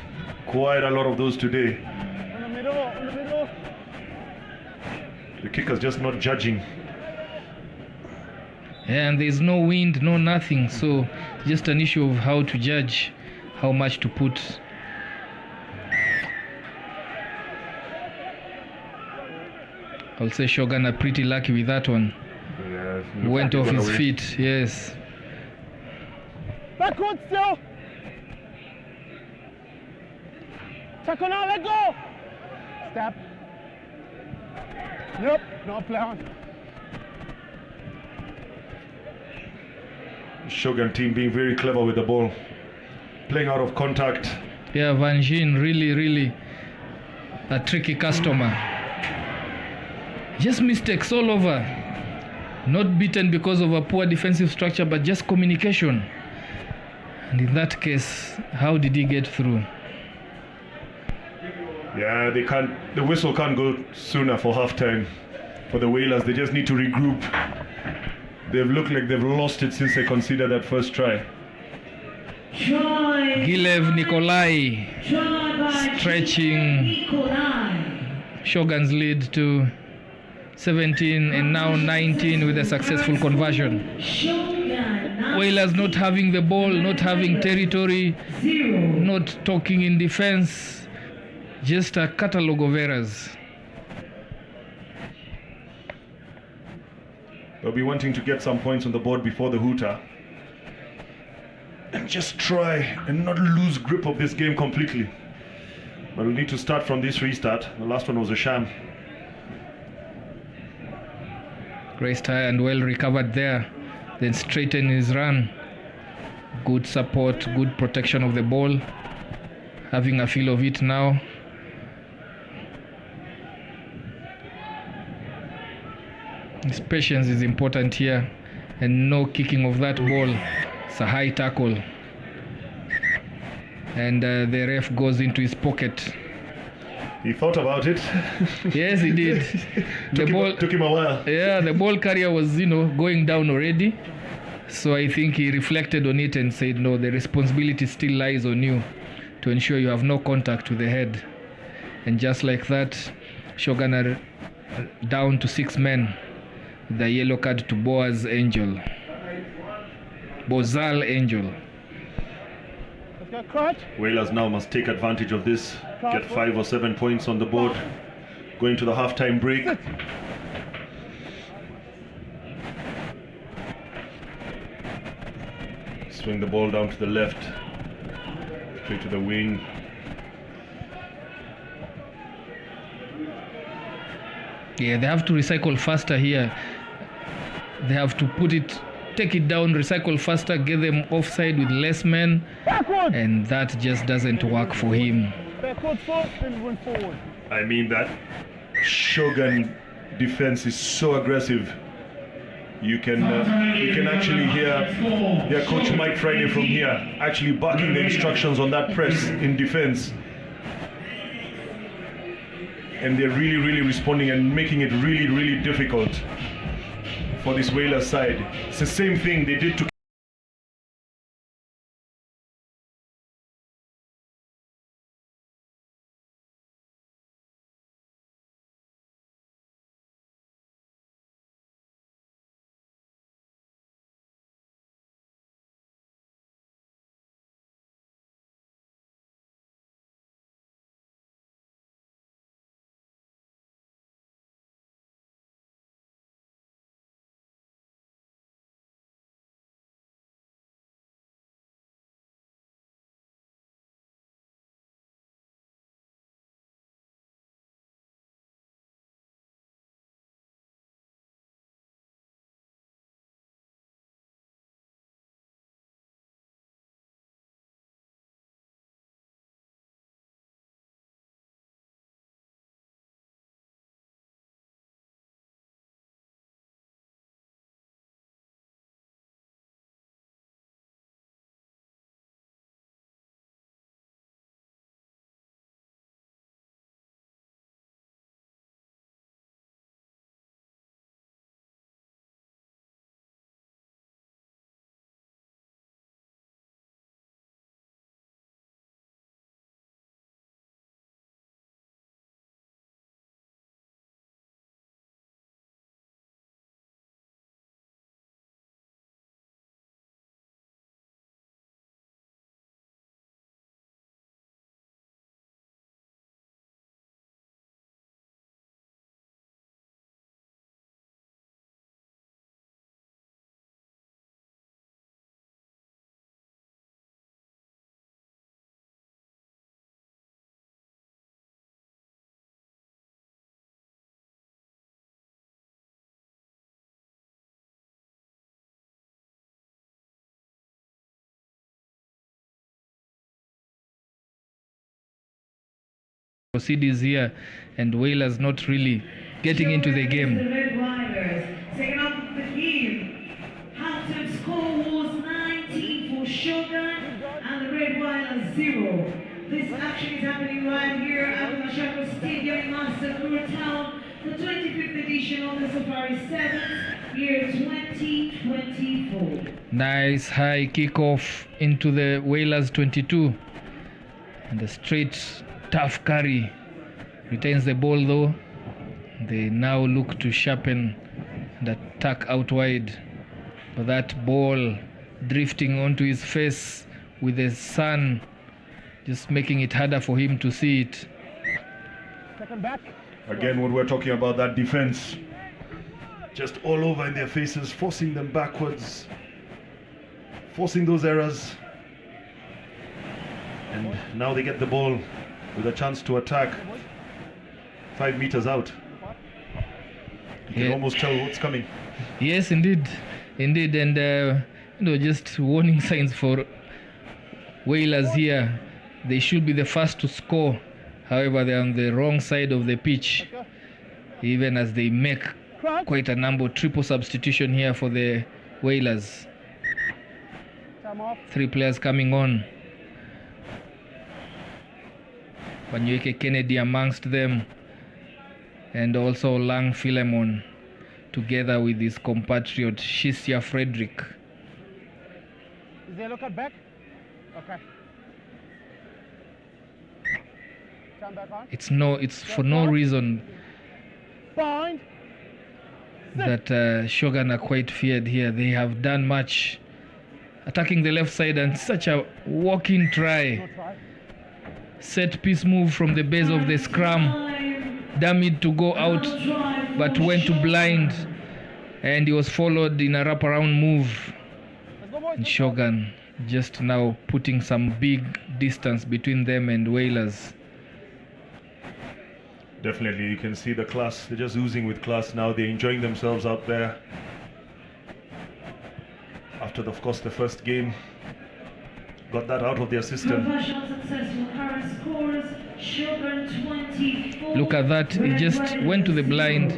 quite a lot of those today. The kicker's just not judging. And there's no wind, no nothing. So just an issue of how to judge how much to put. I'll say Shogun are pretty lucky with that one. Yeah, Went off his feet, yes. Backward still. Check on out, let go. Step. Yep, no play on. Shogun team being very clever with the ball, playing out of contact. Yeah, Van Gien really a tricky customer. Just mistakes all over. Not beaten because of a poor defensive structure, but just communication. And in that case, how did he get through? Yeah, they can't. The whistle can't go sooner for halftime for the Wailers. They just need to regroup. They've looked like they've lost it since they conceded that first try. Gilev Nikolai stretching Shogun's lead to 17 and now 19 with a successful conversion. Wailers not having the ball, not having territory, not talking in defense, just a catalogue of errors. They'll be wanting to get some points on the board before the hooter and just try and not lose grip of this game completely. But we'll need to start from this restart. The last one was a sham. Graced high and well recovered there, then straighten his run. Good support, good protection of the ball. Having a feel of it now. His patience is important here, and no kicking of that ball. It's a high tackle, and the ref goes into his pocket. He thought about it. Yes, he did. Took him a while. Yeah, the ball carrier was, going down already. So I think he reflected on it and said, no, the responsibility still lies on you to ensure you have no contact with the head. And just like that, Shogun are down to 6 men. The yellow card to Bozal Angel. Wailers now must take advantage of this, get 5 or 7 points on the board, going to the halftime break. Swing the ball down to the left, straight to the wing. Yeah, they have to recycle faster here. They have to take it down, recycle faster, get them offside with less men, and that just doesn't work for him. I mean, that Shogun defense is so aggressive. You can actually hear Coach Mike Friday from here actually barking the instructions on that press in defense. And they're really responding and making it really difficult for this Whalers side. It's the same thing they did to Proceeds here, and Wailers not really getting into the game. The Red Wailers. Second half of the game. Halftime score was 19 for Shogun and the Red Wailers 0. This action is happening right here at the Machakos Stadium in Master Town, the 25th edition of the Safari Sevens, year 2024. Nice high kickoff into the Wailers 22. And a straight tough carry. Retains the ball though. They now look to sharpen and attack out wide. But that ball drifting onto his face with the sun, just making it harder for him to see it. Second back. Again, when we're talking about that defense, just all over in their faces, forcing them backwards, forcing those errors. And now they get the ball with a chance to attack 5 meters out. You can almost tell what's coming. Yes, indeed. Indeed. And, just warning signs for Wailers here. They should be the first to score. However, they're on the wrong side of the pitch. Even as they make quite a number, triple substitution here for the Wailers. 3 players coming on. Banyueke Kennedy amongst them, and also Lang Philemon, together with his compatriot Shisia Frederick. Is there a look at back? Okay. Turn back on. It's for no reason Bind. that Shogun are quite feared here. They have done much, attacking the left side, and such a walk-in try. Set piece move from the base of the scrum. Damaged to go out, but went to blind, and he was followed in a wraparound move. And Shogun just now putting some big distance between them and Wailers. Definitely, you can see the class. They're just oozing with class now. They're enjoying themselves out there. After, of course, the first game. Got that out of their system. Look at that, he just went to the blind,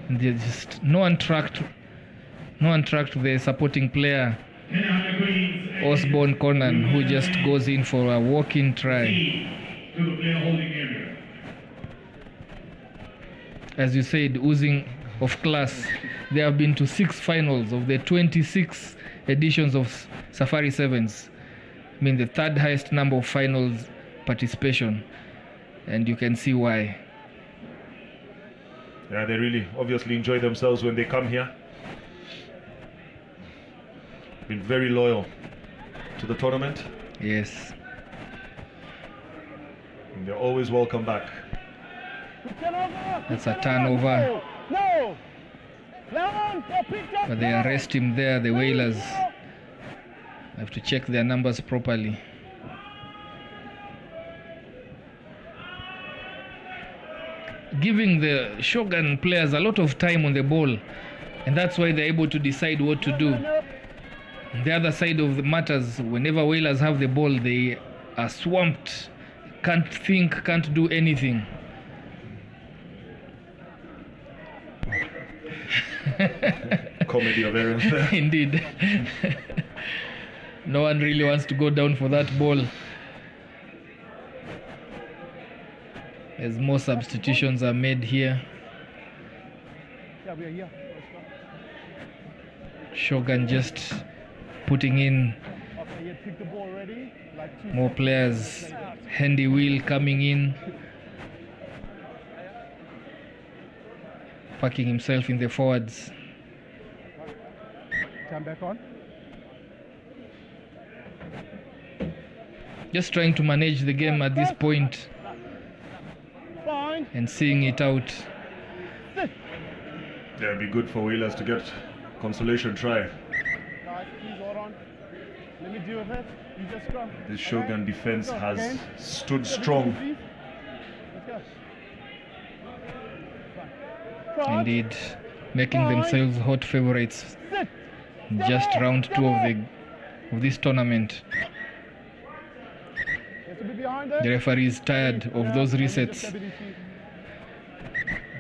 and there's just no one tracked the supporting player, Osborne Conan, who just goes in for a walk-in try. As you said, oozing of class. They have been to 6 finals of the 26 editions of Safari Sevens. I mean, the 3rd highest number of finals participation, and you can see why. Yeah, they really obviously enjoy themselves when they come here. Been very loyal to the tournament. Yes. And they're always welcome back. That's a turnover. No. But they arrest him there, the Wailers. I have to check their numbers properly. Giving the Shogun players a lot of time on the ball, and that's why they're able to decide what to do. The other side of the matters, whenever Wailers have the ball, they are swamped, can't think, can't do anything. Comedy of errors there. Indeed. No one really wants to go down for that ball. As more substitutions are made here. Yeah, we are here. Shogun just putting in more players. Handy Wheel coming in, packing himself in the forwards. Turn back on. Just trying to manage the game at this point and seeing it out. Yeah, it'd be good for Wailers to get consolation try. Guys, please hold on. Let me deal with it. You just scrum. The Shogun defense has stood strong. Indeed, making themselves hot favorites. Just round 2 of this tournament. The referee is tired of those resets.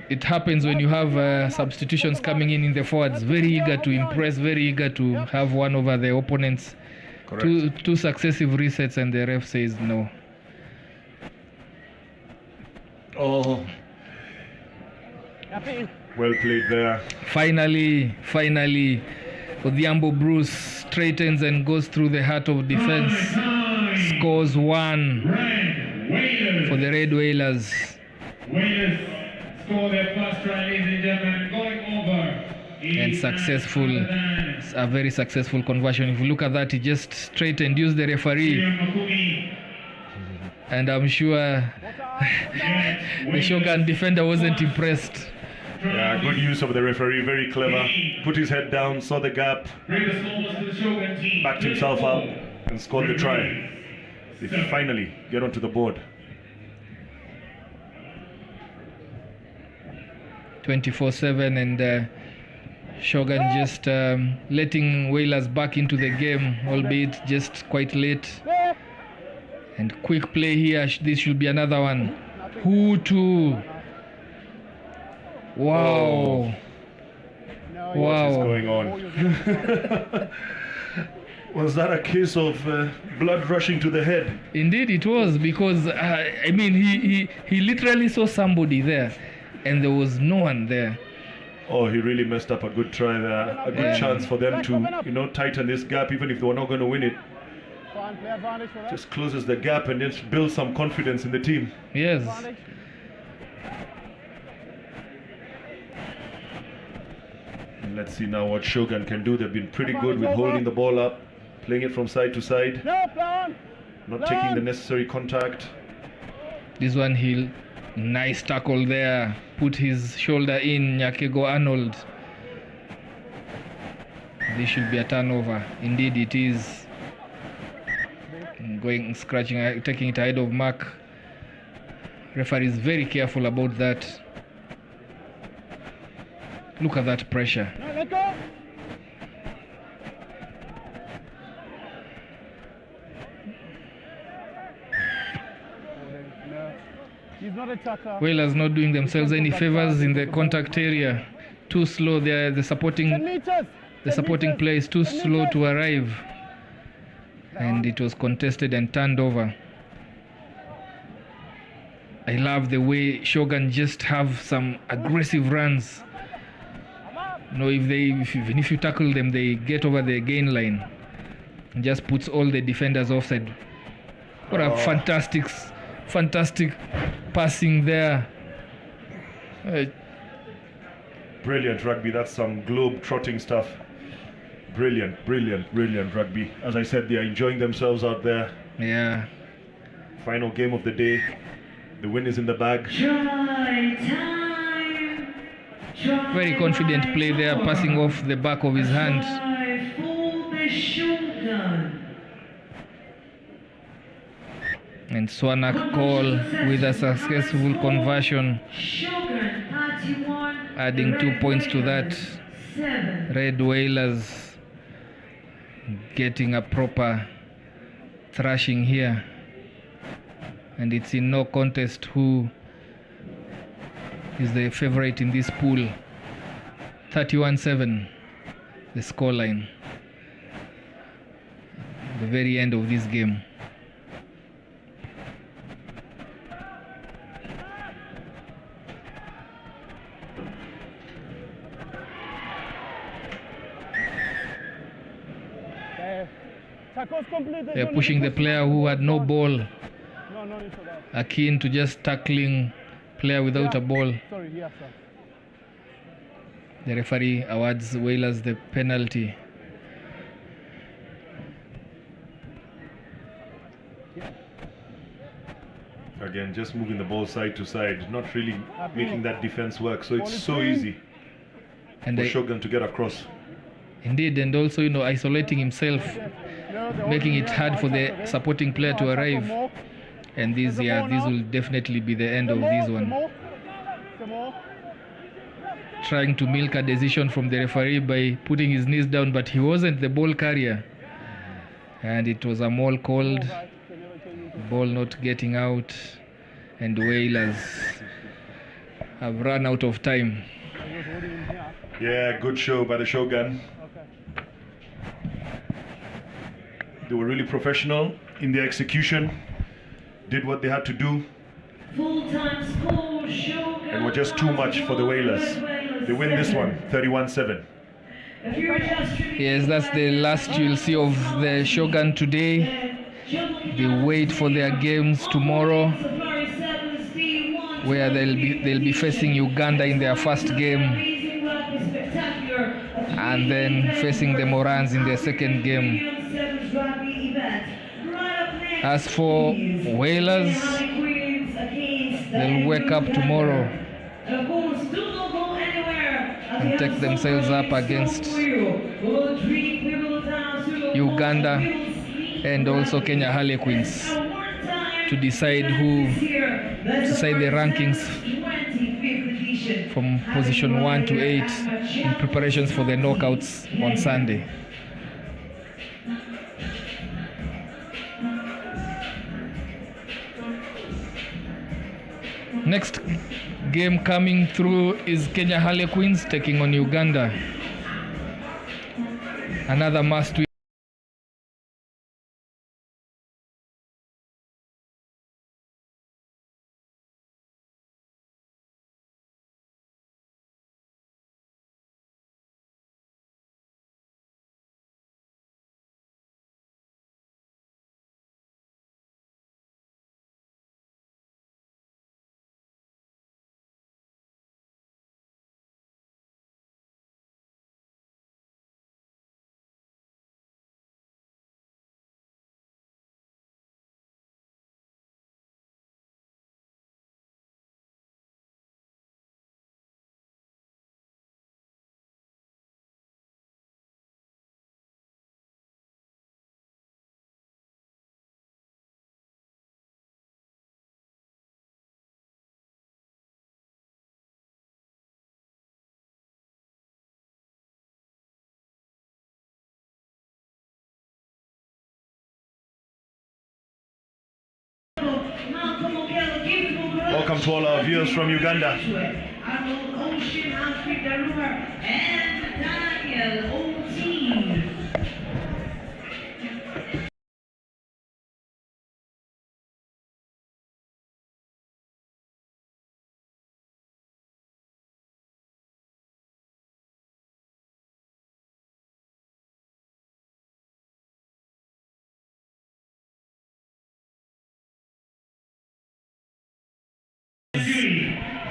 It happens when you have substitutions coming in the forwards, very eager to impress, very eager to have one over the opponents. Two successive resets and the ref says no. Oh. Well played there. Finally, Odhiambo Bruce straightens and goes through the heart of defense. Scores one for the Red Wailers. Wailers score their first try, ladies and gentlemen, going over. And successful, a very successful conversion. If you look at that, he just straightened, used the referee. And I'm sure the Shogun defender wasn't impressed. Yeah, good use of the referee, very clever. Put his head down, saw the gap, backed himself up, and scored the try. They finally get onto the board. 24-7, and Shogun just letting Wailers back into the game, albeit just quite late. And quick play here, this should be another one. Hutu. Wow. Wow. What is going on? Was that a case of blood rushing to the head? Indeed it was, because I mean he literally saw somebody there and there was no one there. Oh, he really messed up a good try there. A good chance for them to, tighten this gap, even if they were not going to win it. Just closes the gap and just builds some confidence in the team. Yes. And let's see now what Shogun can do. They've been pretty good with holding the ball up, playing it from side to side, not taking the necessary contact. This one, nice tackle there, put his shoulder in, Nyakego Arnold. This should be a turnover. Indeed it is. Scratching, taking it ahead of mark. Referee is very careful about that. Look at that pressure. Let go. He's not a tacker. Wailers not doing themselves any favors in the contact area. Too slow. The supporting play is too slow to arrive. And it was contested and turned over. I love the way Shogun just have some aggressive runs. Even if you tackle them, they get over the gain line. And just puts all the defenders offside. What a fantastic passing there. Brilliant rugby. That's some globe-trotting stuff. Brilliant rugby. As I said, they are enjoying themselves out there. Yeah. Final game of the day. The win is in the bag. Very confident play there, passing off the back of his hand. And Swanak Call with a successful conversion, adding 2 points to that. Red Wailers getting a proper thrashing here, and it's in no contest who is the favorite in this pool. 31-7 the scoreline, the very end of this game. They're pushing the player who had no ball, akin to just tackling player without a ball. The referee awards Wailers the penalty. Again, just moving the ball side to side, not really making that defense work. So it's so easy for Shogun to get across. Indeed, and also isolating himself, making it hard for the supporting player to arrive. And this will definitely be the end of this one. Trying to milk a decision from the referee by putting his knees down, but he wasn't the ball carrier. And it was a maul called. ball not getting out, and Wailers have run out of time. Yeah, good show by the Shogun. They were really professional in their execution, did what they had to do, Full-time score, Shogun. and were just too much for the Wailers. They win this one, 31-7. Yes, that's the last you'll see of the Shogun today. They wait for their games tomorrow, where they'll be facing Uganda in their first game, and then facing the Morans in their second game. As for Wailers, they'll wake up tomorrow and take themselves up against Uganda and also Kenya Harlequins to decide the rankings from position 1 to 8 in preparations for the knockouts on Sunday. Next game coming through is Kenya Harlequins taking on Uganda. Another must-win. Welcome to all our viewers from Uganda.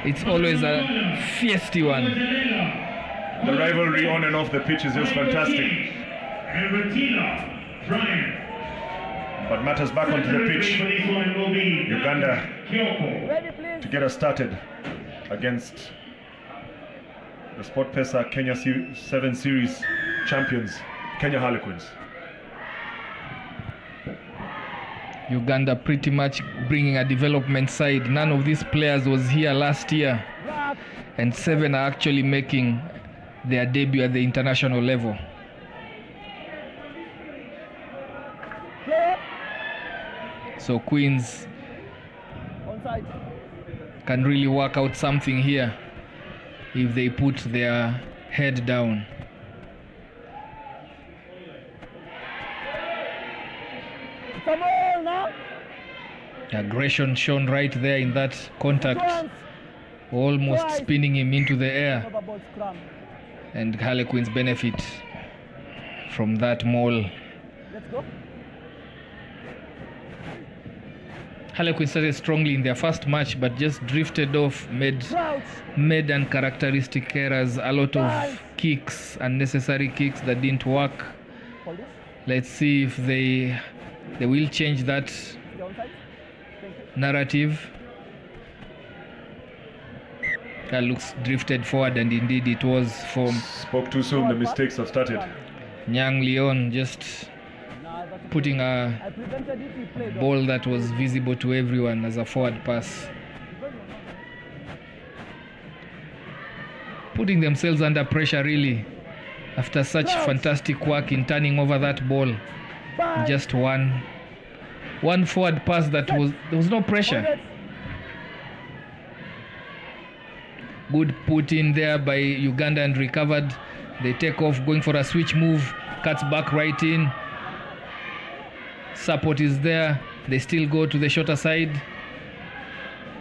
It's always a feisty one. The rivalry on and off the pitch is just fantastic. But matters back onto the pitch. Uganda to get us started against the Sport Pesa Kenya 7 Series champions, Kenya Harlequins. Uganda pretty much bringing a development side. None of these players was here last year, and 7 are actually making their debut at the international level. So Queens can really work out something here if they put their head down. Aggression shown right there in that contact, almost spinning him into the air, and Harlequins benefit from that maul. Harlequins started strongly in their first match, but just drifted off, made uncharacteristic errors, a lot of kicks, unnecessary kicks that didn't work. Let's see if they will change that narrative. That looks drifted forward, and indeed it was from... Spoke too soon, the mistakes have started. Nyang Leon just putting a ball that was visible to everyone as a forward pass. Putting themselves under pressure really, after such fantastic work in turning over that ball. Just one one forward pass that there was no pressure. Good put in there by Uganda and recovered. They take off, going for a switch move, cuts back right in. Support is there. They still go to the shorter side.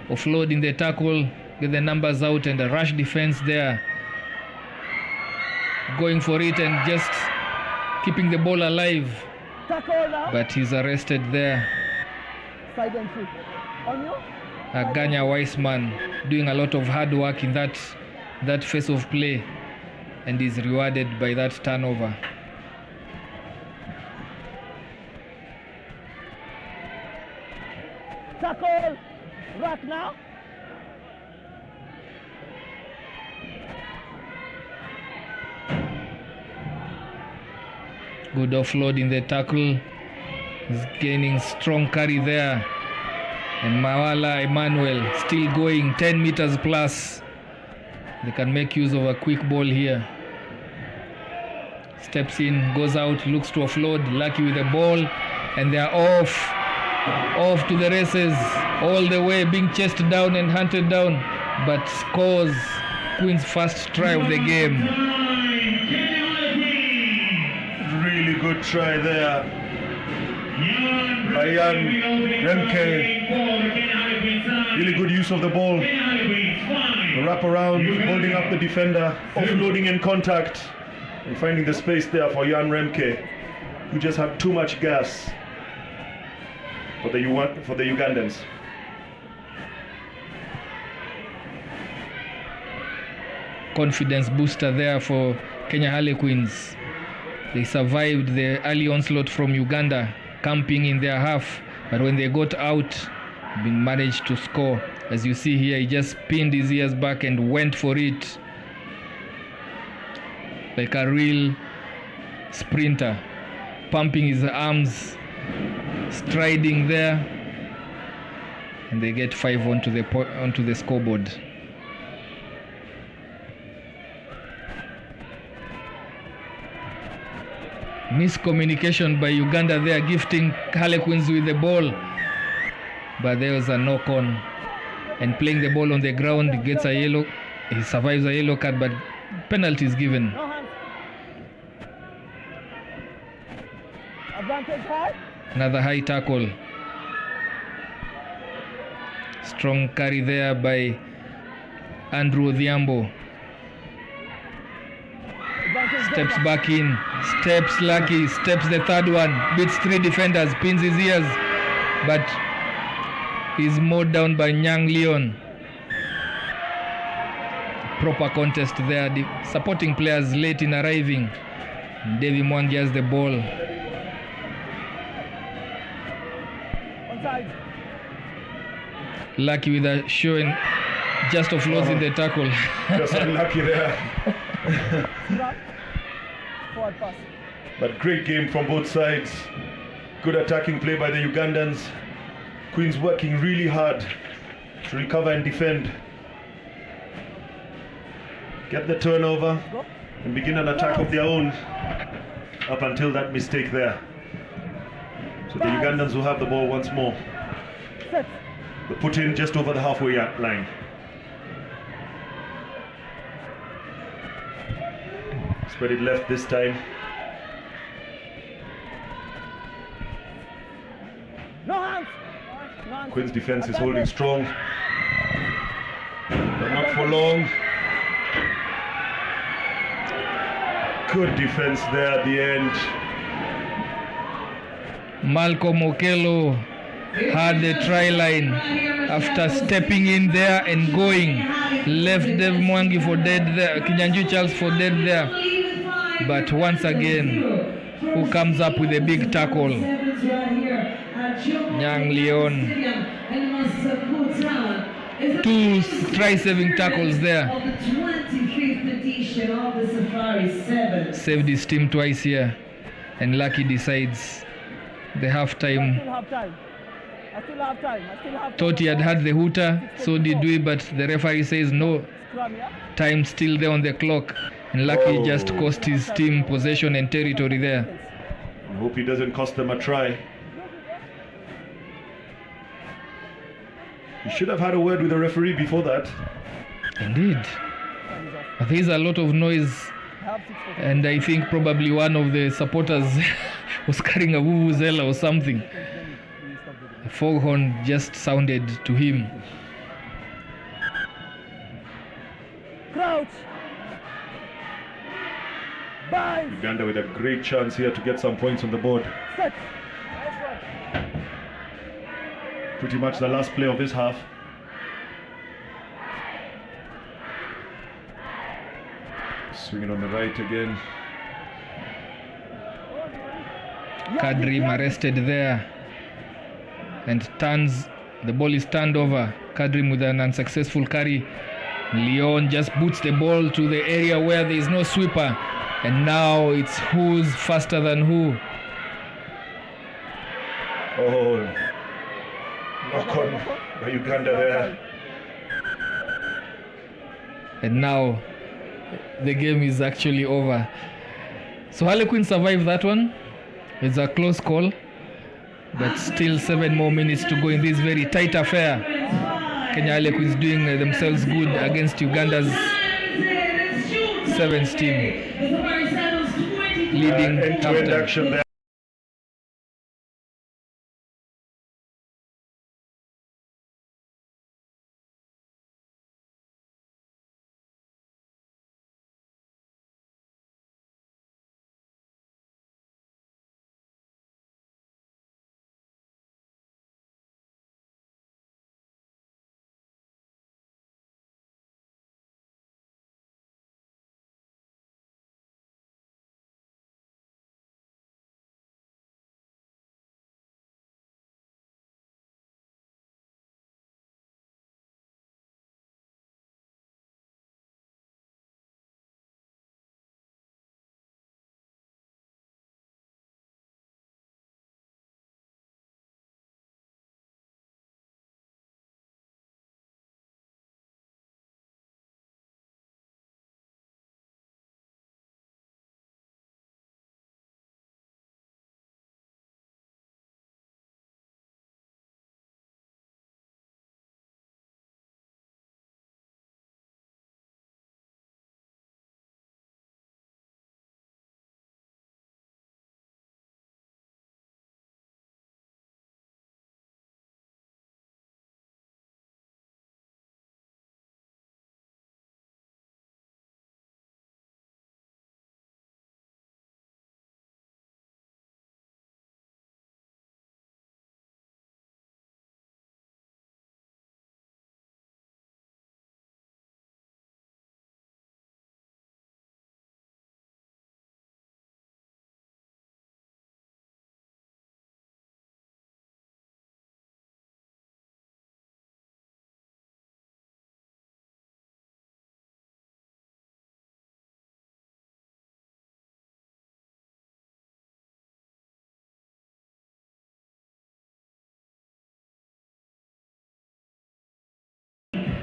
Offload in the tackle, get the numbers out, and a rush defense there. Going for it and just keeping the ball alive. But he's arrested there. Aganya Weissman doing a lot of hard work in that phase of play, and is rewarded by that turnover. Tackle! Rack now! Good offload in the tackle. He's gaining strong carry there. And Mawala Emmanuel still going 10 meters plus. They can make use of a quick ball here. Steps in, goes out, looks to offload. Lucky with the ball. And they are off to the races. All the way, being chased down and hunted down. But scores Queen's first try of the game. Really good try there. Ryan Remke. Really good use of the ball. The wrap around, holding up the defender, offloading in contact, and finding the space there for Jan Remke, who just had too much gas for the Ugandans. Confidence booster there for Kenya Harlequins. They survived the early onslaught from Uganda, camping in their half, but when they got out, managed to score. As you see here, he just pinned his ears back and went for it like a real sprinter, pumping his arms, striding there, and they get 5 onto the scoreboard. Miscommunication by Uganda there, gifting Harlequins with the ball, but there was a knock on, and playing the ball on the ground, gets a yellow. He survives a yellow card, but penalty is given. Another high tackle. Strong carry there by Andrew Odhiambo. Steps back in, steps Lucky, steps the third one, beats 3 defenders, pins his ears, but he's mowed down by Nyang Leon. Proper contest there, the supporting players late in arriving. Davy Mwangi has the ball. Lucky with a show and just offloads in the tackle. Just unlucky there. But great game from both sides. Good attacking play by the Ugandans. Queens working really hard to recover and defend. Get the turnover and begin an attack of their own up until that mistake there. So the Ugandans will have the ball once more. They put in just over the halfway line. Spread it left this time. Queen's defense is holding strong, but not for long. Good defense there at the end. Malcolm Okello had the try line after stepping in there and going. Left Dev Mwangi for dead there, Kinyanju Charles for dead there. But once again, who comes up with a big tackle? Nyang Leon. 2 try-saving tackles there. Saved his team twice here. And Lucky decides the half-time. Thought he had the hooter, so did we, but the referee says no. Time still there on the clock. And Lucky just cost his team possession and territory there. I hope he doesn't cost them a try. He should have had a word with the referee before that. Indeed. But there's a lot of noise, and I think probably one of the supporters was carrying a vuvuzela or something. The foghorn just sounded to him. Crouch. Bind. Uganda with a great chance here to get some points on the board. Set. Pretty much the last play of this half. Swinging on the right again. Kadrim arrested there and turns. The ball is turned over. Kadrim with an unsuccessful carry. Leon just boots the ball to the area where there is no sweeper, and now it's who's faster than who. Oh, knock on by Uganda there. And now the game is actually over. So Harlequins survived that one. It's a close call, but still 7 more minutes to go in this very tight affair. Kenya Harlequins doing themselves good against Uganda's 7th team, leading end-to-end action there.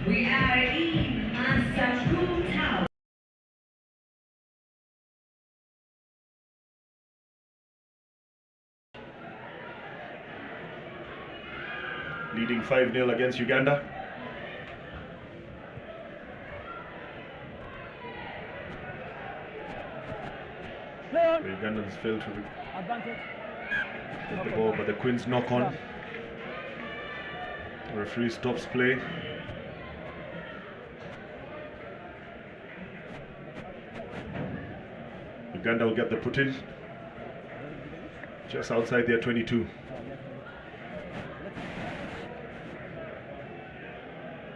We are in Machakos. Leading 5-0 against Uganda. The Ugandans failed to get the ball, but the Quins knock on. The referee stops play. Uganda will get the put in just outside their 22.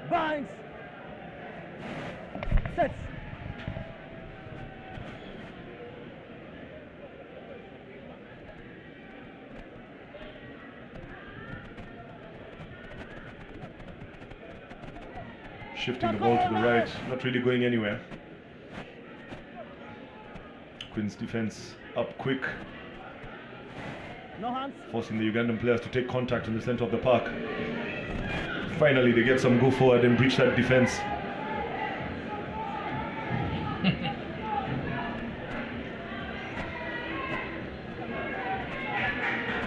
Binds. Sets. Shifting the ball to the right, not really going anywhere. Queen's defense up quick, No hands. forcing the Ugandan players to take contact in the center of the park. Finally, they get some go forward and breach that defense.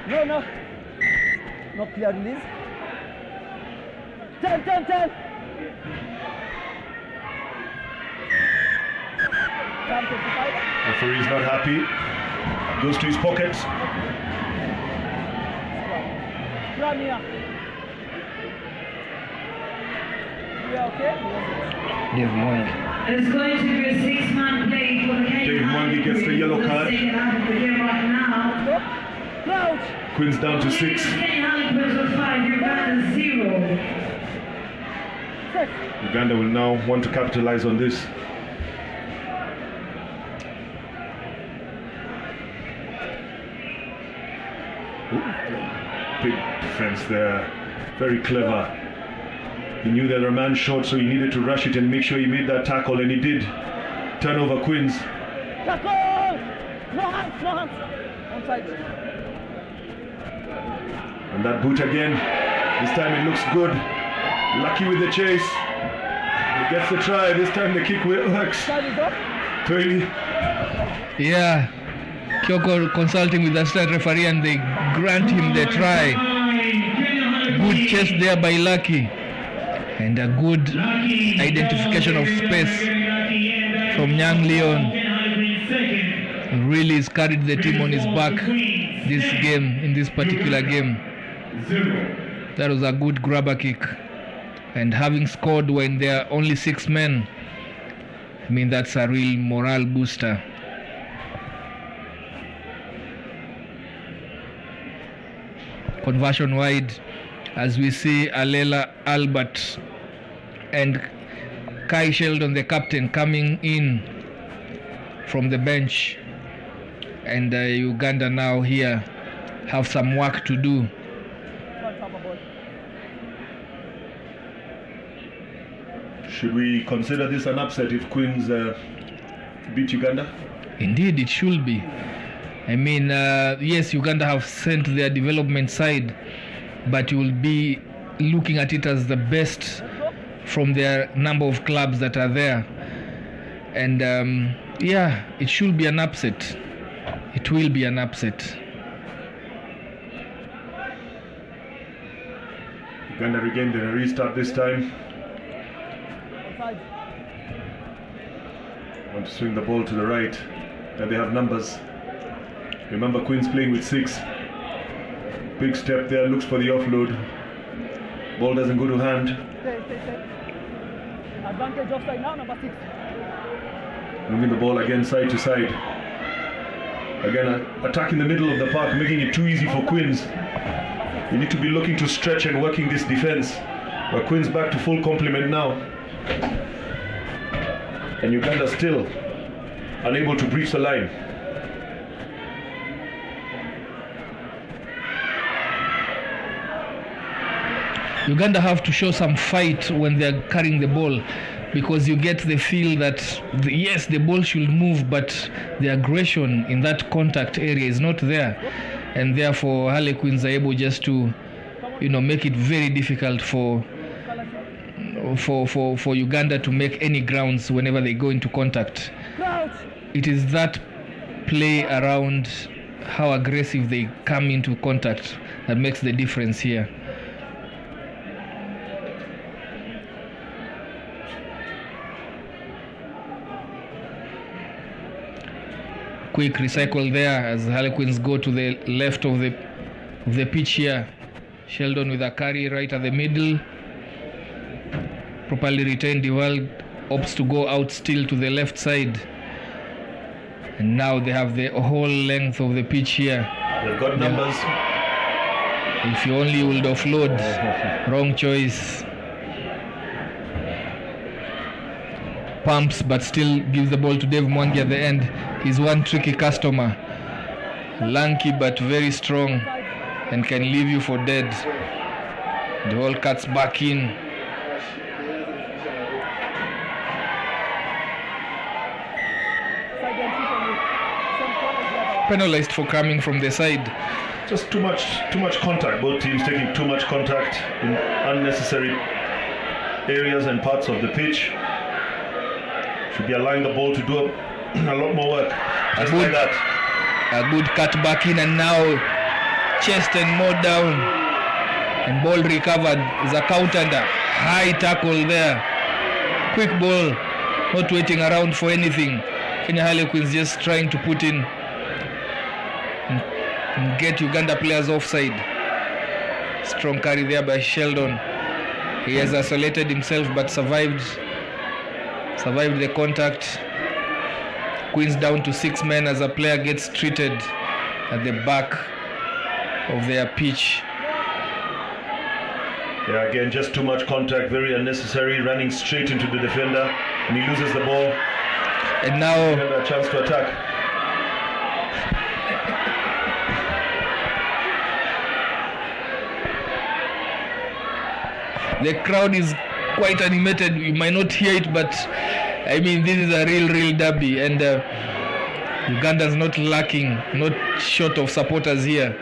No. No clear release. 10. Referee is not happy. Goes to his pocket. Dave Mwangi. It's going to be a 6-man play for the Kenya. Dave Mwangi gets the yellow card. Queens down to 6. Kenya Harlequins with 5, Uganda 0. Uganda will now want to capitalize on this. Big defense there, very clever. He knew that a man short, so he needed to rush it and make sure he made that tackle, and he did. Turnover Queens. Tackle! No hands. Onside. And that boot again. This time it looks good. Lucky with the chase. He gets the try. This time the kick works. Really? Yeah. Kyoko consulting with the assistant referee and they grant him the try. Good chase there by Lucky. And a good identification of space from Young Leon. Really has carried the team on his back this game, in this particular game. That was a good grabber kick. And having scored when there are only 6 men, I mean, that's a real morale booster. Conversion wide, as we see Alela Albert and Kai Sheldon, the captain, coming in from the bench. And Uganda now here have some work to do. Should we consider this an upset if Queens beat Uganda? Indeed, it should be. I mean, yes, Uganda have sent their development side, but you will be looking at it as the best from their number of clubs that are there. And yeah, it should be an upset. It will be an upset. Uganda regained a restart this time. Want to swing the ball to the right, and they have numbers. Remember, Queens playing with 6. Big step there, looks for the offload. Ball doesn't go to hand. Advantage offside now, number 6. Moving the ball again side to side. Again, attacking the middle of the park, making it too easy for Queens. You need to be looking to stretch and working this defense. But Queens back to full complement now. And Uganda still unable to breach the line. Uganda have to show some fight when they're carrying the ball, because you get the feel that yes, the ball should move, but the aggression in that contact area is not there, and therefore Harlequins are able just to, make it very difficult for Uganda to make any grounds whenever they go into contact. It is that play around how aggressive they come into contact that makes the difference here. Quick recycle there as Harlequins go to the left of the pitch here. Sheldon with a carry right at the middle. Properly retained. The world opts to go out still to the left side. And now they have the whole length of the pitch here. They've got numbers. If you only would offload. Wrong choice. Pumps, but still gives the ball to Dave Mwangi at the end. He's one tricky customer. Lanky but very strong and can leave you for dead. The ball cuts back in. Penalized for coming from the side. Just too much contact. Both teams taking too much contact in unnecessary areas and parts of the pitch. Should be allowing the ball to do a lot more work. Just like that. A good cut back in, and now chest and more down. And ball recovered is a counter High tackle there. Quick ball, not waiting around for anything. Kenya Harlequins just trying to put in and get Uganda players offside. Strong carry there by Sheldon. He has isolated himself but survived the contact. Queens down to 6 men as a player gets treated at the back of their pitch. Yeah, again, just too much contact, very unnecessary, running straight into the defender, and he loses the ball. And now a chance to attack. The crowd is quite animated. You might not hear it, but I mean, this is a real derby, and Uganda's not lacking, not short of supporters here.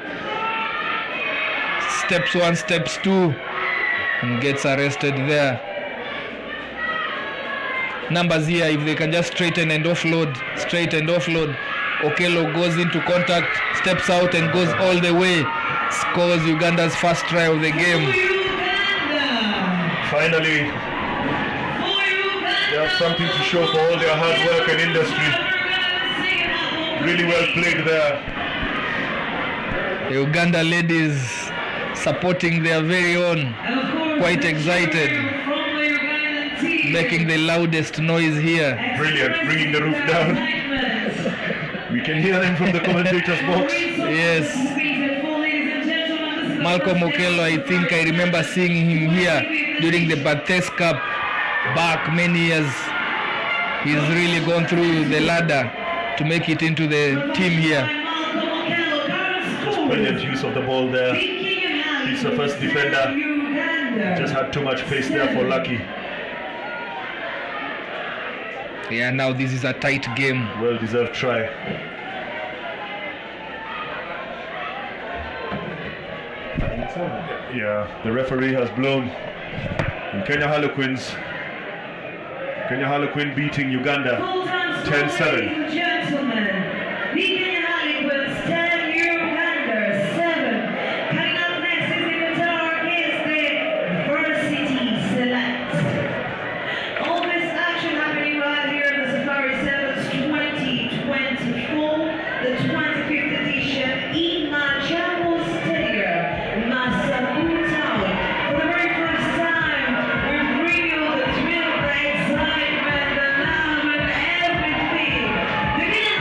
Steps 1, steps 2, and gets arrested there. Numbers here, if they can just straighten and offload. Okello goes into contact, steps out and goes all the way. Scores Uganda's first try of the game. Finally, they have something to show for all their hard work and industry. Really well played there. The Uganda ladies supporting their very own, quite excited, making the loudest noise here. Brilliant, bringing the roof down. We can hear them from the commentator's box. Yes. Malcolm Okello, I think I remember seeing him here during the Bates Cup back many years. He's really gone through the ladder to make it into the team here. Just brilliant use of the ball there. He's the first defender. Just had too much pace there for Lucky. Yeah, now this is a tight game. Well-deserved try. Yeah, the referee has blown. And Kenya Harlequin beating Uganda 10-7. The 25th edition in Machakos Stadium, Machakos town. For the very first time, we bring you the thrill, the excitement, the love, and everything. The Kenya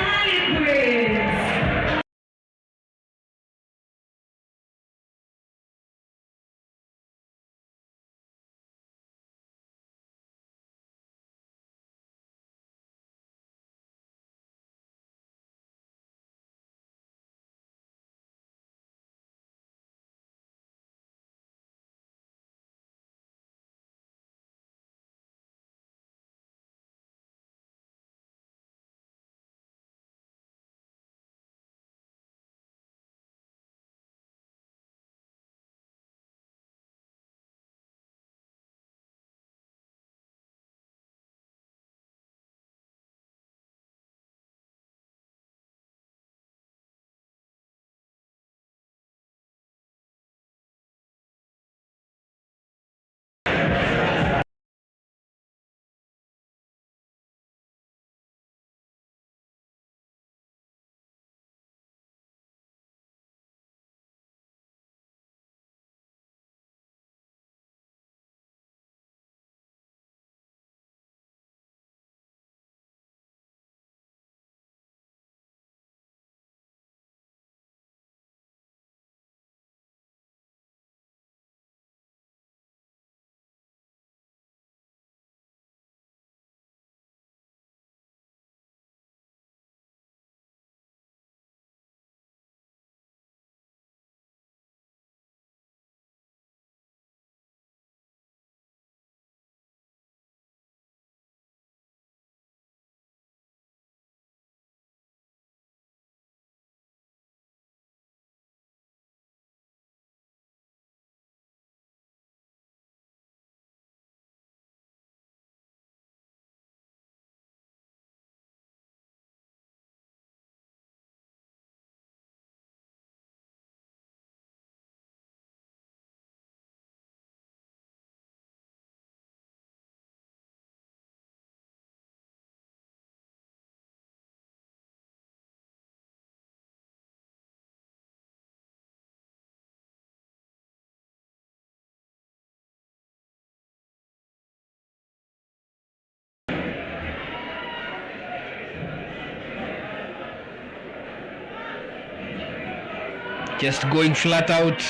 just going flat out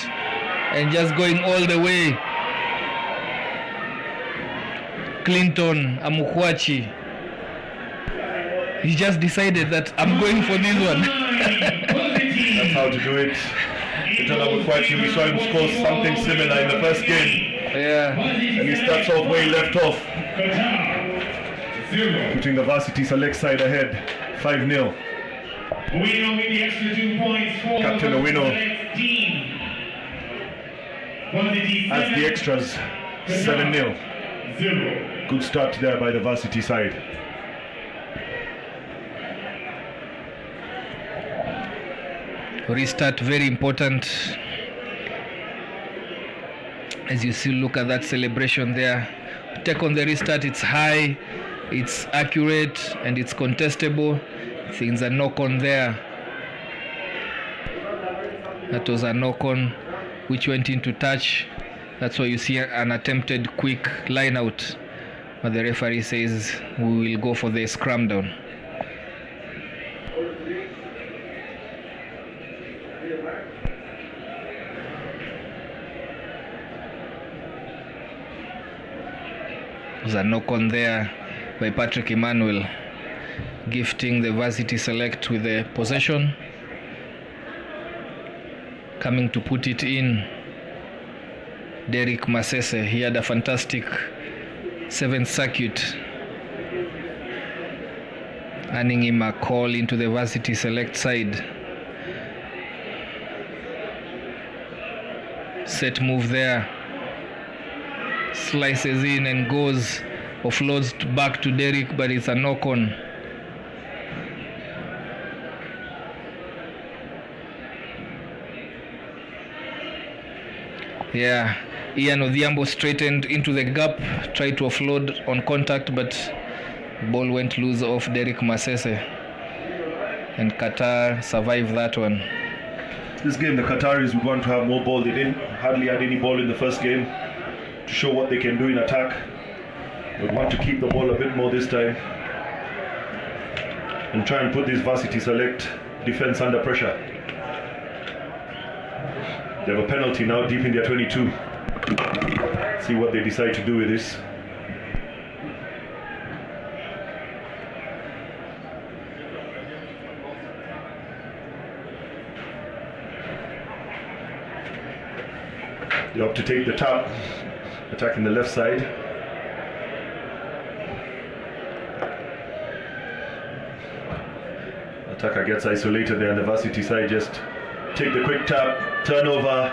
and just going all the way. Clinton Amukwachi, he just decided that I'm going for this one. That's how to do it. Clinton Amukwachi, we saw him score something similar in the first game. Yeah. And he starts off where he left off. Putting the Varsity Select side ahead, 5-0. Captain Owino as the extras, 7-0. Good start there by the Varsity side. Restart very important. As you see, look at that celebration there. Take on the restart, it's high, it's accurate, and it's contestable. Things are knock on there. That was a knock on which went into touch. That's why you see an attempted quick line out. But the referee says we will go for the scrum down. There's a knock on there by Patrick Emmanuel, gifting the Varsity Select with the possession. Coming to put it in, Derek Masese. He had a fantastic 7th circuit, earning him a call into the Varsity Select side. Set move there, slices in and goes, offloads back to Derek, but it's a knock on. Yeah, Ian Odhiambo straightened into the gap, tried to offload on contact, but ball went loose off Derek Masese, and Qatar survived that one. This game, the Qataris would want to have more ball. They didn't hardly had any ball in the first game to show what they can do in attack. They would want to keep the ball a bit more this time and try and put this Varsity Select defense under pressure. They have a penalty now deep in their 22. See what they decide to do with this. They opt to take the tap, attacking the left side. Attacker gets isolated there on the Varsity side, just take the quick tap, turnover.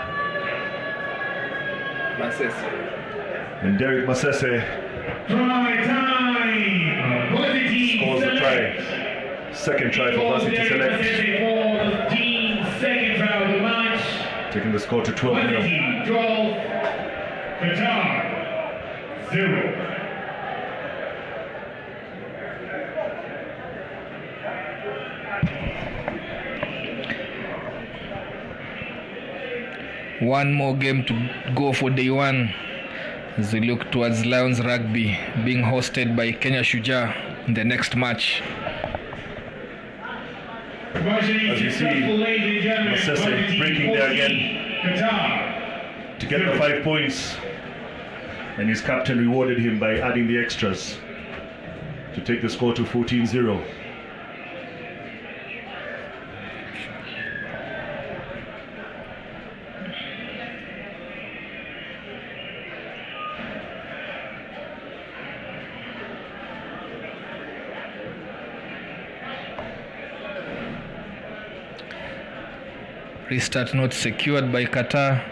Masese. And Derek Masese scores the try. Second try for Varsity Select. Taking the score to 12-0. 12, Qatar 0. One more game to go for day one as we look towards Lions Rugby being hosted by Kenya Shujaa in the next match. As you see, Masese breaking there again to get the 5 points, and his captain rewarded him by adding the extras to take the score to 14-0. Restart not secured by Qatar.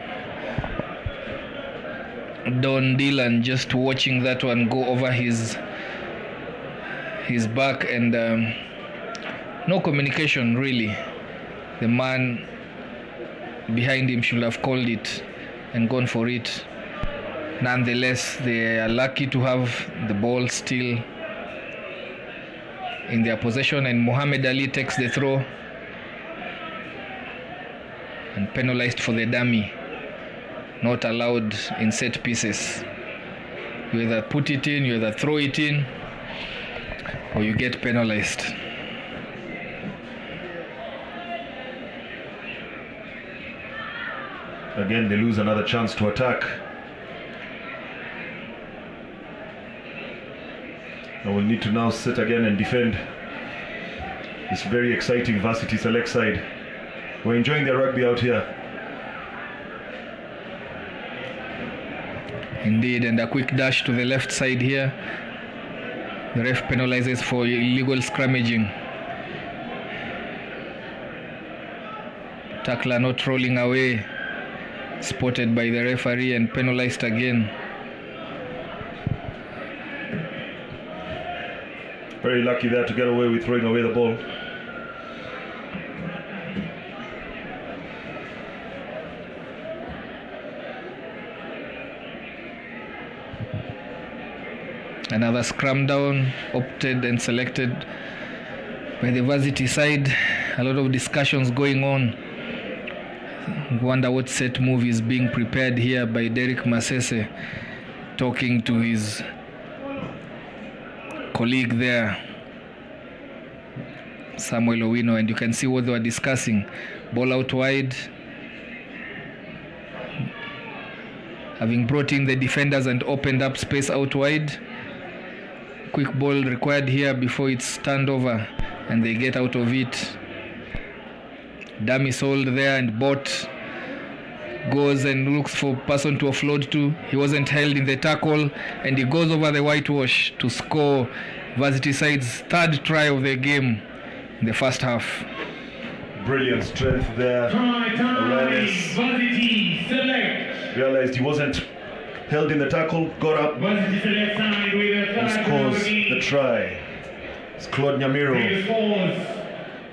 Don Dillon just watching that one go over his back, and no communication really. The man behind him should have called it and gone for it. Nonetheless, they are lucky to have the ball still in their possession, and Muhammad Ali takes the throw and penalized for the dummy. Not allowed in set pieces. You either put it in, you either throw it in, or you get penalized. Again, they lose another chance to attack. And we'll need to now sit again and defend this very exciting Varsity Select side. We're enjoying their rugby out here. Indeed, and a quick dash to the left side here. The ref penalizes for illegal scrummaging. Tackler not rolling away, spotted by the referee and penalized again. Very lucky there to get away with throwing away the ball. Another scrum down, opted and selected by the Varsity side. A lot of discussions going on. Wonder what set move is being prepared here by Derek Masese, talking to his colleague there, Samuel Owino, and you can see what they were discussing. Ball out wide. Having brought in the defenders and opened up space out wide. Quick ball required here before it's turned over and they get out of it. Dummy sold there and Bot goes and looks for person to offload to. He wasn't held in the tackle and he goes over the whitewash to score Varsity side's third try of the game in the first half. Brilliant strength there. Awareness. Varsity Select. Realized he wasn't held in the tackle, got up and scores the try. It's Claude Nyamiro. Scores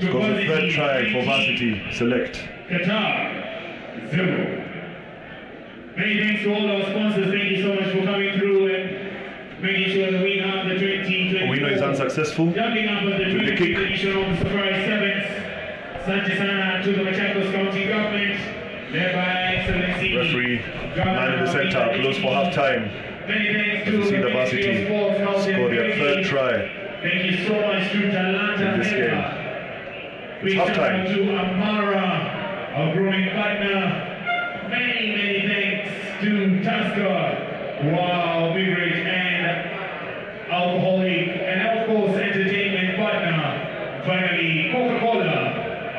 the third try for Varsity Select. Qatar 0. Many thanks to all our sponsors. Thank you so much for coming through and making sure that we have the 2024. Owino is unsuccessful. Jumping up at the 20th edition of the Safari 7th. Asante sana to the Machakos County government, led by Excellency. Referee, man in the center, close for half time. Many thanks As to you see the Varsity score their third try Thank you so much to Talanta in this game. It's half time. To Amara, our growing partner. Many thanks to Tusker. Wow, big rich and alcoholic, and of course entertainment partner. Finally, Coca-Cola,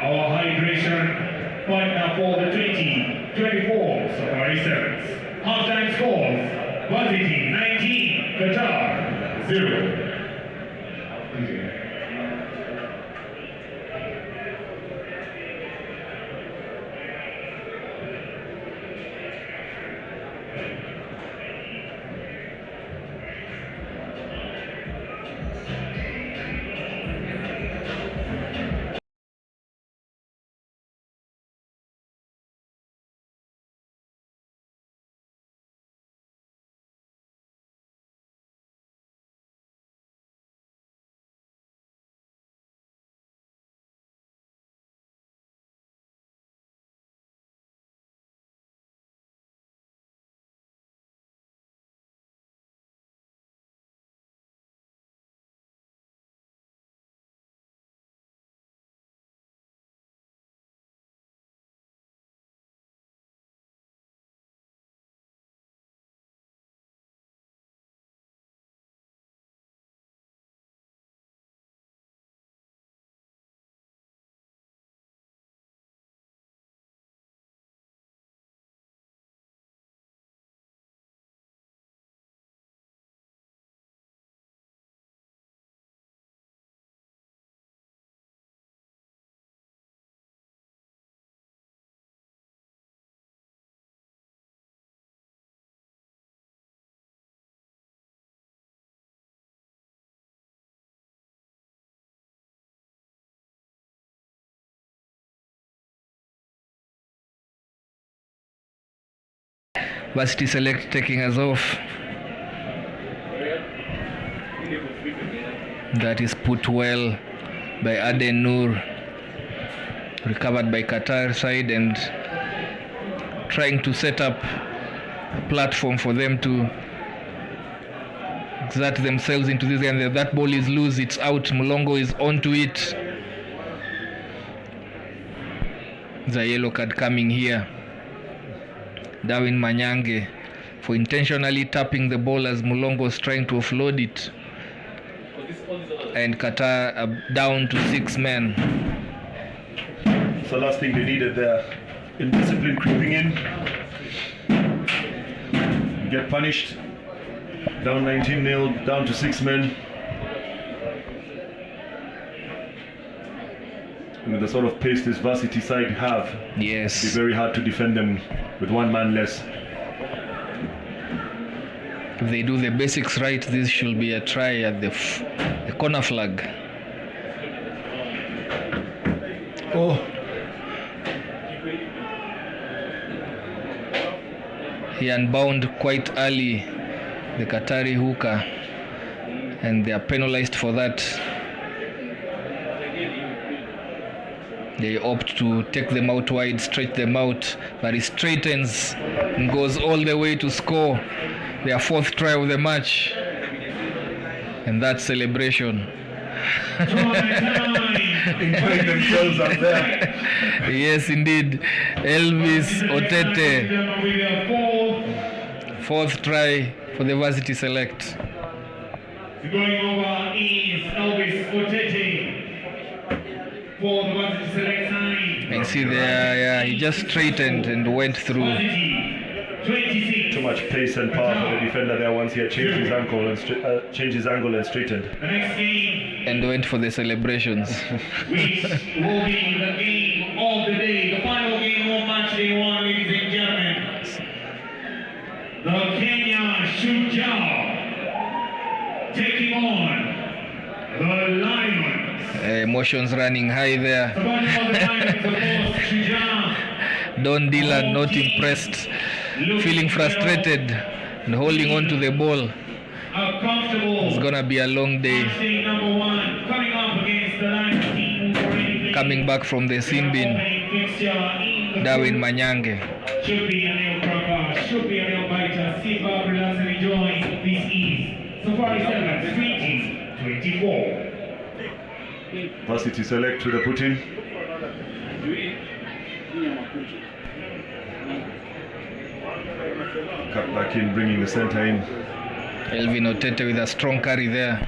our hydration partner for the 2024 Safari Sevens. Halftime scores: Varsity 19, Qatar 0. Varsity Select taking us off. That is put well by Aden Noor. Recovered by Qatar side and trying to set up a platform for them to exert themselves into this. And that ball is loose, it's out. Mulongo is onto it. The yellow card coming here. Darwin Manyange for intentionally tapping the ball as Mulongo was trying to offload it. And Qatar are down to 6 men. It's the last thing they needed there. Indiscipline creeping in. You get punished. Down 19-0, down to 6 men. And with the sort of pace this Varsity side have, yes, it'll be very hard to defend them with 1 man less. If they do the basics right, this should be a try at the corner flag. Oh. He unbound quite early, the Qatari hooker, and they are penalized for that. They opt to take them out wide, stretch them out, but he straightens and goes all the way to score their 4th try of the match. And that celebration. Enjoying themselves up there. Yes, indeed. Elvis Otete. 4th try for the Varsity Select. Going over is Elvis Otete for the Varsity Select side. And see there, yeah, he just straightened and went through. Too much pace and power for the defender there once he had changed his angle and straightened. The next game, and went for the celebrations. which will be the game of the day, the final game of match day 1, ladies and gentlemen. The Kenya Shujaa taking on the Lions. Emotions running high there. Don Dylan not impressed, feeling frustrated and holding on to the ball. It's gonna be a long day. Coming back from the sin bin, Darwin Manyange. Should be a nail cracker, should be a nail biter. Zimbabwe does enjoy this ease. Safari 7, 20-24. Varsity Select to the put-in. Cut back in, bringing the center in. Elvin Otete with a strong carry there.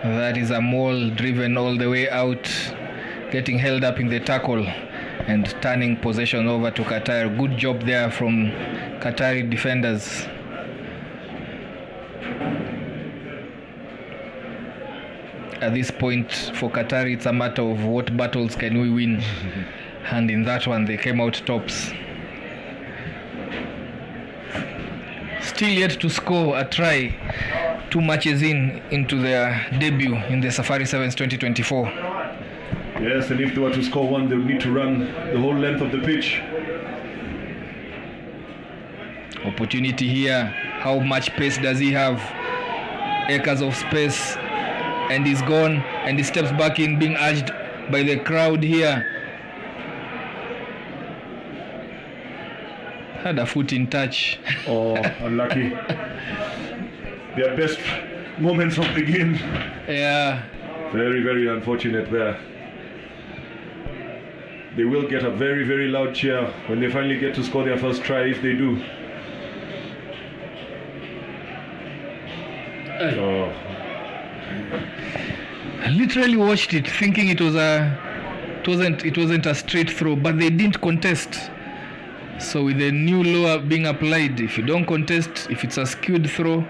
That is a maul driven all the way out, getting held up in the tackle and turning possession over to Qatar. Good job there from Qatari defenders. At this point for Qatar, it's a matter of what battles can we win. And in that one, they came out tops. Still yet to score a try 2 matches into their debut in the Safari Sevens 2024. Yes, and if they were to score one, they would need to run the whole length of the pitch. Opportunity here. How much pace does he have? Acres of space. And he's gone. And he steps back in, being urged by the crowd here. Had a foot in touch. Oh, unlucky. Their best moments of the game. Yeah. Very, very unfortunate there. They will get a very, very loud cheer when they finally get to score their first try, if they do. Oh. I literally watched it thinking it wasn't a straight throw, but they didn't contest. So with the new law being applied, if you don't contest, if it's a skewed throw,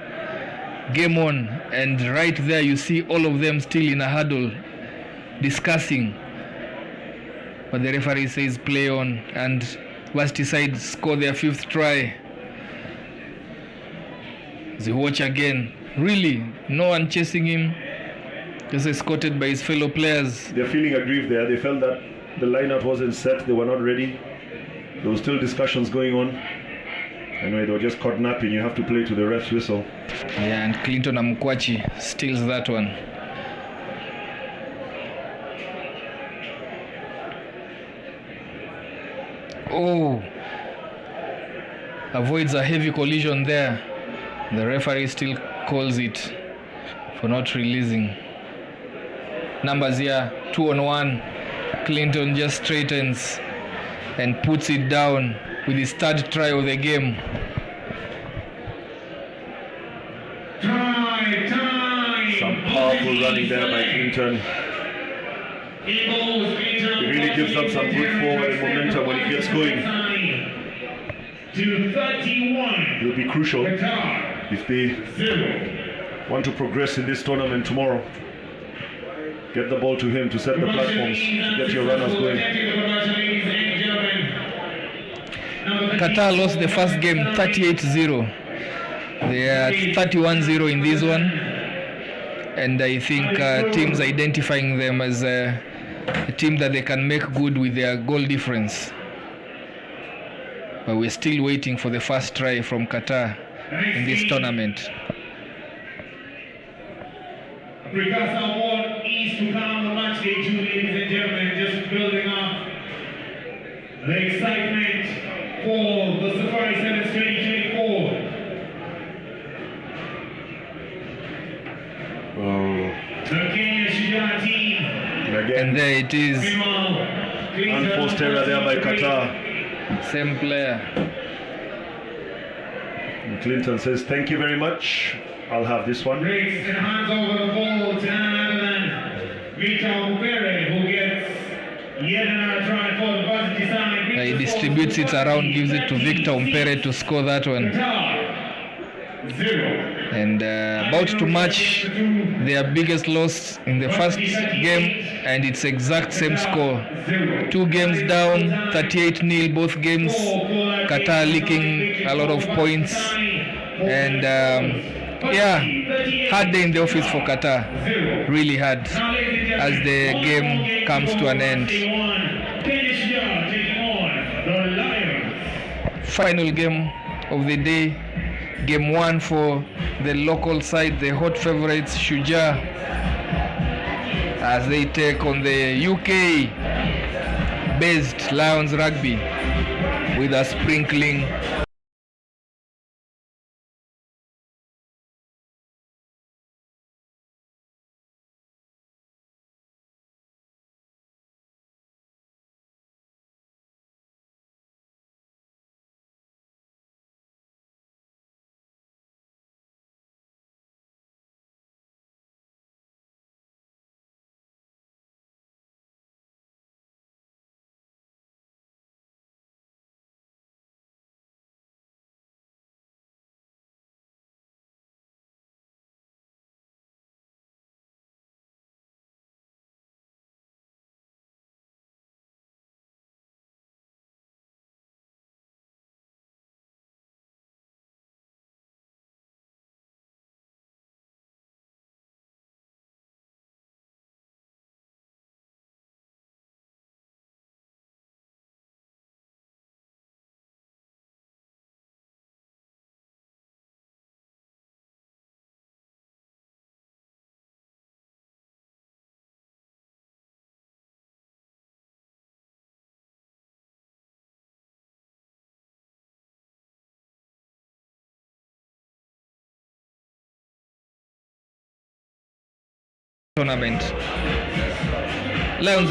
game on. And right there you see all of them still in a huddle discussing. But the referee says play on, and Varsity side score their 5th try. They watch again. Really, no one chasing him. Just escorted by his fellow players. They're feeling aggrieved there. They felt that the lineup wasn't set. They were not ready. There were still discussions going on. Anyway, they were just caught napping. You have to play to the ref's whistle. Yeah, and Clinton Amkwachi steals that one. Oh, avoids a heavy collision there. The referee still calls it for not releasing. Numbers here, 2-on-1. Clinton just straightens and puts it down with his third try of the game. Some powerful running there by Clinton. He really gives them some good forward momentum when he gets going. It will be crucial if they want to progress in this tournament tomorrow. Get the ball to him to set the platforms, to get your runners going. Qatar lost the first game 38-0. They are 31-0 in this one. And I think teams identifying them as a team that they can make good with their goal difference. But we're still waiting for the first try from Qatar in this tournament. Precasa award is to come the match day 2, ladies and gentlemen, just building up the excitement for the Safari Sevens 2024. The Kenya Shujaa team. And there it is. Unforced error there by Qatar. Same player. And Clinton says, thank you very much. I'll have this one. Breaks and hands over the ball to Alan Vita Mupere, who gets yet another try for the Varsity side. He distributes it around, gives it to Victor Umpere to score that one. And about to match their biggest loss in the first game, and it's exact same score. 2 games down, 38-0 both games. Qatar leaking a lot of points. And yeah, hard day in the office for Qatar. Really hard as the game comes to an end. Final game of the day. Game 1 for the local side, the hot favorites Shujaa, as they take on the UK-based Lions Rugby with a sprinkling tournament. Lions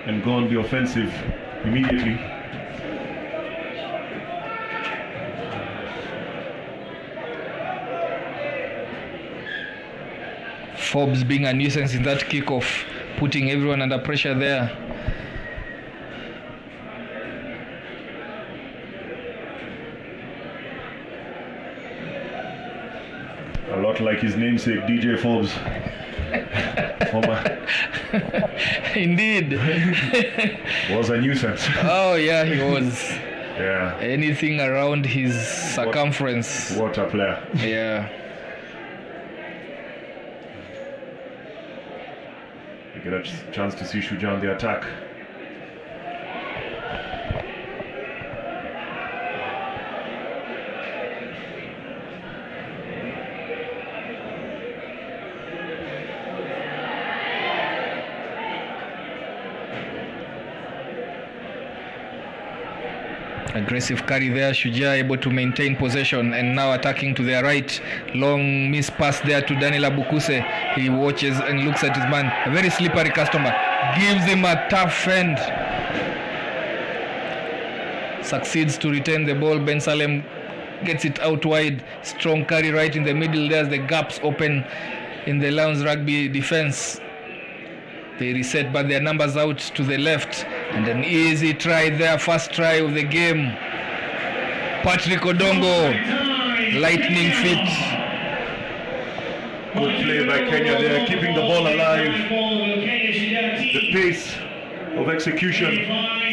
and go on the offensive immediately. Forbes being a nuisance in that kickoff, putting everyone under pressure there. A lot like his namesake, DJ Forbes. Indeed. Was a nuisance. Oh yeah, he was. Yeah. Anything around his circumference. What a player. Yeah. You get a chance to see Shujaa on the attack. Aggressive carry there, Shujaa able to maintain possession and now attacking to their right. Long miss pass there to Daniel Abukuse. He watches and looks at his man. A very slippery customer. Gives him a tough fend. Succeeds to retain the ball. Ben Salem gets it out wide. Strong carry right in the middle. There's the gaps open in the Lions rugby defense. They reset, but their numbers out to the left. And an easy try there, first try of the game. Patrick Odongo, lightning feet. Good play by Kenya there, keeping the ball alive. The pace of execution,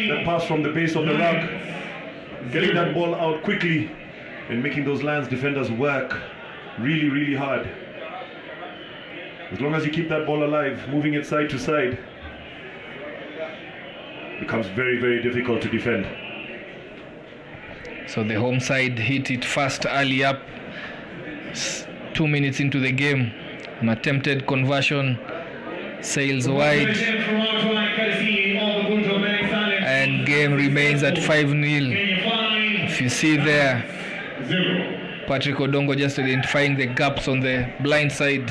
the pass from the base of the rug. Getting that ball out quickly and making those Lions defenders work really, really hard. As long as you keep that ball alive, moving it side to side, becomes very, very difficult to defend. So the home side hit it fast early up. 2 minutes into the game, an attempted conversion sails wide, and game remains at 5-0. If you see there, Patrick Odongo just identifying the gaps on the blind side,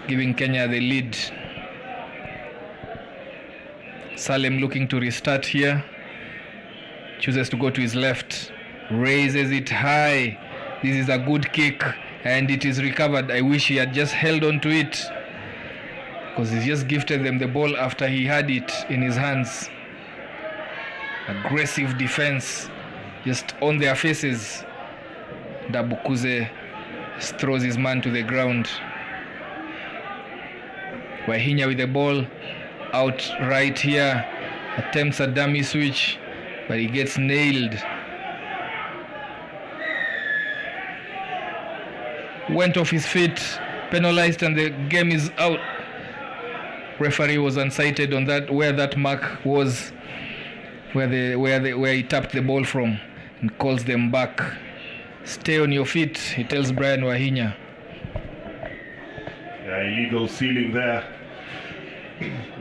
giving Kenya the lead. Salem looking to restart here. Chooses to go to his left. Raises it high. This is a good kick and it is recovered. I wish he had just held on to it, because he just gifted them the ball after he had it in his hands. Aggressive defense just on their faces. Dabukuze throws his man to the ground. Wahinya with the ball out right here, attempts a dummy switch, but he gets nailed. Went off his feet, penalized, and the game is out. Referee was unsighted on that, where that mark was, where he tapped the ball from, and calls them back. Stay on your feet, he tells Brian Wahinya. Yeah, illegal sealing there,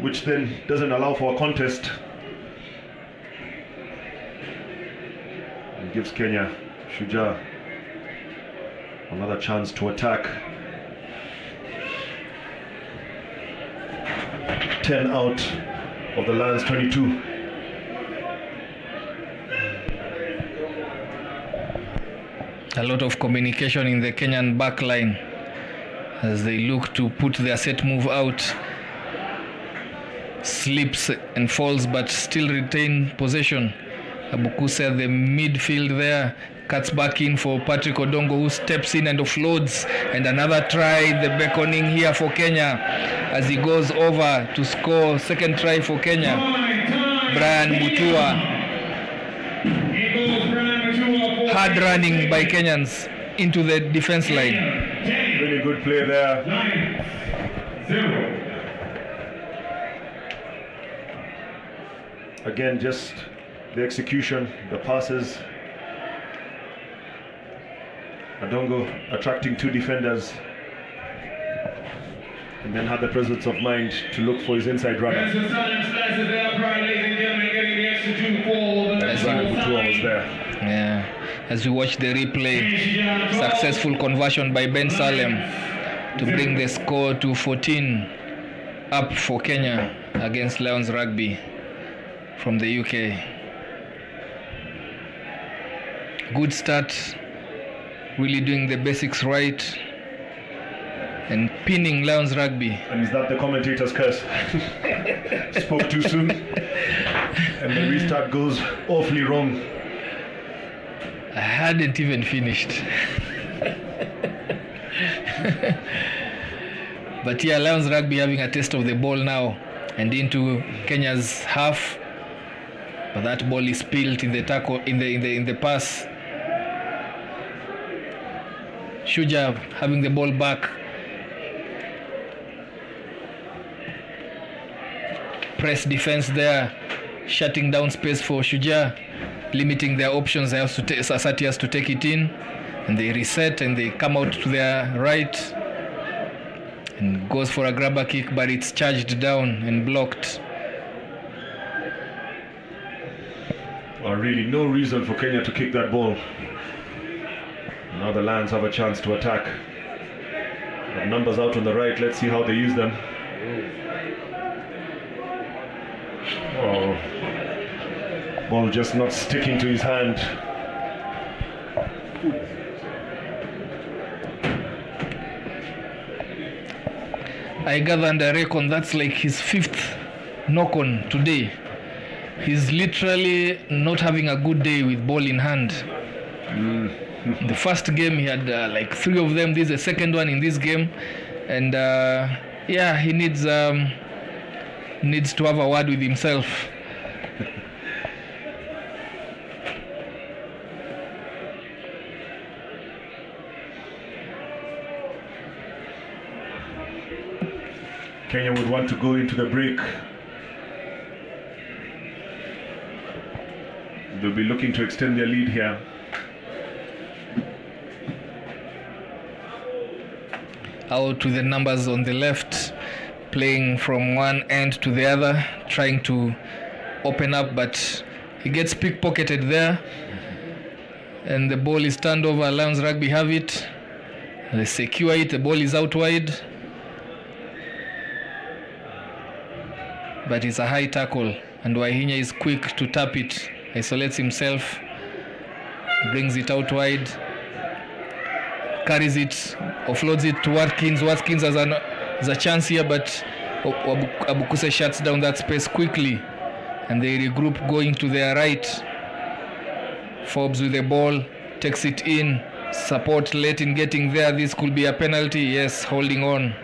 which then doesn't allow for a contest. And gives Kenya, Shujaa, another chance to attack. 10 out of the Lions 22. A lot of communication in the Kenyan back line as they look to put their set move out. Slips and falls, but still retain possession. Abukuse at the midfield there, cuts back in for Patrick Odongo, who steps in and offloads. And another try, the beckoning here for Kenya as he goes over to score. Second try for Kenya. Brian Mutua. Hard running by Kenyans into the defense line. Really good play there. 0. Again, just the execution, the passes. Odongo attracting two defenders, and then had the presence of mind to look for his inside runner. Mutua was there. Yeah. As we watch the replay, successful conversion by Ben Salem to bring the score to 14 up for Kenya. against Lions Rugby from the UK. Good start, really doing the basics right and pinning Lions Rugby. And is that the commentator's curse? Spoke too soon and the restart goes awfully wrong. I hadn't even finished. But yeah, Lions Rugby having a taste of the ball now and into Kenya's half. But that ball is spilled in the tackle, in the pass. Shujaa having the ball back. Press defense there, shutting down space for Shujaa, limiting their options. Varsity has to take it in, and they reset and they come out to their right and goes for a grabber kick, but it's charged down and blocked. Well, really no reason for Kenya to kick that ball. Now the Lions have a chance to attack. The numbers out on the right, let's see how they use them. Oh, ball just not sticking to his hand. I gather and I reckon that's like his 5th knock-on today. He's literally not having a good day with ball in hand. The first game he had like 3 of them. This is the second one in this game, and yeah, he needs to have a word with himself. Kenya would want to go into the break. They'll be looking to extend their lead here. Out with the numbers on the left, playing from one end to the other, trying to open up, but he gets pickpocketed there, and the ball is turned over. Lions Rugby have it. They secure it. The ball is out wide, but it's a high tackle, and Wahinya is quick to tap it, isolates himself, brings it out wide, carries it, offloads it to Watkins. Watkins has a chance here, but Abukuse shuts down that space quickly, and they regroup going to their right. Forbes with the ball, takes it in, support late in getting there. This could be a penalty. Yes, holding on.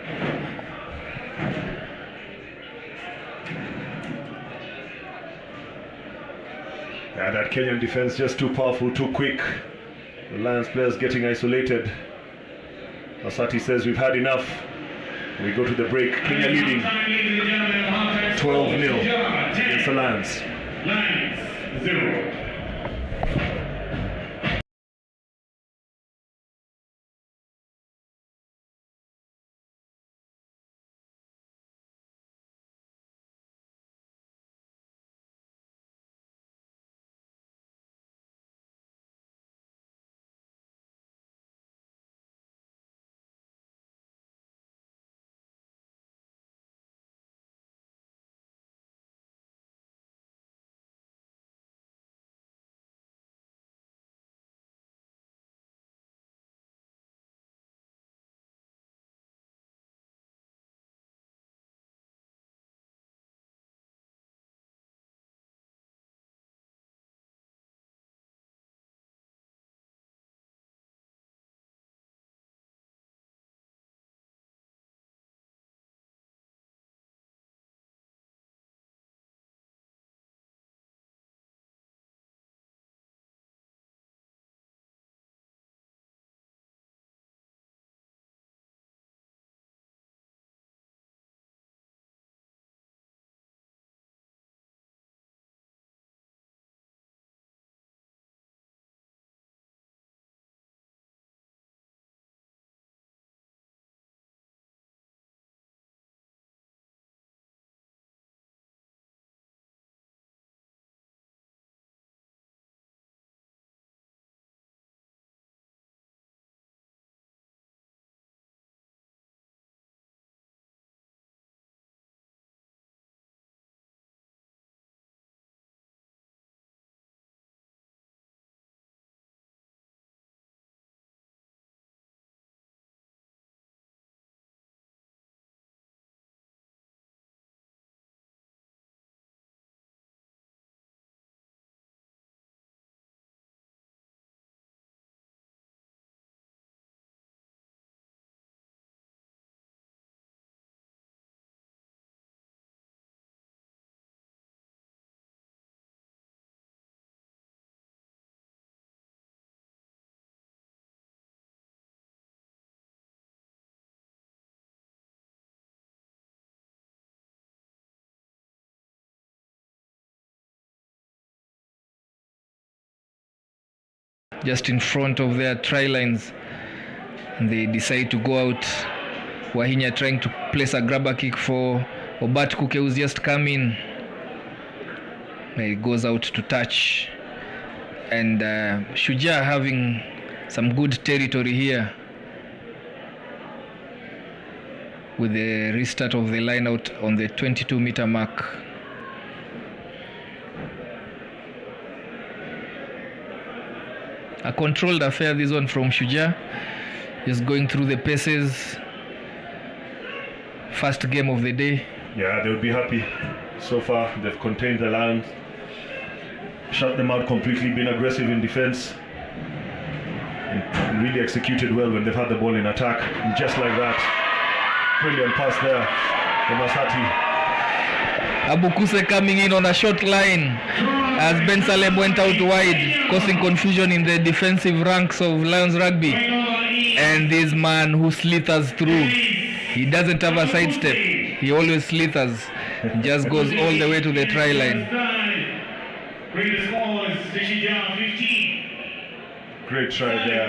Yeah, that Kenyan defense just too powerful, too quick. The Lions players getting isolated. Varsity says we've had enough. We go to the break. Kenya leading 12-0 against the Lions. Lions 0. just in front of their try lines. And they decide to go out. Wahinya trying to place a grabber kick for Obat Kuke, who's just come in. He goes out to touch. And Shujaa having some good territory here with the restart of the line out on the 22-meter mark. A controlled affair, this one from Shujaa. Just going through the paces. First game of the day. Yeah, they would be happy. So far, they've contained the Lions, shut them out completely, been aggressive in defense, and really executed well when they've had the ball in attack. And just like that, brilliant pass there from Asati. Abukuse coming in on a short line as Ben Salem went out wide, causing confusion in the defensive ranks of Lions Rugby. And this man who slithers through, he doesn't have a sidestep, he always slithers, just goes all the way to the try line. Great try there.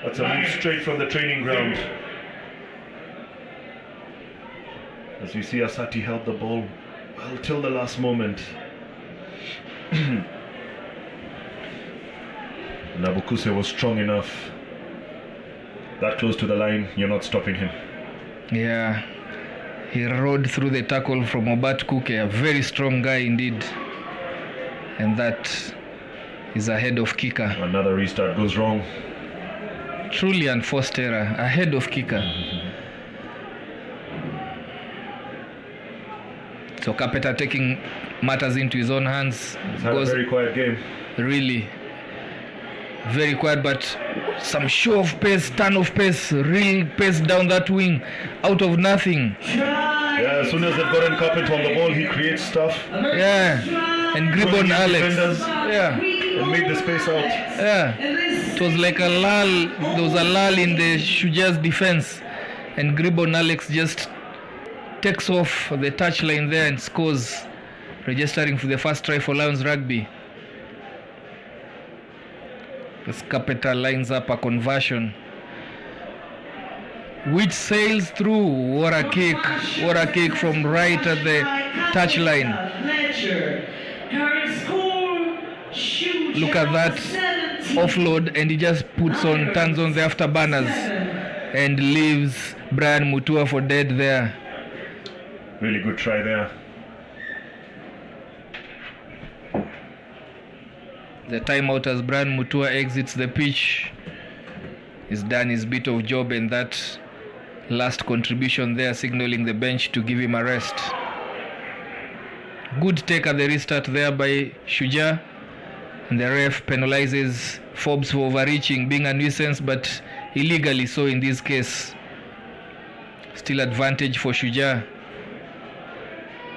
That's a move straight from the training ground. As you see, Asati held the ball well till the last moment. Nabukuse was strong enough. That close to the line, you're not stopping him. Yeah, he rode through the tackle from Obat Kuke, a very strong guy indeed. And that is ahead of kicker. Another restart goes wrong. Truly unforced error, ahead of kicker. So Kapeta taking matters into his own hands. It's had a very quiet game. Really. Very quiet, but some show of pace, turn of pace, real pace down that wing, out of nothing. Yeah, as soon as they've gotten Carpet on the ball, he creates stuff. Yeah, and grip on Alex. Yeah, and made the space out. Yeah, it was like a lull. There was a lull in the Shujaa's defense, and Gribon Alex just takes off the touchline there and scores, registering for the first try for Lions Rugby. As Capeta lines up a conversion, which sails through. What a kick from right at the touchline. Look at that offload, and he just turns on the afterburners and leaves Brian Mutua for dead there. Really good try there. The timeout as Brian Mutua exits the pitch. He's done his bit of job, and that last contribution there signaling the bench to give him a rest. Good take at the restart there by Shujaa, and the ref penalizes Forbes for overreaching, being a nuisance, but illegally so in this case. Still advantage for Shujaa.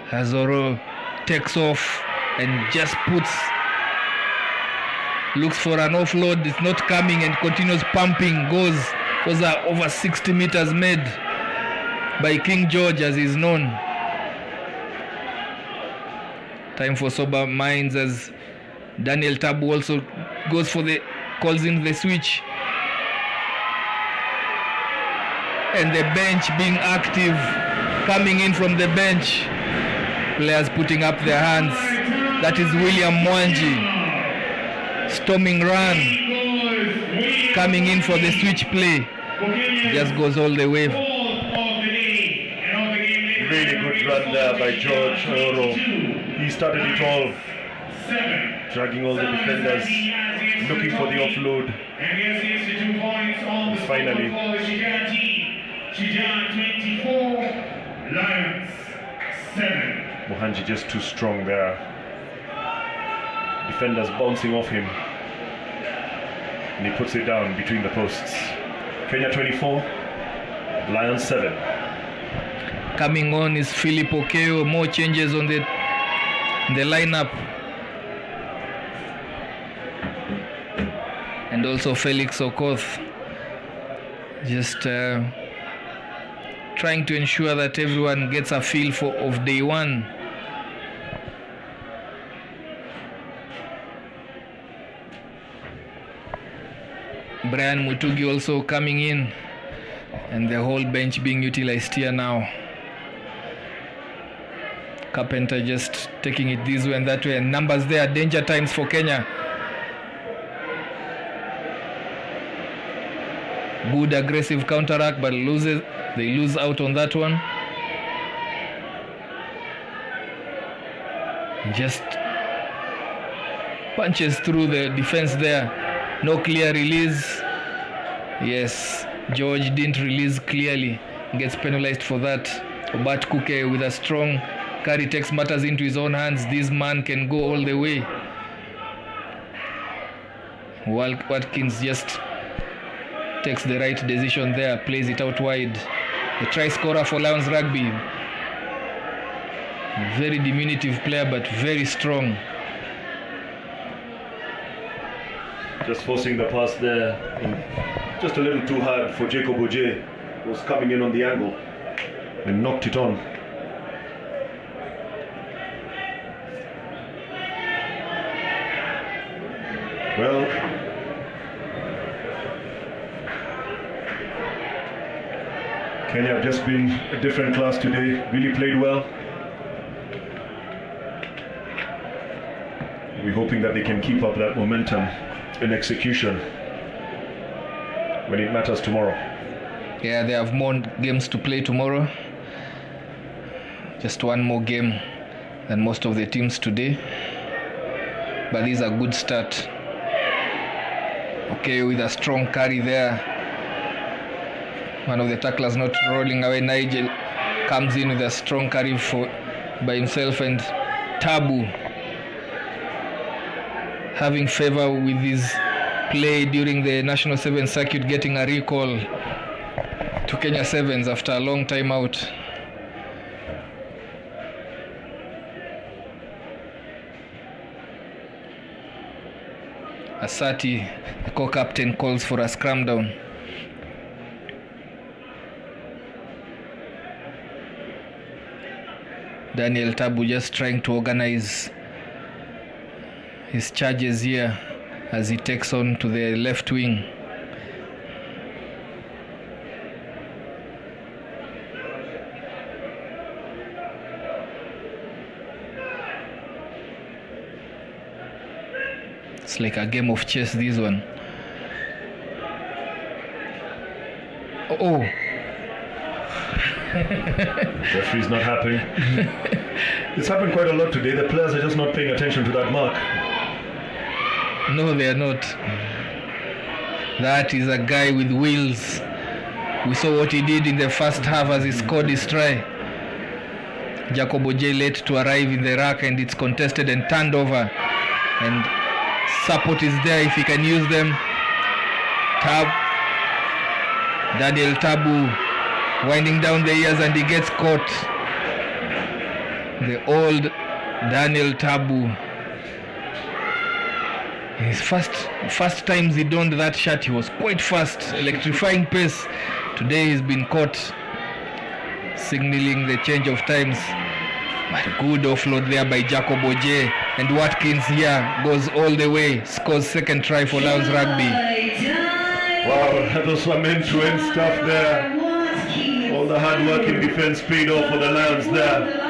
Hazoro takes off and just looks for an offload. It's not coming and continues pumping. Goes over 60 meters made by King George, as is known. Time for sober minds as Daniel Tabu also calls in the switch. And the bench being active, coming in from the bench. Players putting up their hands. That is William Mwanji. Storming run, coming in for the switch play, just goes all the way. Really good run there by George Oro. He started it all, dragging all the defenders, looking for the offload. And finally, Mohanji just too strong there. Defenders bouncing off him, and he puts it down between the posts. Kenya 24, Lions 7. Coming on is Philip Okeo. More changes on the lineup, and also Felix Okoth, just trying to ensure that everyone gets a feel of day one. Brian Mutugi also coming in, and the whole bench being utilized here now. Carpenter just taking it this way and that way, and numbers there, danger times for Kenya. Good aggressive counteract, but they lose out on that one. Just punches through the defense there. No clear release. Yes, George didn't release clearly. Gets penalized for that. Obat Kuke with a strong carry takes matters into his own hands. This man can go all the way. Watkins just takes the right decision there, plays it out wide. The try scorer for Lions Rugby. Very diminutive player, but very strong. Just forcing the pass there. Just a little too hard for Jacob Oje, who was coming in on the angle and knocked it on. Well, Kenya have just been a different class today, really played well. We're hoping that they can keep up that momentum in execution when it matters tomorrow. Yeah, they have more games to play tomorrow. Just one more game than most of the teams today. But this is a good start. Okay, with a strong carry there. One of the tacklers not rolling away. Nigel comes in with a strong carry by himself, and Tabu having favor with his play during the National Sevens circuit, getting a recall to Kenya Sevens after a long time out. Asati, the co-captain, calls for a scrum down. Daniel Tabu just trying to organize his charges here as he takes on to the left wing. It's like a game of chess, this one. Oh. Referee's not happy. It's happened quite a lot today. The players are just not paying attention to that mark. No, they are not. That is a guy with wheels. We saw what he did in the first half as he scored his try. Jacob Oje late to arrive in the rack, and it's contested and turned over. And support is there if he can use them. Daniel Tabu winding down the ears, and he gets caught. The old Daniel Tabu. His first times he donned that shirt, he was quite fast, electrifying pace. Today he's been caught, signaling the change of times. But good offload there by Jacob Oje, and Watkins here goes all the way, scores second try for Lions Rugby. Wow, those were meant-to-end stuff there. All the hard work in defense paid off for the Lions there.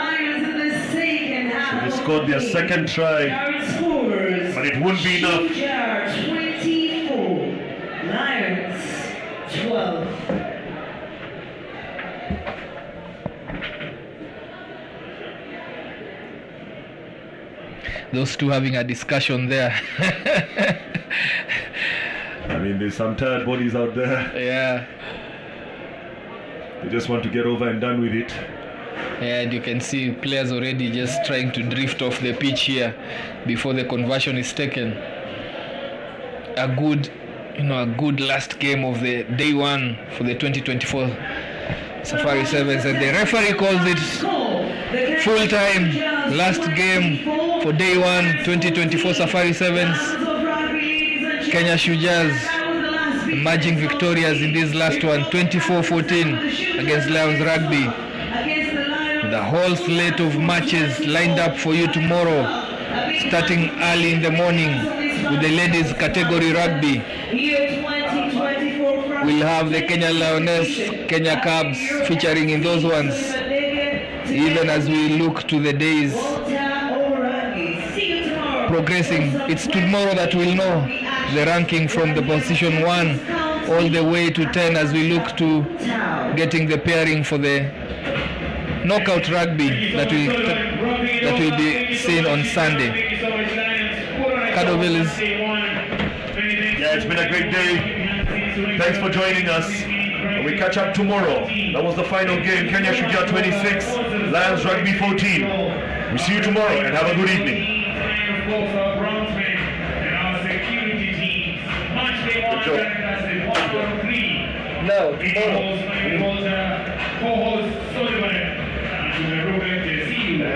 So they scored their second try, but it wouldn't be enough. 24, Lions 12. Those two having a discussion there. I mean, there's some tired bodies out there. Yeah. They just want to get over and done with it. Yeah, and you can see players already just trying to drift off the pitch here before the conversion is taken. A good last game of the day one for the 2024 Safari Sevens, and the referee calls it full time. Last game for day one 2024 Safari Sevens. Kenya Shujaas emerging victorious in this last one, 24-14 against Lions Rugby. The whole slate of matches lined up for you tomorrow, starting early in the morning with the ladies category rugby. We'll have the Kenya Lionesses, Kenya Cubs featuring in those ones, even as we look to the days progressing. It's tomorrow that we'll know the ranking from the position 1 all the way to 10 as we look to getting the pairing for the knockout rugby that will be seen on Sunday. Cadoville. Yeah, it's been a great day. Thanks for joining us. We catch up tomorrow. That was the final game. Kenya Shujaa 26, Lions Rugby 14. We see you tomorrow and have a good evening. Good job. No, tomorrow.